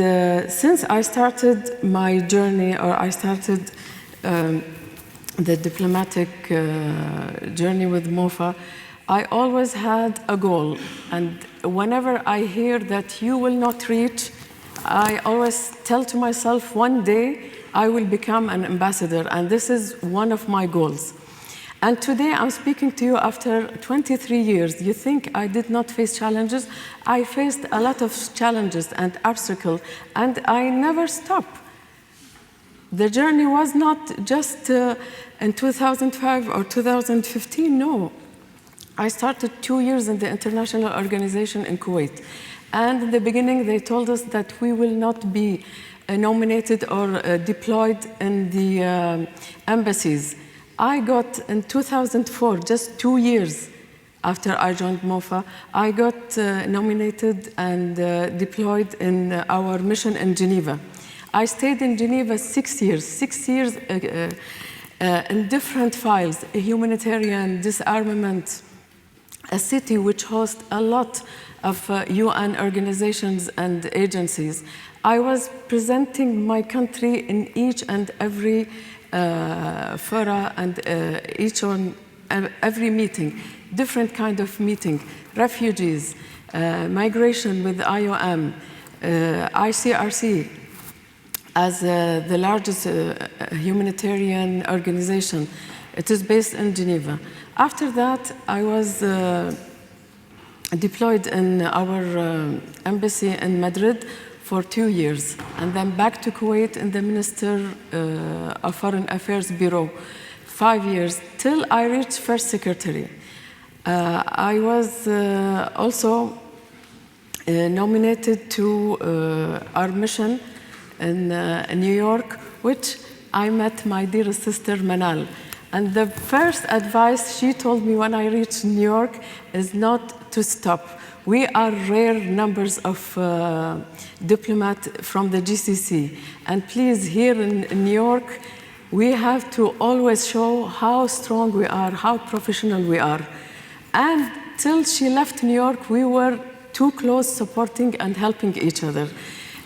since I started my journey, or I started the diplomatic journey with MOFA, I always had a goal. And whenever I hear that you will not reach, I always tell to myself, one day I will become an ambassador, and this is one of my goals. And today I'm speaking to you after 23 years. You think I did not face challenges? I faced a lot of challenges and obstacles, and I never stopped. The journey was not just in 2005 or 2015, no. I started 2 years in the international organization in Kuwait. And in the beginning, they told us that we will not be nominated or deployed in the embassies. I got in 2004, just 2 years after I joined MOFA, I got nominated and deployed in our mission in Geneva. I stayed in Geneva 6 years in different files, humanitarian, disarmament, a city which hosts a lot of UN organizations and agencies. I was presenting my country in each and every fora and every meeting, different kind of meeting, refugees, migration with IOM, ICRC as the largest humanitarian organization. It is based in Geneva. After that, I was deployed in our embassy in Madrid for 2 years, and then back to Kuwait in the Minister of Foreign Affairs Bureau, 5 years, till I reached First Secretary. I was also nominated to our mission in New York, which I met my dearest sister Manal. And the first advice she told me when I reached New York is not to stop. We are rare numbers of diplomats from the GCC. And please, here in New York, we have to always show how strong we are, how professional we are. And till she left New York, we were too close, supporting and helping each other.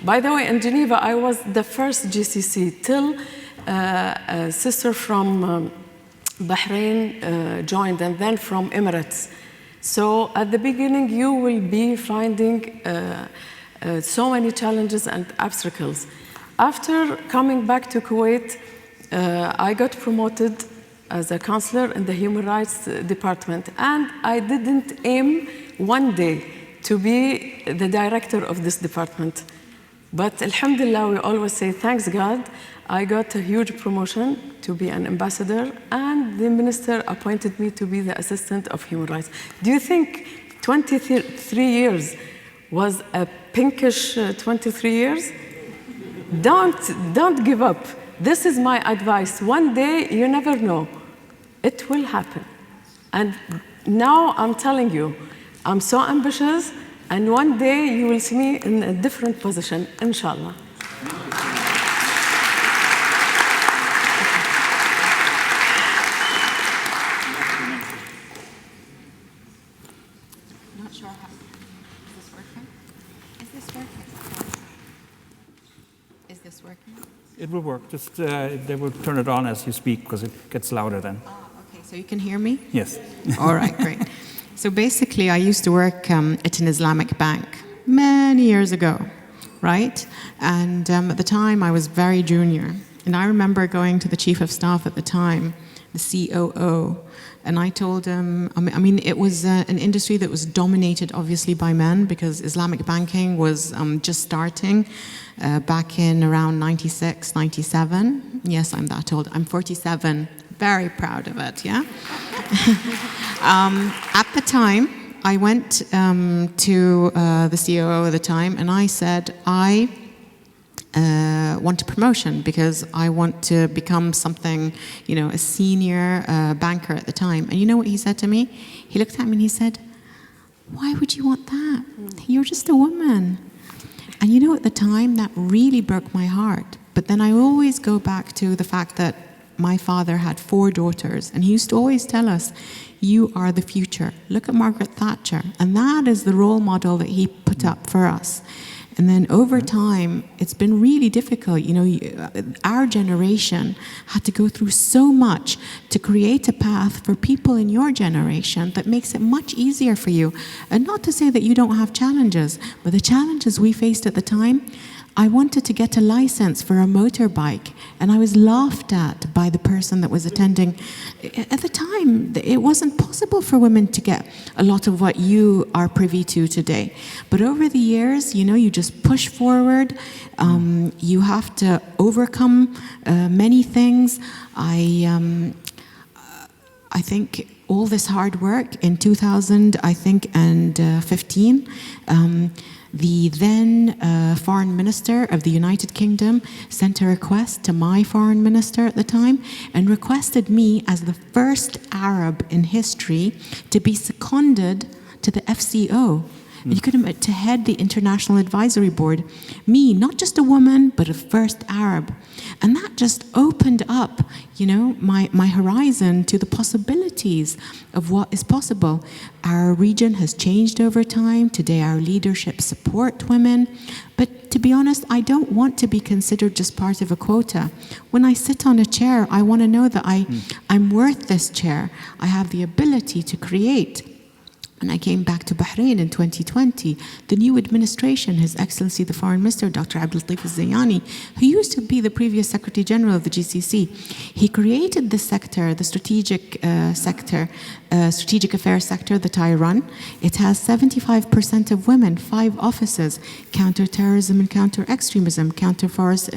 By the way, in Geneva, I was the first GCC till a sister from Bahrain joined, and then from Emirates. So at the beginning, you will be finding so many challenges and obstacles. After coming back to Kuwait, I got promoted as a counselor in the Human Rights Department, and I didn't aim one day to be the director of this department. But alhamdulillah, we always say, thanks God, I got a huge promotion to be an ambassador, and the minister appointed me to be the assistant of human rights. Do you think 23 years was a pinkish 23 years? Don't give up. This is my advice. One day, you never know. It will happen. And now I'm telling you, I'm so ambitious, and one day you will see me in a different position, inshallah. Not sure how. Is this working? Is this working? Is this working? It will work. Just they will turn it on as you speak because it gets louder then. Okay, so you can hear me? Yes. All right, great. So basically, I used to work at an Islamic bank many years ago, right? And at the time, I was very junior. And I remember going to the chief of staff at the time, the COO, and I told him, I mean, it was an industry that was dominated, obviously, by men because Islamic banking was just starting back in around 96, 97. Yes, I'm that old. I'm 47. Very proud of it, yeah? At the time, I went to the COO at the time, and I said, I want a promotion because I want to become something, you know, a senior banker at the time. And you know what he said to me? He looked at me and he said, why would you want that? You're just a woman. And you know, at the time, that really broke my heart. But then I always go back to the fact that my father had 4 daughters, and he used to always tell us, you are the future. Look at Margaret Thatcher. And that is the role model that he put up for us. And then over time, it's been really difficult. You know, our generation had to go through so much to create a path for people in your generation that makes it much easier for you. And not to say that you don't have challenges, but the challenges we faced at the time, I wanted to get a license for a motorbike, and I was laughed at by the person that was attending. At the time, it wasn't possible for women to get a lot of what you are privy to today. But over the years, you know, you just push forward. You have to overcome many things. I think all this hard work in 2000, I think, and 15. The then foreign minister of the United Kingdom sent a request to my foreign minister at the time and requested me as the first Arab in history to be seconded to the FCO. And you could imagine, to head the International Advisory Board. Me, not just a woman, but a first Arab. And that just opened up, you know, my horizon to the possibilities of what is possible. Our region has changed over time. Today, our leadership support women. But to be honest, I don't want to be considered just part of a quota. When I sit on a chair, I want to know that I'm worth this chair. I have the ability to create. And I came back to Bahrain in 2020. The new administration, His Excellency the Foreign Minister, Dr.Abdulaziz Sager, who used to be the previous Secretary General of the GCC, he created this sector, the strategic sector, strategic affairs sector that I run. It has 75% of women, 5 offices: counterterrorism and counter-extremism, counter-terrorist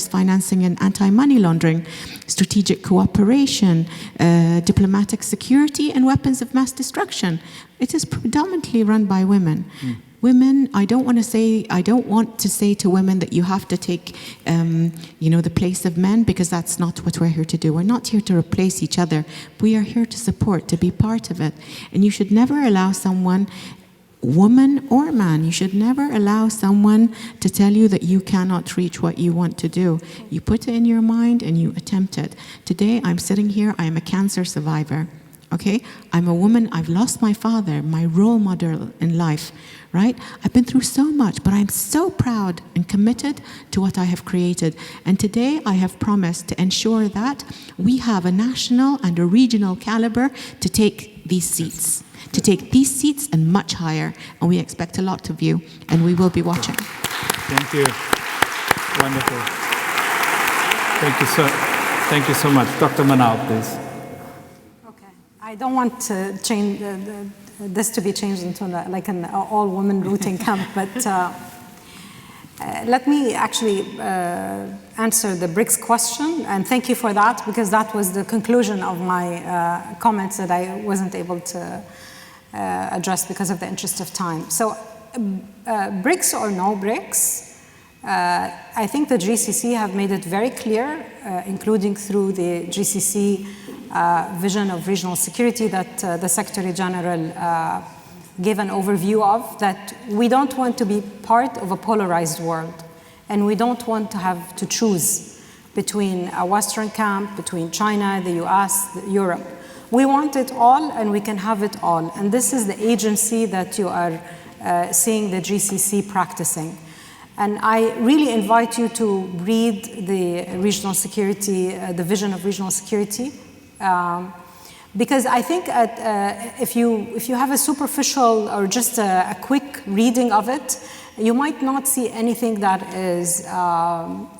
financing and anti-money laundering, strategic cooperation, diplomatic security, and weapons of mass destruction. It is predominantly run by women. Women, I don't want to say to women that you have to take, you know, the place of men, because that's not what we're here to do. We're not here to replace each other. We are here to support, to be part of it. And you should never allow someone, woman or man, you should never allow someone to tell you that you cannot reach what you want to do. You put it in your mind and you attempt it. Today, I'm sitting here, I am a cancer survivor. Okay, I'm a woman, I've lost my father, my role model in life, right? I've been through so much, but I'm so proud and committed to what I have created. And today I have promised to ensure that we have a national and a regional caliber to take these seats. To take these seats and much higher. And we expect a lot of you, and we will be watching. Thank you. Wonderful. Thank you so much. Dr. Manal, please. I don't want to change this to be changed into like an all-woman rooting camp, but let me actually answer the BRICS question, and thank you for that, because that was the conclusion of my comments that I wasn't able to address because of the interest of time. So BRICS or no BRICS, I think the GCC have made it very clear, including through the GCC vision of regional security that the Secretary General gave an overview of, that we don't want to be part of a polarized world, and we don't want to have to choose between a Western camp, between China, the US, Europe. We want it all, and we can have it all. And this is the agency that you are seeing the GCC practicing. And I really invite you to read the regional security, the vision of regional security, because I think if you have a superficial or just a quick reading of it, you might not see anything that is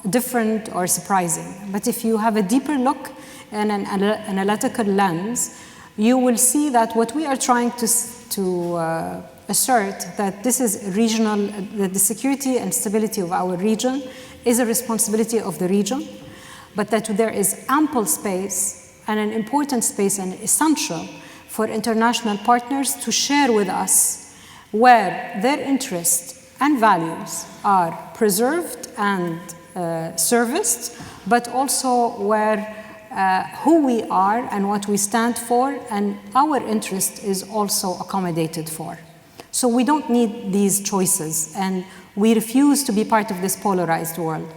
different or surprising. But if you have a deeper look and an analytical lens, you will see that what we are trying to assert, that this is regional, that the security and stability of our region is a responsibility of the region, but that there is ample space and an important space and essential for international partners to share with us where their interests and values are preserved and serviced, but also where who we are and what we stand for and our interest is also accommodated for. So we don't need these choices, and we refuse to be part of this polarized world.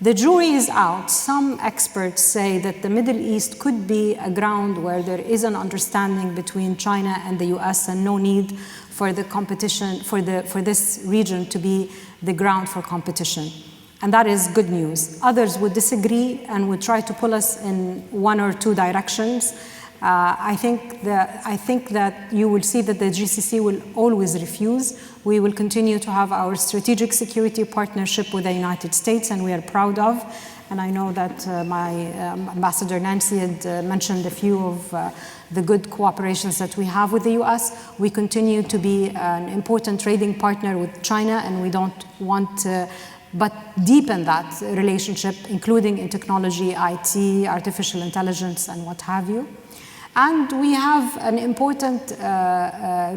The jury is out. Some experts say that the Middle East could be a ground where there is an understanding between China and the US and no need for the competition, for this region to be the ground for competition. And that is good news. Others would disagree and would try to pull us in one or two directions. I think that you will see that the GCC will always refuse. We will continue to have our strategic security partnership with the United States, and we are proud of. And I know that my Ambassador Nancy had mentioned a few of the good cooperations that we have with the US. We continue to be an important trading partner with China, and we don't want to but deepen that relationship, including in technology, IT, artificial intelligence, and what have you. And we have an important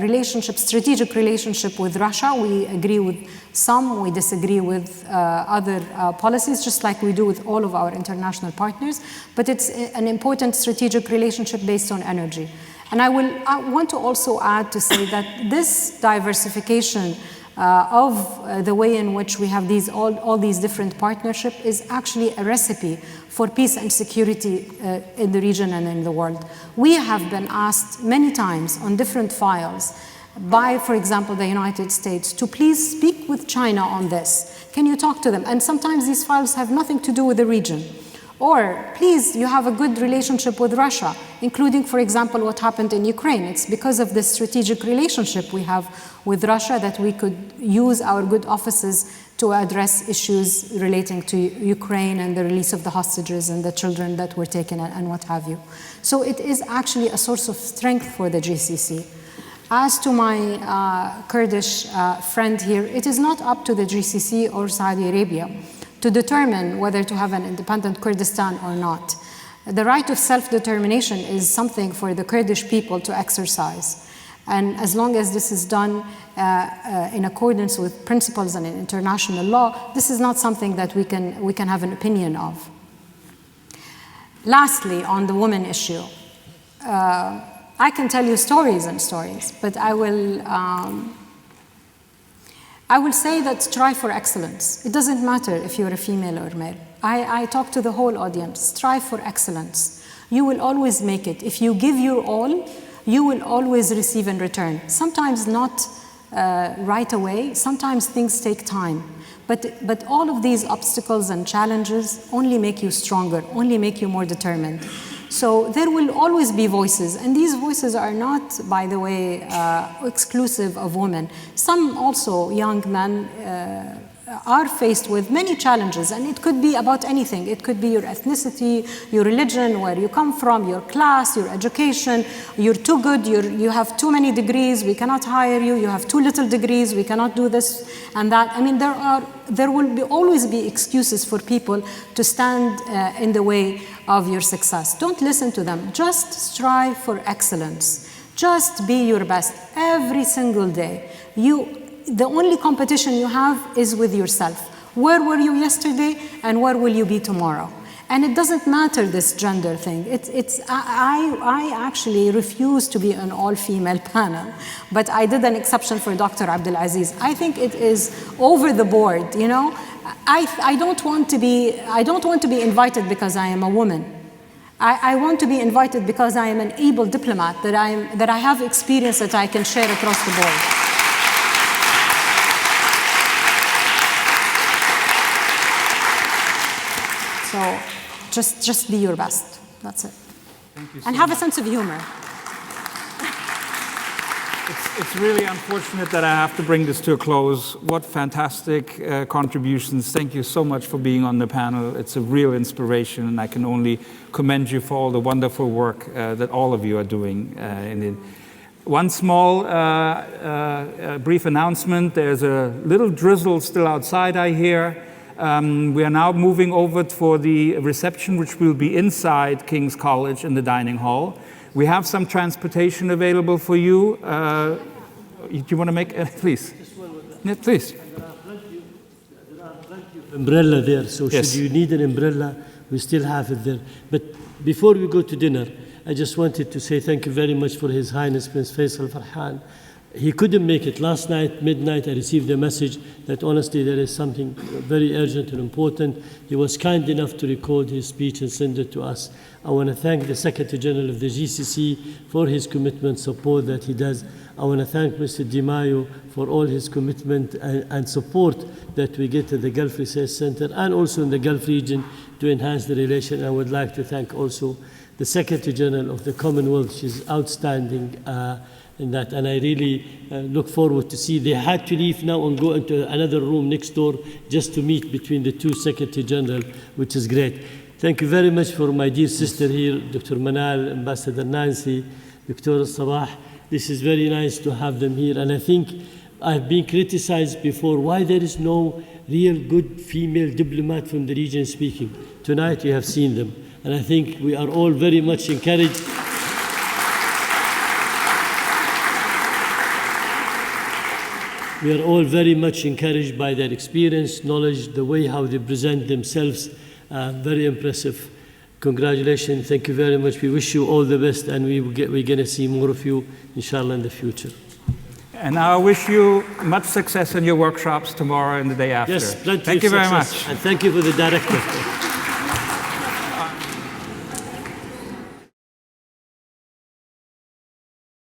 relationship, strategic relationship with Russia. We agree with some, we disagree with other policies, just like we do with all of our international partners. But it's an important strategic relationship based on energy. And I want to also add to say that this diversification of the way in which we have all these different partnerships is actually a recipe for peace and security in the region and in the world. We have been asked many times on different files by, for example, the United States to please speak with China on this. Can you talk to them? And sometimes these files have nothing to do with the region. Or, please, you have a good relationship with Russia, including, for example, what happened in Ukraine. It's because of the strategic relationship we have with Russia that we could use our good offices to address issues relating to Ukraine and the release of the hostages and the children that were taken and what have you. So it is actually a source of strength for the GCC. As to my Kurdish friend here, it is not up to the GCC or Saudi Arabia to determine whether to have an independent Kurdistan or not. The right of self-determination is something for the Kurdish people to exercise. And as long as this is done in accordance with principles and in international law, this is not something that we can have an opinion of. Lastly, on the women issue, I can tell you stories and stories, but I will say that strive for excellence. It doesn't matter if you're a female or male. I talk to the whole audience. Strive for excellence. You will always make it. If you give your all, you will always receive in return. Sometimes not right away, sometimes things take time. But all of these obstacles and challenges only make you stronger, only make you more determined. So there will always be voices, and these voices are not, by the way, exclusive of women. Some also young men are faced with many challenges, and it could be about anything. It could be your ethnicity, your religion, where you come from, your class, your education. You're too good, you have too many degrees, we cannot hire you. You have too little degrees, we cannot do this and that. I mean, there will always be excuses for people to stand in the way of your success. Don't listen to them. Just strive for excellence. Just be your best every single day. The only competition you have is with yourself. Where were you yesterday and where will you be tomorrow? And it doesn't matter this gender thing. I actually refuse to be an all-female panel, but I did an exception for Dr. Abdulaziz. I think it is over the board, you know. I don't want to be invited because I am a woman. I want to be invited because I am an able diplomat, that I have experience that I can share across the board. So just be your best. That's it. Thank you so and have much. a sense of humor. It's really unfortunate that I have to bring this to a close. What fantastic contributions. Thank you so much for being on the panel. It's a real inspiration, and I can only commend you for all the wonderful work that all of you are doing in it. One small brief announcement. There's a little drizzle still outside, I hear. We are now moving over for the reception, which will be inside King's College in the dining hall. We have some transportation available for you. Do you want to make it? Please. Yeah, please. There are plenty of umbrella there, so yes. Should you need an umbrella, we still have it there. But before we go to dinner, I just wanted to say thank you very much for His Highness Prince Faisal Farhan. He couldn't make it. Last night, midnight, I received a message that honestly there is something very urgent and important. He was kind enough to record his speech and send it to us. I want to thank the Secretary General of the GCC for his commitment, support that he does. I want to thank Mr. Di Maio for all his commitment and support that we get at the Gulf Research Center and also in the Gulf region to enhance the relation. I would like to thank also the Secretary General of the Commonwealth. She's outstanding in that, and I really look forward to see. They had to leave now and go into another room next door just to meet between the two Secretary General, which is great. Thank you very much for my dear sister here, Dr. Manal, Ambassador Nancy, Dr. Sabah. This is very nice to have them here, and I think I've been criticized before why there is no real good female diplomat from the region speaking. Tonight you have seen them, and I think we are all very much encouraged. We are all very much encouraged by their experience, knowledge, the way how they present themselves. Very impressive. Congratulations. Thank you very much. We wish you all the best, and we're going to see more of you, inshallah, in the future. And I wish you much success in your workshops tomorrow and the day after. Yes, plenty Thank of you very success. much. And thank you for the director.